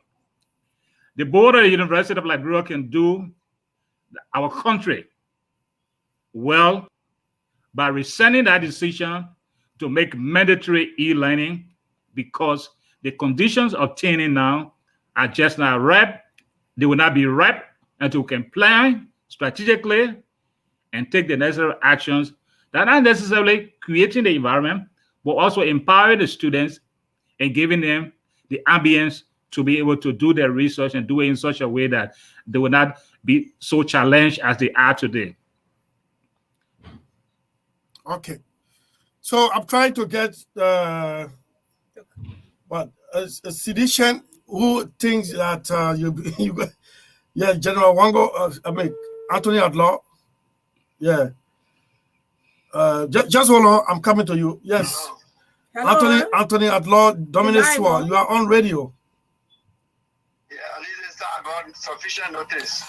The board of the University of Liberia can do our country well by rescinding that decision to make mandatory e-learning, because the conditions obtaining now are just not ripe. They will not be ripe until we can plan strategically and take the necessary actions that are not necessarily creating the environment, but also empowering the students and giving them the ambience to be able to do their research and do it in such a way that they will not be so challenged as they are today. Okay. So I'm trying to get a sedition who thinks that yeah, General Wango, Anthony Adlaw, yeah. Just hold on, I'm coming to you. Yes. Hello. Anthony Adlaw, Dominic Swar, you are on radio. Yeah, at least I got sufficient notice.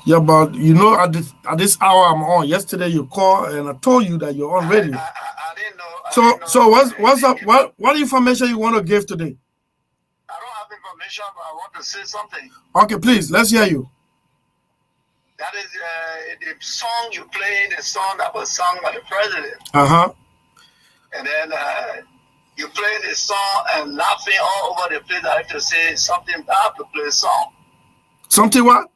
Yeah, but you know, at this hour I'm on. Yesterday you called and I told you that you're on radio. I didn't know. So what's up? What information you want to give today? I don't have information, but I want to say something. Okay, please, let's hear you. That is the song you played, the song that was sung by the president. And then you played the song and laughing all over the place. I have to say something bad to play a song. Something what?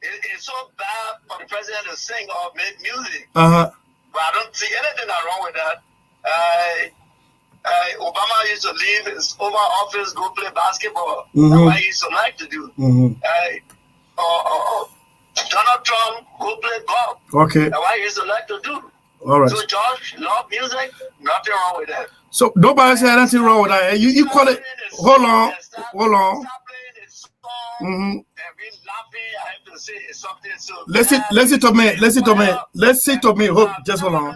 It's so bad for the president to sing or make music. But I don't see anything wrong with that. Obama used to leave his Oval Office, go play basketball. That's what he used to like to do. Donald Trump go play golf. Okay. That's what he used to like to do. All right. So George love music, nothing wrong with that. So nobody said anything wrong with that. You call it. Hold on. Stop playing the song and be laughing. I have to say something so. Listen to me. Listen to me. Hope, just hold on.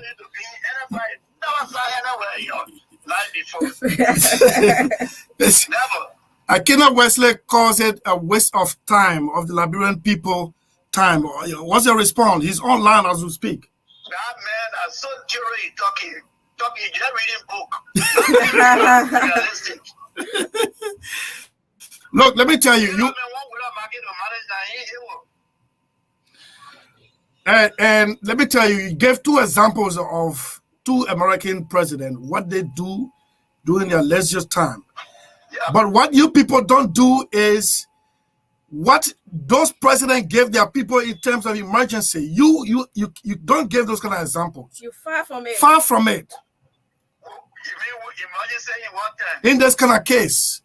Akina Wesley calls it a waste of time of the Liberian people. Time. What's your response? He's online as we speak. That man is so jury talking, just reading book. Look, let me tell you, and let me tell you, you gave two examples of two American presidents, what they do during their leisure time. Yeah. But what you people don't do is what those presidents gave their people in terms of emergency. You don't give those kind of examples. You're far from it. Far from it. You mean emergency in what time? In this kind of case.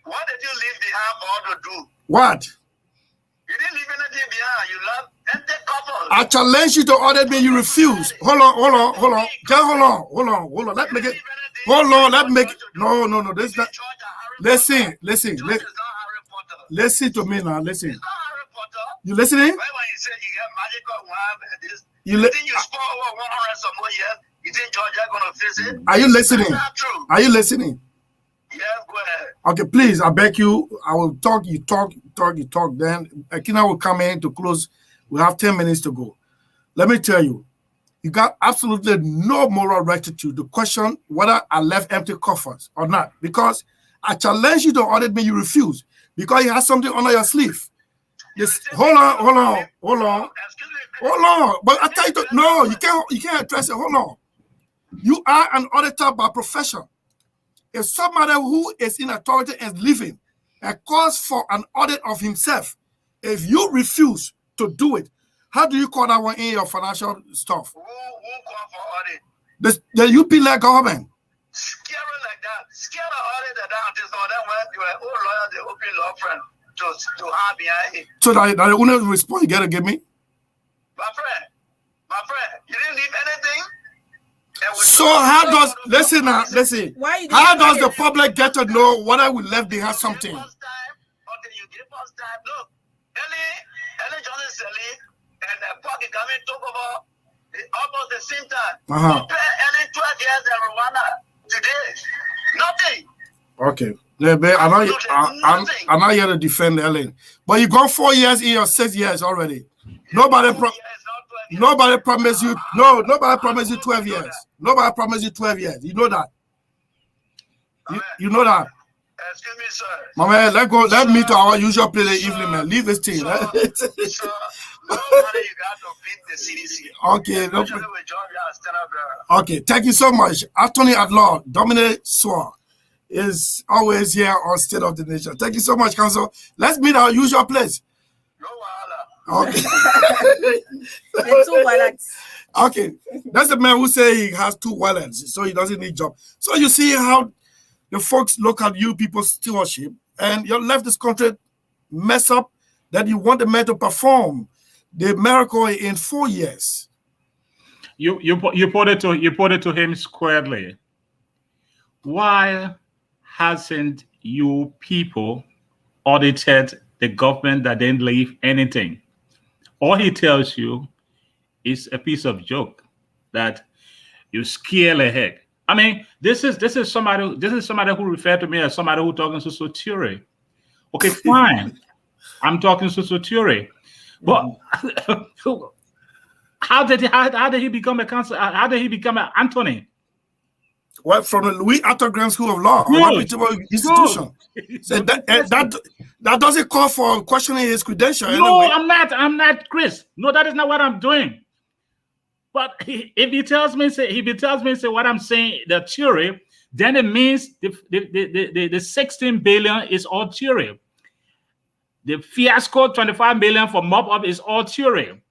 What did you leave behind for all to do? What? You didn't leave anything behind. You left empty couples. I challenge you to order me. You refuse. Hold on. Just hold on. Let me get. Hold on, let me make it. No. This is not. Listen to me now. Listen. You listening? Right when you said you got magical wine and this, you think you score over 100 some more years? You think Georgia gonna fix it? Are you listening? That's not true. Are you listening? Yes, go ahead. Okay, please, I beg you. I will talk. You talk. Then Akina will come in to close. We have 10 minutes to go. Let me tell you, you got absolutely no moral rectitude to question whether I left empty coffers or not, because I challenge you to audit me. You refuse because you have something under your sleeve. Yes, hold on. But I tell you, no, you can't address it. Hold on. You are an auditor by profession. If somebody who is in authority is leaving and calls for an audit of himself, if you refuse to do it, how do you call that one in your financial stuff? Who call for audit? The UP-led government. Scary like that. Scare the audit that this or that when you are old lawyer, the open law friend to hide behind it. So that the owner response you gotta give me? My friend, you didn't leave anything? So how does listen? How does the public get to know whether we left behind something? Okay, you give us time. Look, Ellen Johnson Sally and Pocket Government took over almost the same time. Compare Ellen 12 years in Rwanda today. Nothing. Okay. I'm not here to defend Ellen, but you got 4 years in your 6 years already. Nobody promised you. No, nobody promised you 12 years. Nobody promised you 12 years. You know that. You know that. Excuse me, sir. My man, let me to our usual play the evening, man. Leave this thing. Sir, nobody you got to beat the CDC. Okay, no. Okay, thank you so much. Attorney at Law, Dominic Swore, is always here on State of the Nation. Thank you so much, Council. Let's meet our usual place. No wahala. Okay. The 2 wallets. Okay, that's the man who say he has 2 wallets, so he doesn't need job. So you see how the folks look at you people's stewardship, and you left this country mess up that you want the man to perform the miracle in 4 years. You put it to him squarely. Why hasn't you people audited the government that didn't leave anything? All he tells you is a piece of joke that you scale ahead. I mean, this is somebody who referred to me as somebody who talking to Sotiri. Okay, fine. I'm talking to Sotiri. But how did he become a counsel? How did he become an Anthony? Well, from the Louis Arthur Graham School of Law, institution. So that doesn't call for questioning his credential. No, anyway. I'm not, Chris. No, that is not what I'm doing. But if he tells me, say what I'm saying, the theory, then it means the 16 billion is all theory. The fiasco 25 million for mop up is all theory.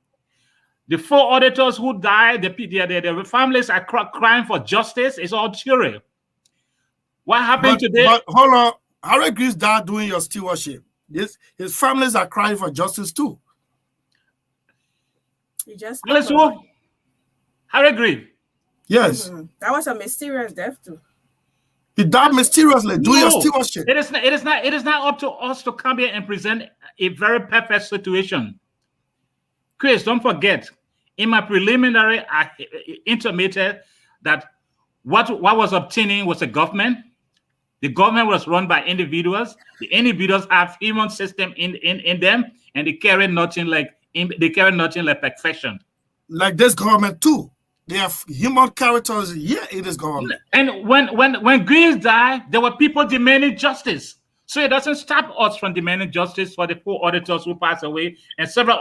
The 4 auditors who died, the families are crying for justice, is all theory. What happened today? But hold on, Harry Greaves died doing your stewardship. His families are crying for justice too. You just Harry Greaves. Yes. That was a mysterious death too. He died mysteriously doing your stewardship. It is not up to us to come here and present a very perfect situation. Chris, don't forget, in my preliminary, I intimated that what was obtaining was a government. The government was run by individuals. The individuals have human system in them, and they carry nothing like perfection. Like this government too. They have human characters here in this government. And when Greaves died, there were people demanding justice. So it doesn't stop us from demanding justice for the 4 auditors who passed away and several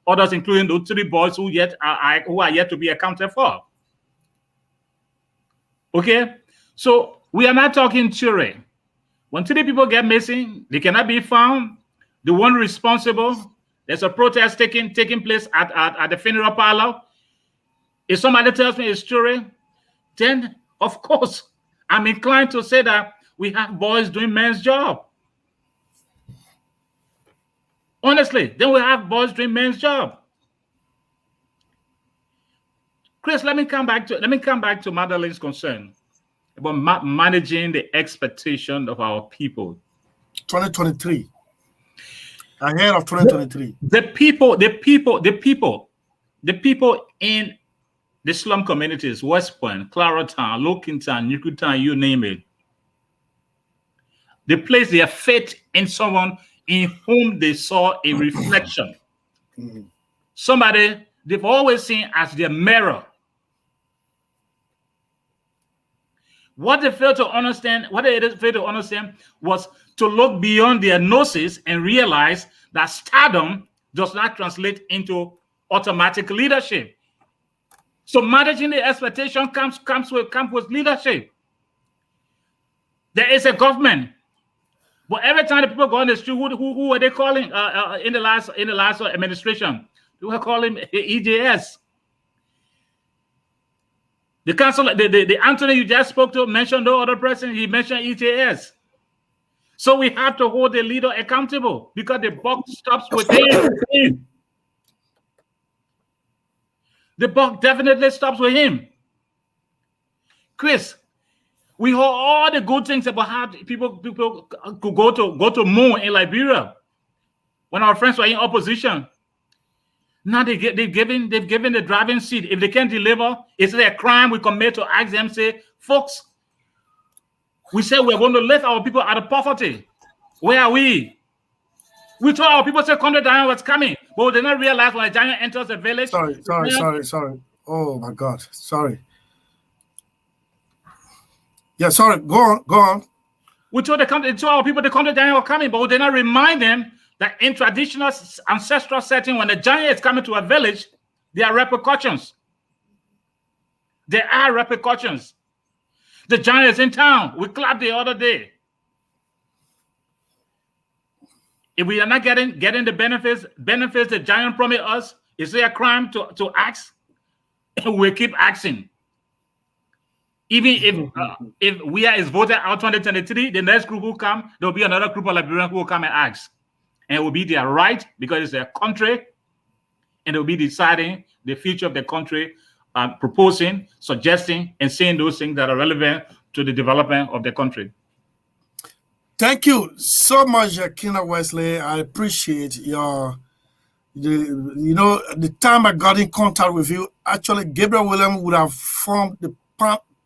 others, including the 3 boys who are yet to be accounted for. Okay, so we are not talking theory. When 3 people get missing, they cannot be found. The one responsible, there's a protest taking place at the funeral parlor. If somebody tells me a story, then of course I'm inclined to say that we have boys doing men's job. Honestly, then we have boys doing men's job. Chris, let me come back to Madeleine's concern. about managing the expectation of our people. 2023. Ahead of 2023. The people in the slum communities, West Point, Claratown, Lokintown, Newtown, you name it. They place their faith in someone in whom they saw a reflection. Somebody they've always seen as their mirror. What they failed to understand was to look beyond their noses and realize that stardom does not translate into automatic leadership. So managing the expectation comes with leadership. There is a government, but every time the people go on the street, who are they calling in the last administration? They were calling EJS. The council, the Anthony you just spoke to mentioned no other person. He mentioned EJS. So we have to hold the leader accountable because the buck stops with him. The buck definitely stops with him. Chris, we heard all the good things about how people could go to moon in Liberia when our friends were in opposition. Now they've given the driving seat. If they can't deliver, it's a crime we commit to ask them, say, folks, we said we're going to lift our people out of poverty. Where are we? We told our people say Condé Giant was coming, but we did not realize when a giant enters the village. Sorry. Oh my God. Sorry. Yeah, sorry. Go on. We told our people the Condé Giant was coming, but we did not remind them that in traditional ancestral setting, when the giant is coming to a village, there are repercussions. There are repercussions. The giant is in town. We clapped the other day. If we are not getting the benefits the giant promised us, is there a crime to ask? We keep asking. Even if we are voted out 2023, the next group will come, there will be another group of Liberians who will come and ask. And it will be their right because it's their country, and they will be deciding the future of the country, proposing, suggesting, and saying those things that are relevant to the development of the country. Thank you so much, Kina Wesley. I appreciate the time I got in contact with you. Actually, Gabriel Williams would have formed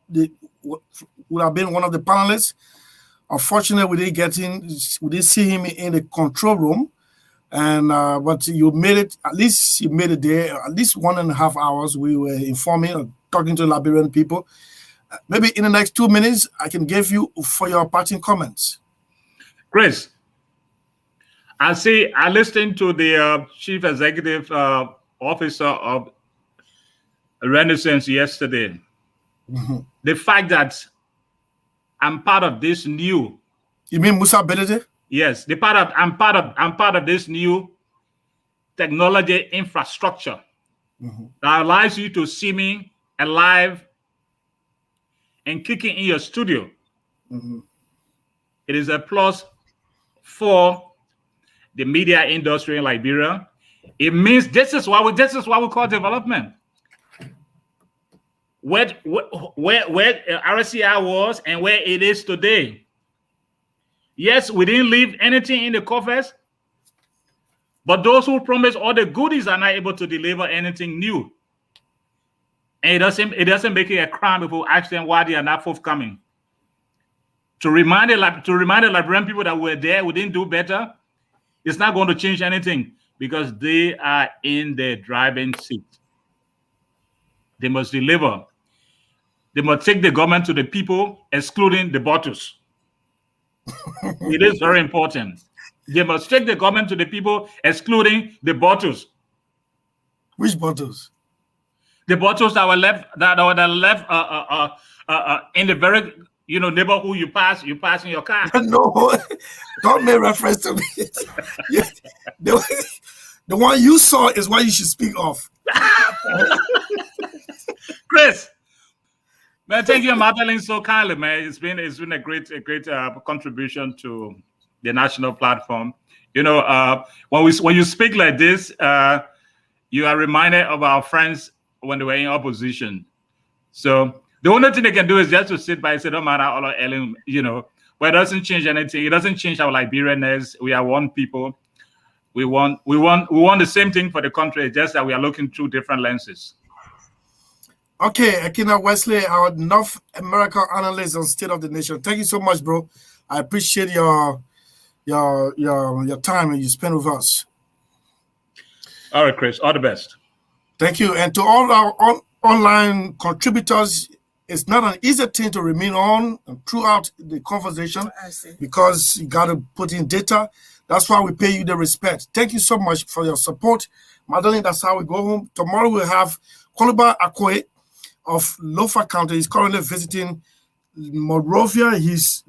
would have been one of the panelists. Unfortunately, we didn't see him in the control room, and but you made it. At least you made it there. At least 1.5 hours. We were informing or talking to Liberian people. Maybe in the next 2 minutes, I can give you for your parting comments. Chris, I listened to the chief executive officer of Renaissance yesterday. Mm-hmm. The fact that I'm part of this new. You mean Musa Bedede? Yes, I'm part of this new technology infrastructure that allows you to see me alive and kicking in your studio. It is a plus for the media industry in Liberia. It means this is what we call development. Where RCI was and where it is today. Yes, we didn't leave anything in the coffers, but those who promise all the goodies are not able to deliver anything new. And it doesn't make it a crime if we ask them why they are not forthcoming. To remind the Liberian people that we're there, we didn't do better, it's not going to change anything because they are in the driving seat. They must deliver. They must take the government to the people, excluding the bottles. It is very important. They must take the government to the people, excluding the bottles. Which bottles? The bottles that were left in the very neighborhood you pass in your car. No, don't make reference to me. The one you saw is what you should speak of. Chris, man, thank you, Madeline, so kindly, man. It's been a great contribution to the national platform. When you speak like this, you are reminded of our friends when they were in opposition. So The only thing they can do is just to sit by and say, no matter all of Ellen, you know, but it doesn't change anything. It doesn't change our Liberianness. We are one people. We want the same thing for the country, just that we are looking through different lenses. Okay, Akina Wesley, our North America analyst on State of the Nation. Thank you so much, bro. I appreciate your time and you spend with us. All right, Chris. All the best. Thank you. And to all our online contributors, it's not an easy thing to remain on throughout the conversation because you got to put in data. That's why we pay you the respect. Thank you so much for your support. Madeline, that's how we go home. Tomorrow we'll have Koluba Akwe of Lofa County. He's currently visiting Monrovia. He's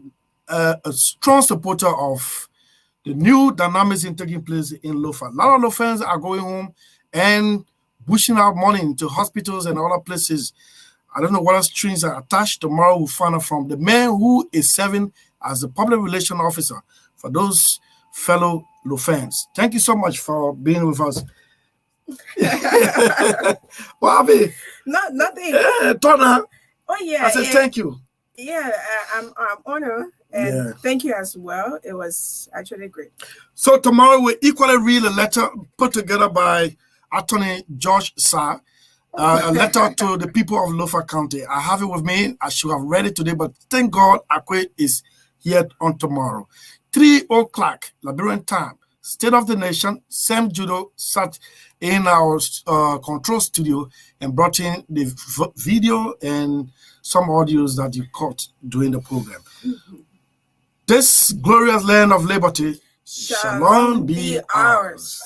a strong supporter of the new dynamics taking place in Lofa. A lot of Lofans are going home and pushing out money into hospitals and other places. I don't know what strings are attached. Tomorrow we'll find out from the man who is serving as the public relations officer for those fellow Lofans. Thank you so much for being with us. Bobby. Nothing. Tona. Oh yeah. I said thank you. Yeah, I'm honored and thank you as well. It was actually great. So tomorrow we'll equally read a letter put together by Attorney George Sarr, a letter to the people of Lofa County. I have it with me. I should have read it today, but thank God Akwe is here on tomorrow. 3 o'clock Liberian time. State of the Nation. Sam Judo sat in our control studio and brought in the video and some audios that you caught during the program. This glorious land of liberty shall long be ours.